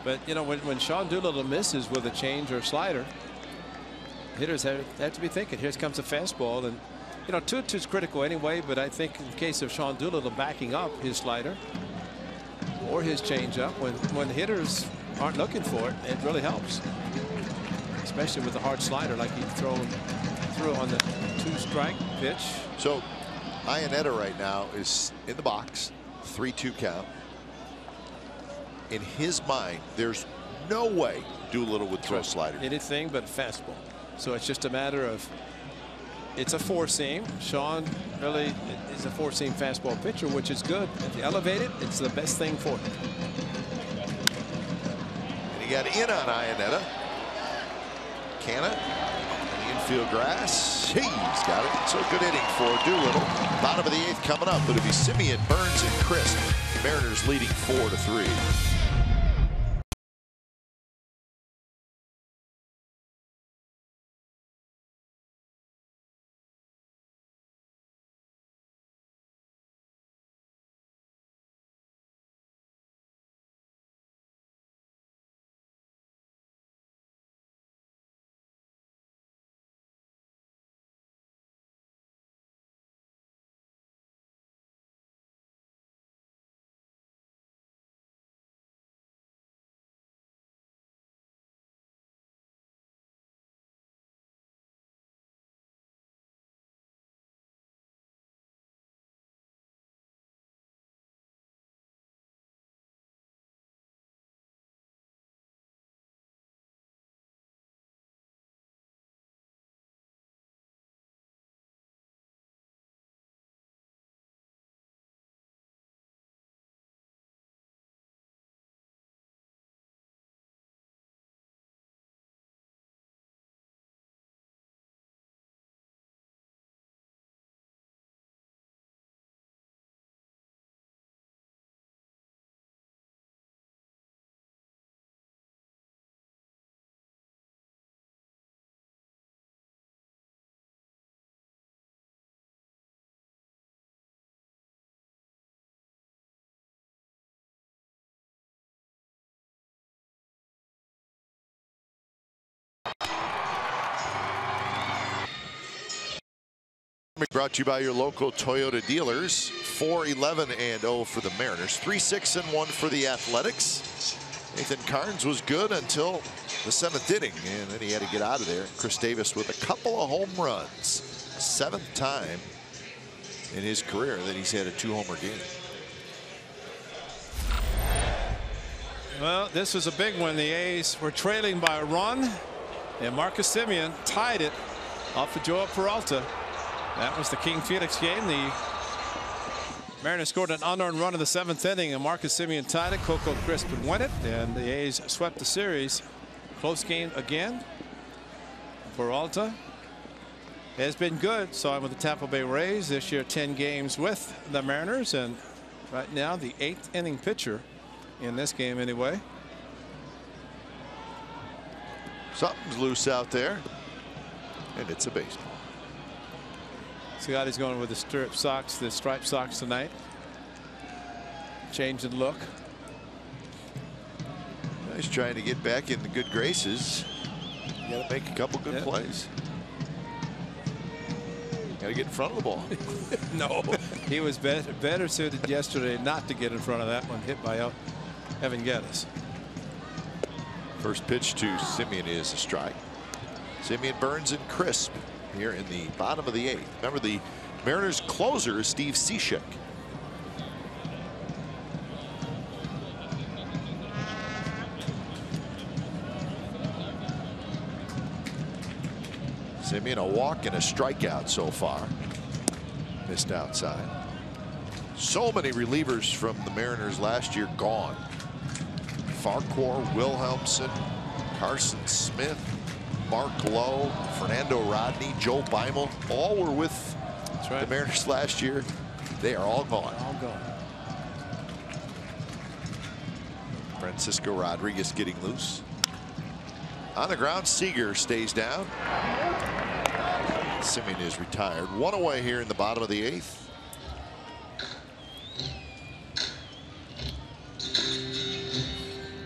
S4: But you know when Sean Doolittle misses with a change or slider, hitters have to be thinking, here comes a fastball. And you know 2-2 is critical anyway, but I think in the case of Sean Doolittle backing up his slider or his changeup, when hitters aren't looking for it, it really helps, especially with the hard slider like he threw on the 2-strike pitch.
S1: So Iannetta right now is in the box, 3-2 count. In his mind, there's no way Doolittle would throw a slider.
S4: Anything but a fastball. So it's just a matter of, it's a 4-seam. Sean really is a 4-seam fastball pitcher, which is good. If you elevate it, it's the best thing for him.
S1: And he got in on Iannetta. Canna in the infield grass. He's got it. So good inning for Doolittle. Bottom of the 8th coming up. It'll be Simeon, Burns, and Crisp. Mariners leading 4-3. Brought to you by your local Toyota dealers. 4-11-0 for the Mariners. 3-6-1 for the Athletics. Nathan Carnes was good until the 7th inning, and then he had to get out of there. Chris Davis with a couple of home runs. 7th time in his career that he's had a 2-homer game.
S4: Well, this was a big one. The A's were trailing by a run, and Marcus Semien tied it off of Joel Peralta. That was the King Felix game. The Mariners scored an unearned run in the 7th inning, and Marcus Semien tied it. Coco Crisp would win it, and the A's swept the series. Close game again. Peralta has been good. Saw him with the Tampa Bay Rays this year. 10 games with the Mariners, and right now the 8th inning pitcher in this game anyway.
S1: Something's loose out there, and it's a baseball.
S4: Scotty's going with the striped socks tonight. Change in look.
S1: He's trying to get back in the good graces. You got to make a couple good plays. Got to get in front of the ball.
S4: No, he was better suited yesterday not to get in front of that one, hit by Evan Geddes.
S1: First pitch to Semien is a strike. Semien, Burns, and Crisp here in the bottom of the 8th. Remember, the Mariners closer is Steve Cishek. Semien, a walk and a strikeout so far. Missed outside. So many relievers from the Mariners last year gone. Farquhar, Wilhelmsen, Carson Smith, Mark Lowe, Fernando Rodney, Joe Beimel, all were with the Mariners last year. They are all gone.
S4: All gone.
S1: Francisco Rodriguez getting loose. On the ground, Seager stays down. Semien is retired. One away here in the bottom of the 8th.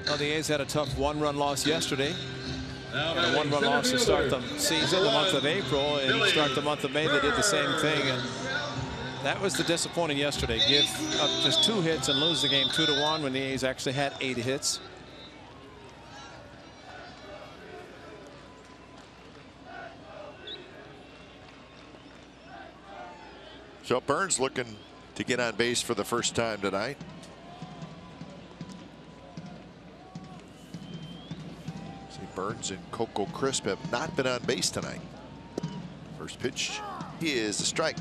S4: Well, the A's had a tough 1-run loss yesterday. And a 1-run loss to start the season, the month of April, and start the month of May. They did the same thing, and that was the disappointing yesterday. Give up just 2 hits and lose the game 2-1 when the A's actually had 8 hits.
S1: So Burns looking to get on base for the first time tonight. Burns and Coco Crisp have not been on base tonight. First pitch is a strike.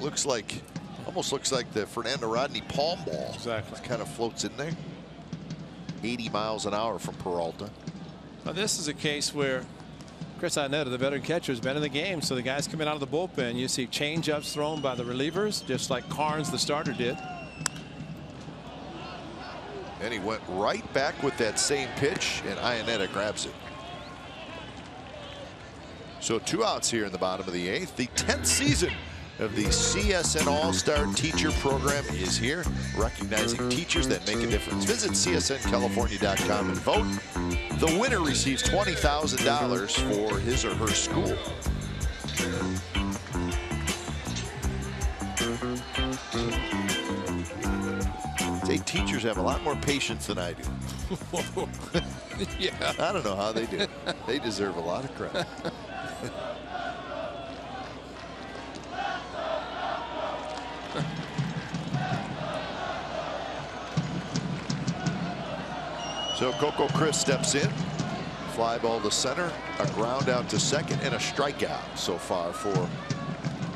S1: Almost looks like the Fernando Rodney palm ball.
S4: Exactly.
S1: It kind of floats in there. 80 miles an hour from Peralta.
S4: Now this is a case where Chris Iannetta, the veteran catcher, has been in the game. So the guys coming out of the bullpen, you see change-ups thrown by the relievers, just like Carnes, the starter, did.
S1: And he went right back with that same pitch, and Iannetta grabs it. So 2 outs here in the bottom of the 8th. The 10th season of the CSN All-Star Teacher Program is here, recognizing teachers that make a difference. Visit csncalifornia.com and vote. The winner receives $20,000 for his or her school. Say teachers have a lot more patience than I do.
S4: Yeah.
S1: I don't know how they do it. They deserve a lot of credit. So Coco Crisp steps in. Fly ball to center, a ground out to second, and a strikeout so far for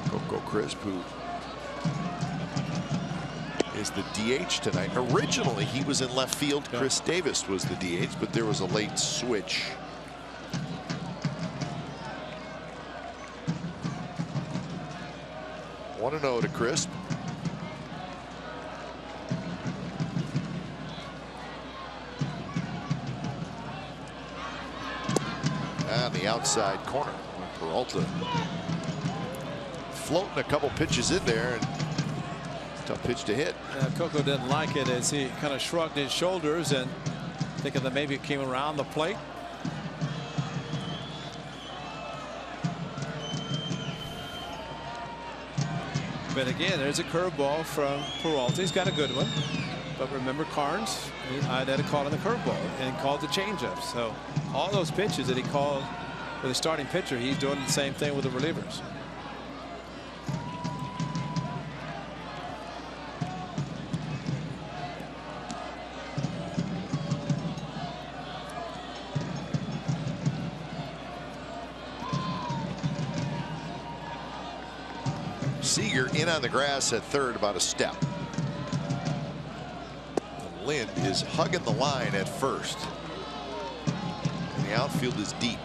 S1: Coco Crisp, who is the DH tonight. Originally, he was in left field. Chris Davis was the DH, but there was a late switch. One 1-0 to Crisp. On the outside corner, Peralta floating a couple pitches in there, and tough pitch to hit.
S4: Coco didn't like it as he kind of shrugged his shoulders and thinking that maybe it came around the plate. But again, there's a curveball from Peralta. He's got a good one, But remember, Carnes, he had a call on the curveball and called the changeup. So all those pitches that he called with the starting pitcher, he's doing the same thing with the relievers.
S1: Seager in on the grass at third, about a step. And Lind is hugging the line at first. And the outfield is deep,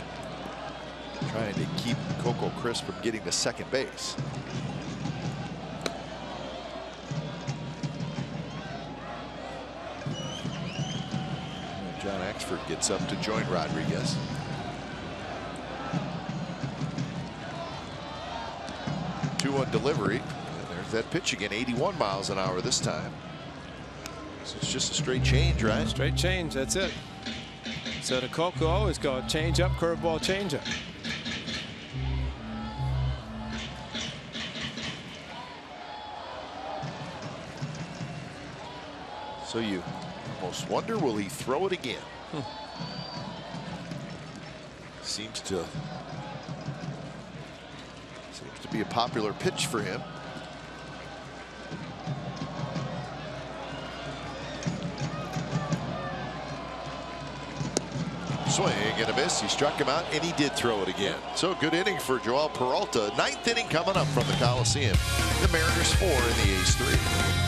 S1: trying to keep Coco Crisp from getting to second base. And John Axford gets up to join Rodriguez. 2-1 delivery. And there's that pitch again. 81 miles an hour this time. So it's just a straight change, right?
S4: Straight change. That's it. So the Coco always go change up, curveball, change up.
S1: So you almost wonder, will he throw it again? Seems to be a popular pitch for him. Swing and a miss. He struck him out, and he did throw it again. So good inning for Joel Peralta. 9th inning coming up from the Coliseum. The Mariners 4 and the A's 3.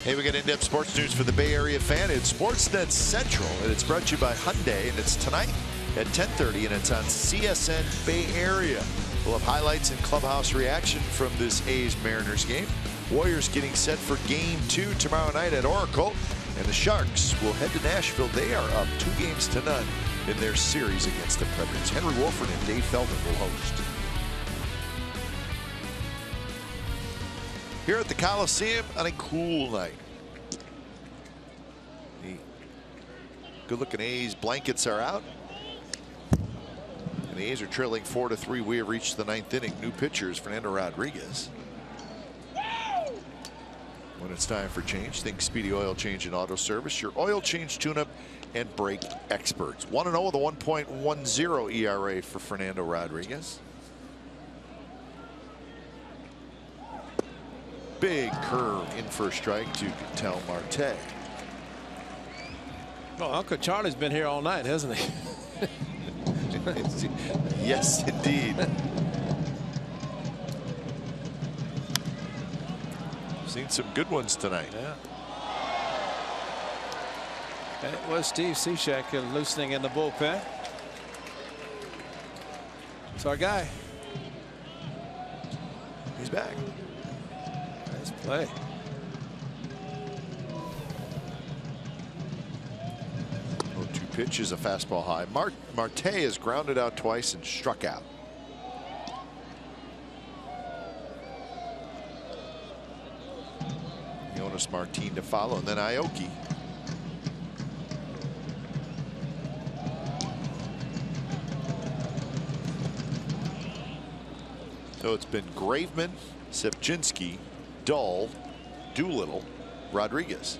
S1: Hey, we got in-depth sports news for the Bay Area fan. It's Sportsnet Central, and it's brought to you by Hyundai, and it's tonight at 10:30, and it's on CSN Bay Area. We'll have highlights and clubhouse reaction from this A's-Mariners game. Warriors getting set for Game 2 tomorrow night at Oracle, and the Sharks will head to Nashville. They are up 2-0 in their series against the Predators. Henry Wolford and Dave Feldman will host. Here at the Coliseum on a cool night. The good-looking A's blankets are out. And the A's are trailing 4-3. We have reached the 9th inning. New pitchers, Fernando Rodriguez. When it's time for change, think Speedy Oil Change and Auto Service. Your oil change, tune-up, and brake experts. 1-0 with a 1.10 ERA for Fernando Rodriguez. Big curve in for a strike to Ketel Marte.
S4: Well, Uncle Charlie's been here all night, hasn't he?
S1: Yes, indeed. Seen some good ones tonight.
S4: Yeah. It was Steve Cishek loosening in the bullpen. It's our guy.
S1: He's back.
S4: Nice play.
S1: Two pitches, a fastball high. Marte has grounded out twice and struck out. Jonas Martin to follow, and then Aoki. So it's been Graveman, Sepczynski, Dull, Doolittle, Rodriguez.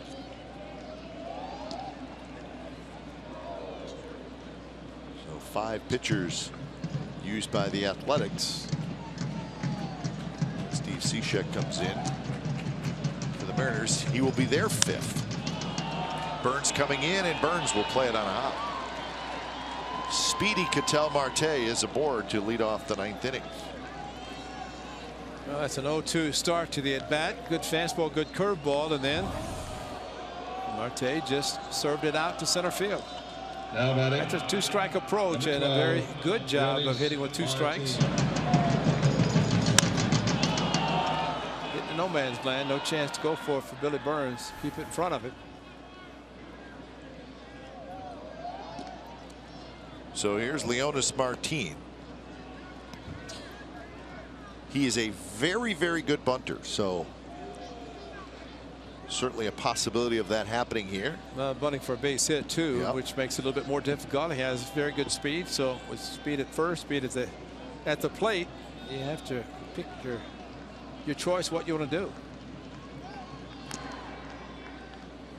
S1: So 5 pitchers used by the Athletics. Steve Cishek comes in for the Mariners. He will be their 5th. Burns coming in, and Burns will play it on a hop. Speedy Ketel Marte is aboard to lead off the 9th inning.
S4: Well, that's an 0-2 start to the at-bat. Good fastball, good curveball, and then Marte just served it out to center field.
S5: Now batting.
S4: That's a 2-strike approach and a very good job of hitting with 2 strikes. Hitting no man's land, no chance to go for it for Billy Burns. Keep it in front of it.
S1: So here's Leonis Martin. He is a very, very good bunter, so certainly a possibility of that happening here.
S4: Bunting for a base hit too,
S1: Yep.
S4: which makes it a little bit more difficult. He has very good speed, so with speed at first, speed at the plate, you have to pick your choice what you want to do.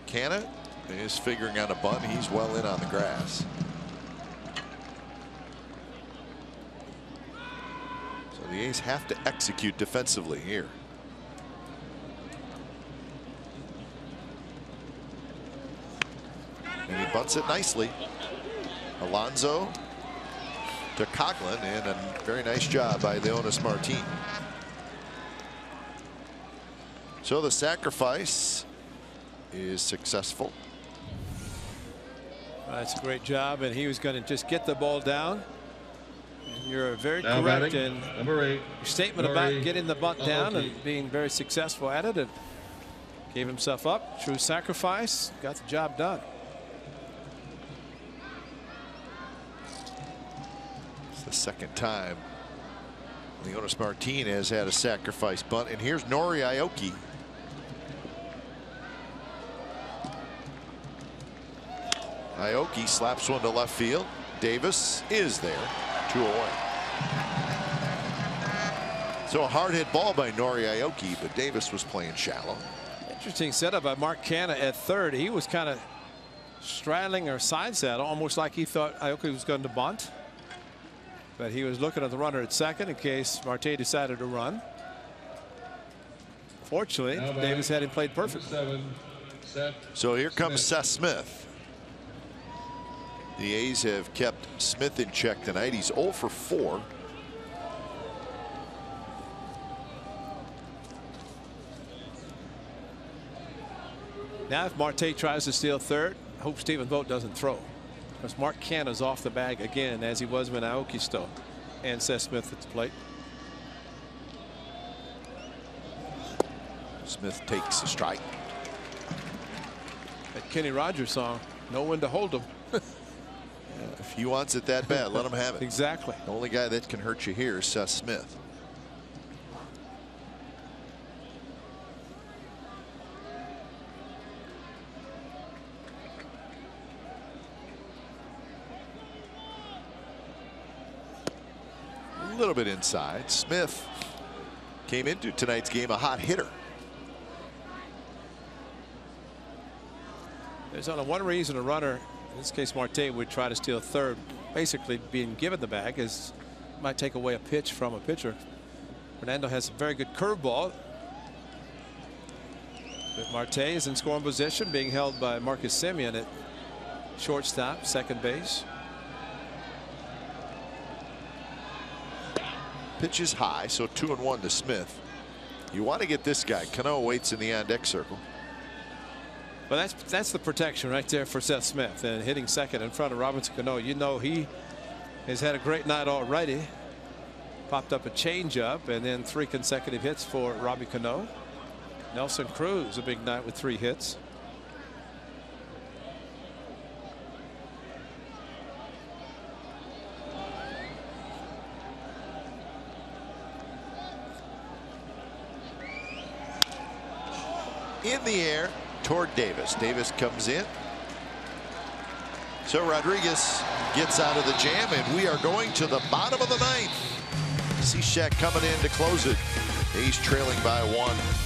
S1: Canna is figuring out a bunt. He's well in on the grass. The A's have to execute defensively here. And he bunts it nicely. Alonso to Coughlin, and a very nice job by Leonis Martin. So the sacrifice is successful.
S4: That's a great job, and he was going to just get the ball down. You're very
S5: Now
S4: correct
S5: batting,
S4: in
S5: number 8.
S4: your statement about getting the bunt down and being very successful at it, and gave himself up. True sacrifice, got the job done.
S1: It's the 2nd time Leonis Martin has had a sacrifice bunt, and here's Nori Aoki. Aoki slaps one to left field. Davis is there. 2 away. So a hard hit ball by Nori Aoki, but Davis was playing shallow.
S4: Interesting setup by Mark Canha at third. He was kind of straddling or side saddle, almost like he thought Aoki was going to bunt. But he was looking at the runner at second in case Marte decided to run. Fortunately, Davis had him played perfectly.
S1: So here comes Seth Smith. The A's have kept Smith in check tonight. He's 0 for 4.
S4: Now if Marte tries to steal third, I hope Stephen Vogt doesn't throw, because Mark Canha's off the bag again, as he was when Aoki stole, and Seth Smith at the plate.
S1: Smith takes a strike.
S4: That Kenny Rogers song, know when to hold him.
S1: If he wants it that bad, let him have it.
S4: Exactly.
S1: The only guy that can hurt you here is Seth Smith. A little bit inside. Smith came into tonight's game a hot hitter.
S4: There's only one reason a runner, in this case Marte, would try to steal third, basically being given the bag, is might take away a pitch from a pitcher. Fernando has a very good curveball. But Marte is in scoring position, being held by Marcus Semien at shortstop, second base.
S1: Pitch is high, so 2-1 to Smith. You want to get this guy. Cano waits in the on-deck circle.
S4: Well, that's the protection right there for Seth Smith, and hitting second in front of Robinson Cano. You know he has had a great night already. Popped up a changeup, and then 3 consecutive hits for Robbie Cano. Nelson Cruz, a big night with 3 hits.
S1: In the air toward Davis. Davis comes in. So Rodriguez gets out of the jam, and we are going to the bottom of the 9th. Cishek coming in to close it. A's trailing by 1.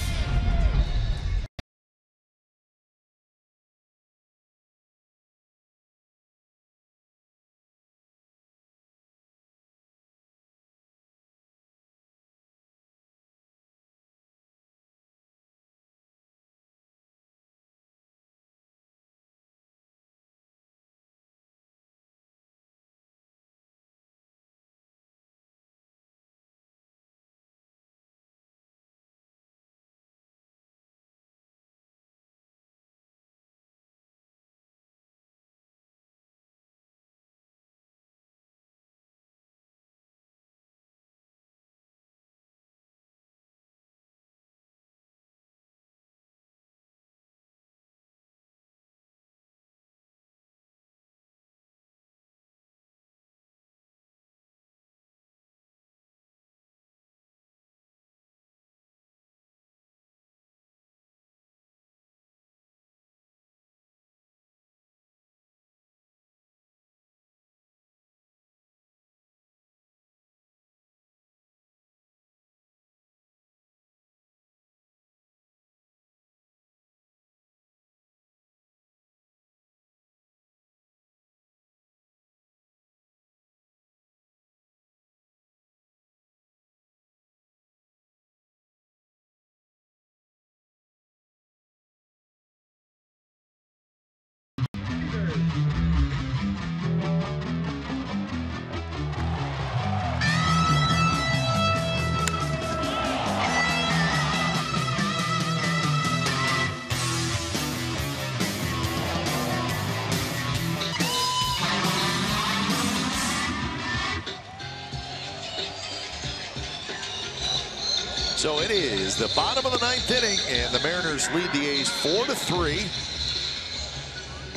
S1: So it is the bottom of the 9th inning, and the Mariners lead the A's 4-3.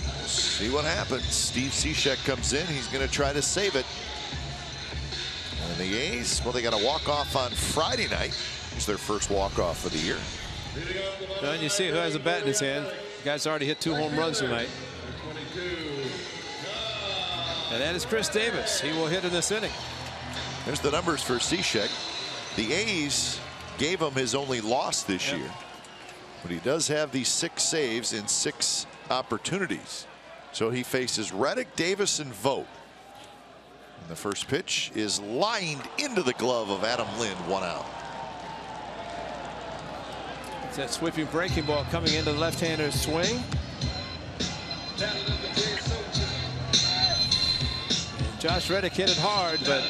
S1: We'll see what happens. Steve Cishek comes in. He's going to try to save it. And the A's, well, they got a walk-off on Friday night. It's their first walk-off of the year.
S4: And you see who has a bat in his hand. The guy's already hit 2 home runs tonight. And that is Chris Davis. He will hit in this inning.
S1: There's the numbers for Cishek. The A's gave him his only loss this year, but he does have these 6 saves in 6 opportunities. So he faces Reddick, Davis, and Vogt. And the first pitch is lined into the glove of Adam Lind, 1 out.
S4: It's that sweeping breaking ball coming into the left-hander's swing. And Josh Reddick hit it hard, but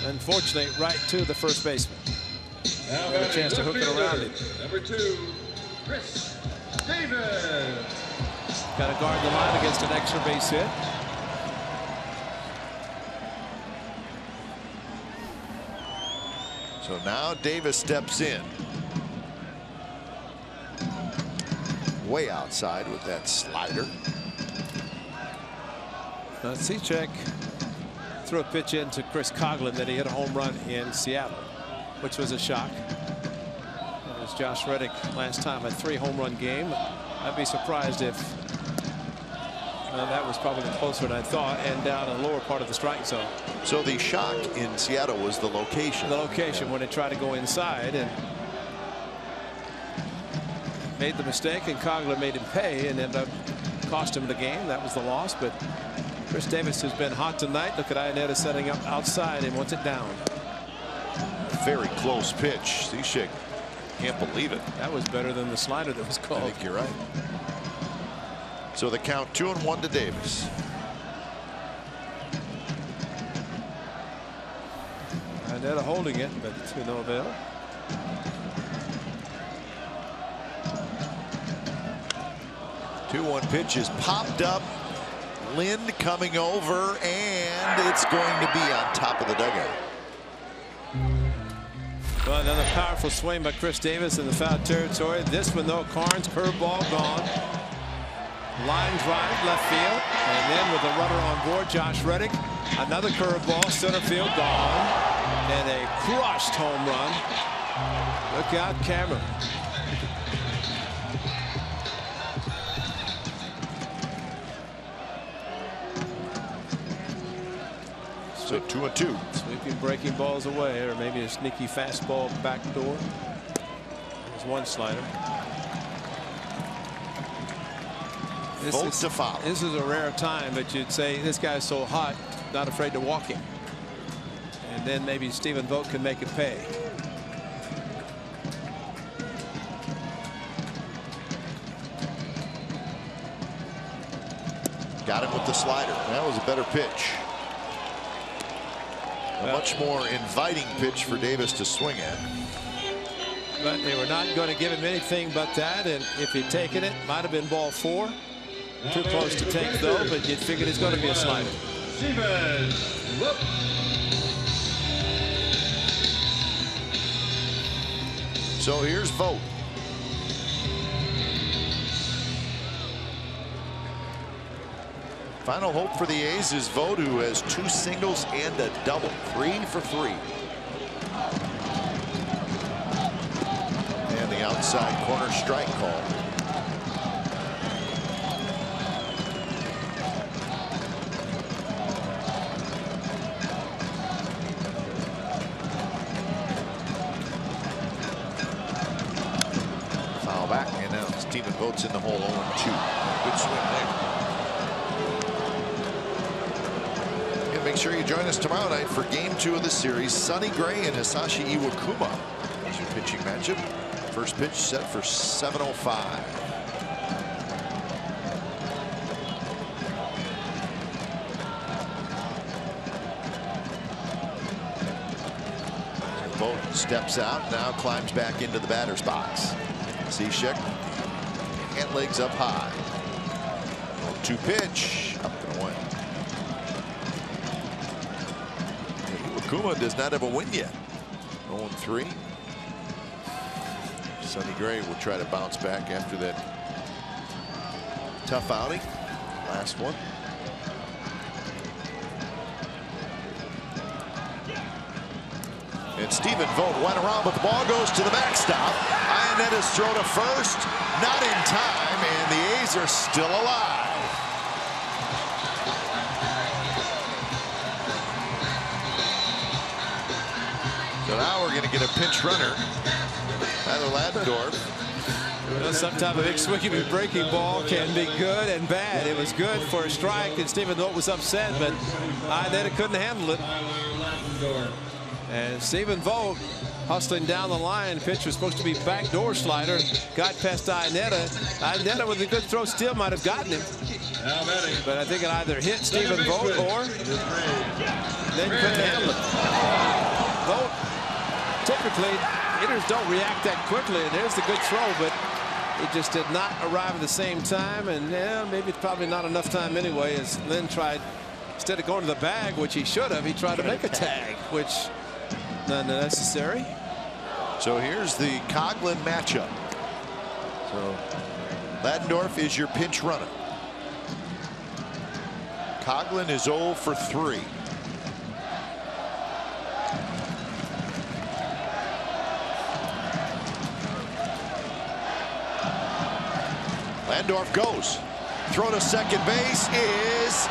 S4: unfortunately right to the first baseman. Got a chance to hook it around him.
S5: Number 2, Chris Davis.
S4: Got to guard the line against an extra base hit.
S1: So now Davis steps in. Way outside with that slider.
S4: Now Cishek threw a pitch into Chris Coghlan that he hit a home run in Seattle, which was a shock. It was Josh Reddick last time, a 3 home run game. I'd be surprised if that was probably closer than I thought, and down in the lower part of the strike zone.
S1: So the shock in Seattle was the location.
S4: The location when they tried to go inside and made the mistake, and Coghlan made him pay and ended up cost him the game. That was the loss. But Chris Davis has been hot tonight. Look at Iannetta setting up outside and wants it down.
S1: Very close pitch. Cishek can't believe it.
S4: That was better than the slider that was called.
S1: I think you're right. So the count 2-1 to Davis.
S4: Iannetta holding it, but to no avail.
S1: The 2-1 pitch is popped up. Lind coming over, and it's going to be on top of the dugout.
S4: Well, another powerful swing by Chris Davis in the foul territory. This one, though, Carnes, curveball gone. Line drive, left field. And then with the runner on board, Josh Reddick. Another curveball, center field, gone. And a crushed home run. Look out, Cameron.
S1: So 2-2.
S4: Sweeping breaking balls away, or maybe a sneaky fastball back door. There's one slider.
S1: Votes to follow.
S4: This is a rare time that you'd say this guy's so hot, not afraid to walk him. And then maybe Stephen Vogt can make it pay.
S1: Got him with the slider. That was a better pitch. A much more inviting pitch for Davis to swing at.
S4: But they were not going to give him anything but that, and if he'd taken it, might have been ball 4. Too close to take, though, but you'd figured it's going to be a slider.
S1: So here's Vogt. Final hope for the A's is Vogt, who has 2 singles and a double. 3 for 3. And the outside corner strike call. Foul back, and now Stephen Vogt's in the hole. 0-2. Good swing there. Make sure you join us tomorrow night for Game 2 of the series. Sonny Gray and Hisashi Iwakuma as your pitching matchup. First pitch set for 7:05. Vogt steps out, now climbs back into the batter's box. Cishek, hand legs up high. 0-2 pitch, up and away. Kuma does not have a win yet. 0-3. Sonny Gray will try to bounce back after that tough outing. Last one. And Stephen Vogt went around, but the ball goes to the backstop. Ionetta's throw to first, not in time, and the A's are still alive. So now we're going to get a pinch runner. Tyler Ladendorf.
S4: You know, sometimes a big swinging breaking ball can be good and bad. It was good for a strike, and Stephen Vogt was upset, but Ionetta couldn't handle it. And Stephen Vogt hustling down the line. Pitch was supposed to be backdoor slider. Got past Ionetta. Ionetta with a good throw still might have gotten him. But I think it either hit Stephen Vogt or then couldn't handle it. Vogt, typically, hitters don't react that quickly, and there's the good throw, but it just did not arrive at the same time, and yeah, maybe it's probably not enough time anyway, as Lynn tried, instead of going to the bag, which he should have, he tried to make a tag, which not necessary.
S1: So here's the Coghlan matchup. So Ladendorf is your pinch runner. Coghlan is 0 for 3. Ladendorf goes. Throw to second base is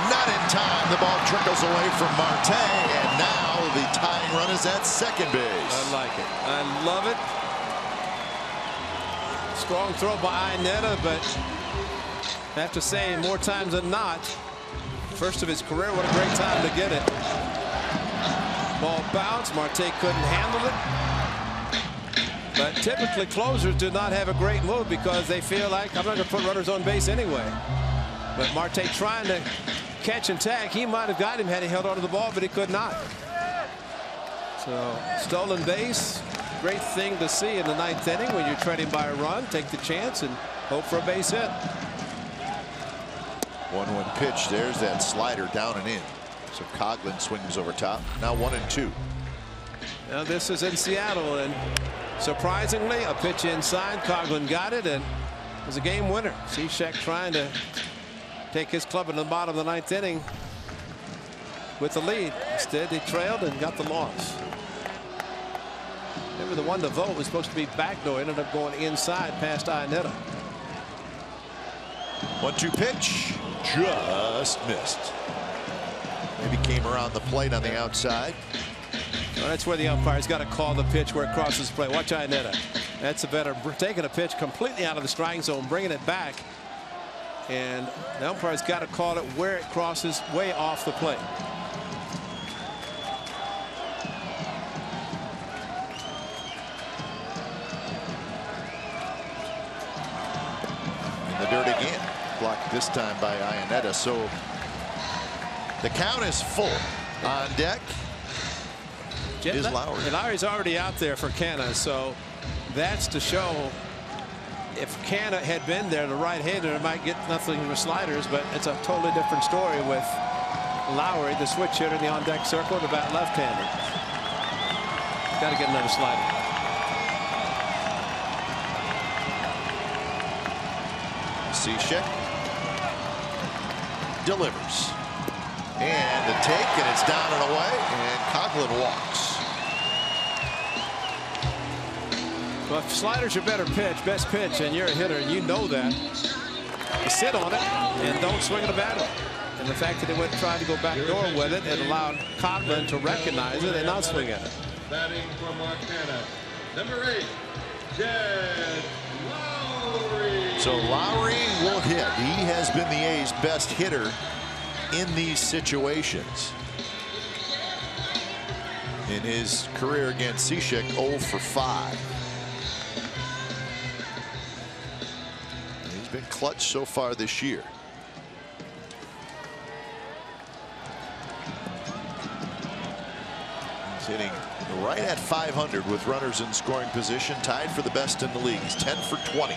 S1: not in time. The ball trickles away from Marte, and now the tying run is at second base.
S4: I like it. I love it. Strong throw by Ionetta, but I have to say, more times than not, first of his career, what a great time to get it. Ball bounced. Marte couldn't handle it. But typically closers do not have a great move because they feel like, I'm not going to put runners on base anyway. But Marte trying to catch and tag, he might have got him had he held onto the ball, but he could not. So stolen base, great thing to see in the 9th inning when you're trailing by a run. Take the chance and hope for a base hit.
S1: 1-1 pitch. There's that slider down and in. So Coghlan swings over top. Now 1-2.
S4: Now this is in Seattle, and surprisingly, a pitch inside. Coughlin got it, and it was a game winner. Cishek trying to take his club in the bottom of the 9th inning with the lead. Instead, they trailed and got the loss. Remember, the one to vote was supposed to be backdoor. Ended up going inside past Iannetta.
S1: 1-2 pitch. Just missed. Maybe came around the plate on the outside.
S4: Well, that's where the umpire's got to call the pitch where it crosses the plate. Watch Iannetta. That's a better taking a pitch completely out of the striking zone, bringing it back. And the umpire's got to call it where it crosses way off the plate.
S1: In the dirt again. Blocked this time by Iannetta. So the count is full. On deck is Lowry.
S4: And Lowry's already out there for Canna, so that's to show if Canna had been there, the right-hander might get nothing from the sliders, but it's a totally different story with Lowry, the switch hitter in the on-deck circle, the bat left-handed. Got to get another slider.
S1: Cishek delivers. And the take, and it's down and away, and Coughlin walks.
S4: Well, if slider's your better pitch, best pitch, and you're a hitter, and you know that, you sit on it and don't swing at a bat. And the fact that they went and tried to go back door with it, it allowed Coughlin to recognize it and not swing at it.
S5: Batting from Montana, number 8, Jed Lowry.
S1: So Lowry will hit. He has been the A's best hitter in these situations. In his career against Cishek, 0 for 5. He's been clutch so far this year. He's hitting right at 500 with runners in scoring position, tied for the best in the league. He's 10 for 20.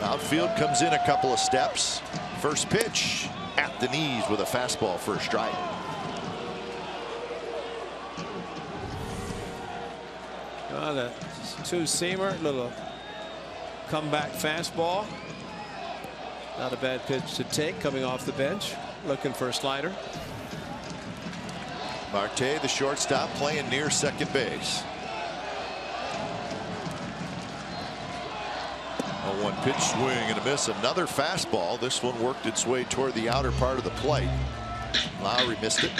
S1: Outfield comes in a couple of steps. First pitch at the knees with a fastball for a strike.
S4: The two-seamer, little comeback fastball. Not a bad pitch to take coming off the bench. Looking for a slider.
S1: Marte, the shortstop, playing near second base. A 1-pitch swing and a miss. Another fastball. This one worked its way toward the outer part of the plate. Lowry missed it.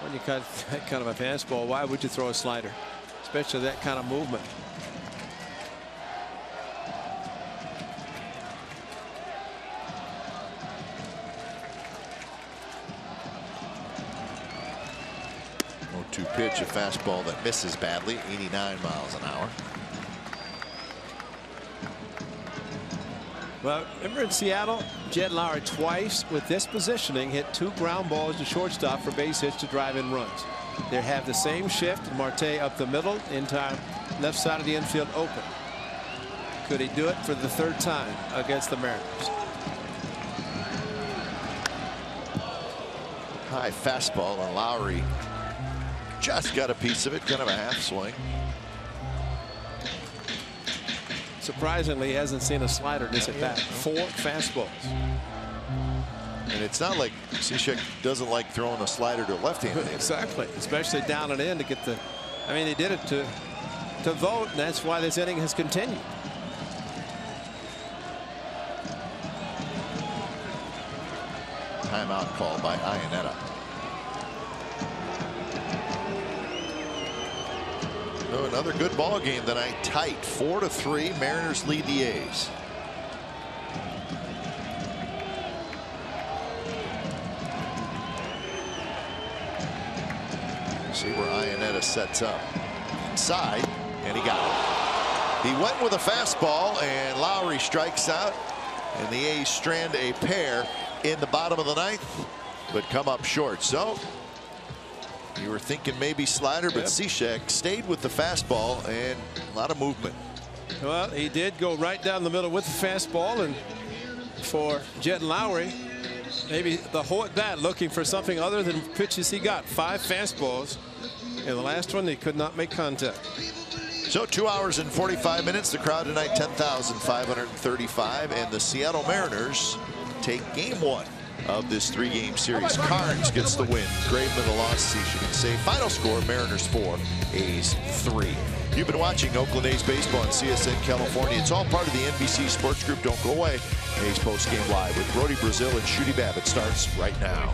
S4: When you cut that kind of a fastball, why would you throw a slider, especially that kind of movement?
S1: Pitch, a fastball that misses badly, 89 miles an hour.
S4: Well, remember in Seattle, Jed Lowry twice with this positioning hit 2 ground balls to shortstop for base hits to drive in runs. They have the same shift. Marte up the middle, entire left side of the infield open. Could he do it for the 3rd time against the Mariners?
S1: High fastball, and Lowry just got a piece of it, kind of a half swing.
S4: Surprisingly, he hasn't seen a slider this at bat. 4 fastballs.
S1: And it's not like Cishek doesn't like throwing a slider to a left-handed.
S4: Exactly, especially down and in to get the. I mean, they did it to vote, and that's why this inning has continued.
S1: Timeout call by Iannetta. So another good ball game tonight. Tight, 4-3. Mariners lead the A's. See where Iannetta sets up inside, and he got it. He went with a fastball, and Lowry strikes out, and the A's strand a pair in the bottom of the 9th, but come up short. So you were thinking maybe slider, but Cishek stayed with the fastball, and a lot of movement.
S4: Well, he did go right down the middle with the fastball, and for Jed Lowry. Maybe the whole at bat looking for something other than pitches he got. 5 fastballs. In the last one, they could not make contact.
S1: So 2 hours and 45 minutes. The crowd tonight, 10,535. And the Seattle Mariners take game 1 of this 3-game series. Carnes gets the win. Graveman the loss, as you can say. Final score, Mariners 4, A's 3. You've been watching Oakland A's baseball on CSN California. It's all part of the NBC Sports Group. Don't go away. A's postgame live with Brody Brazil and Shooty Babbitt starts right now.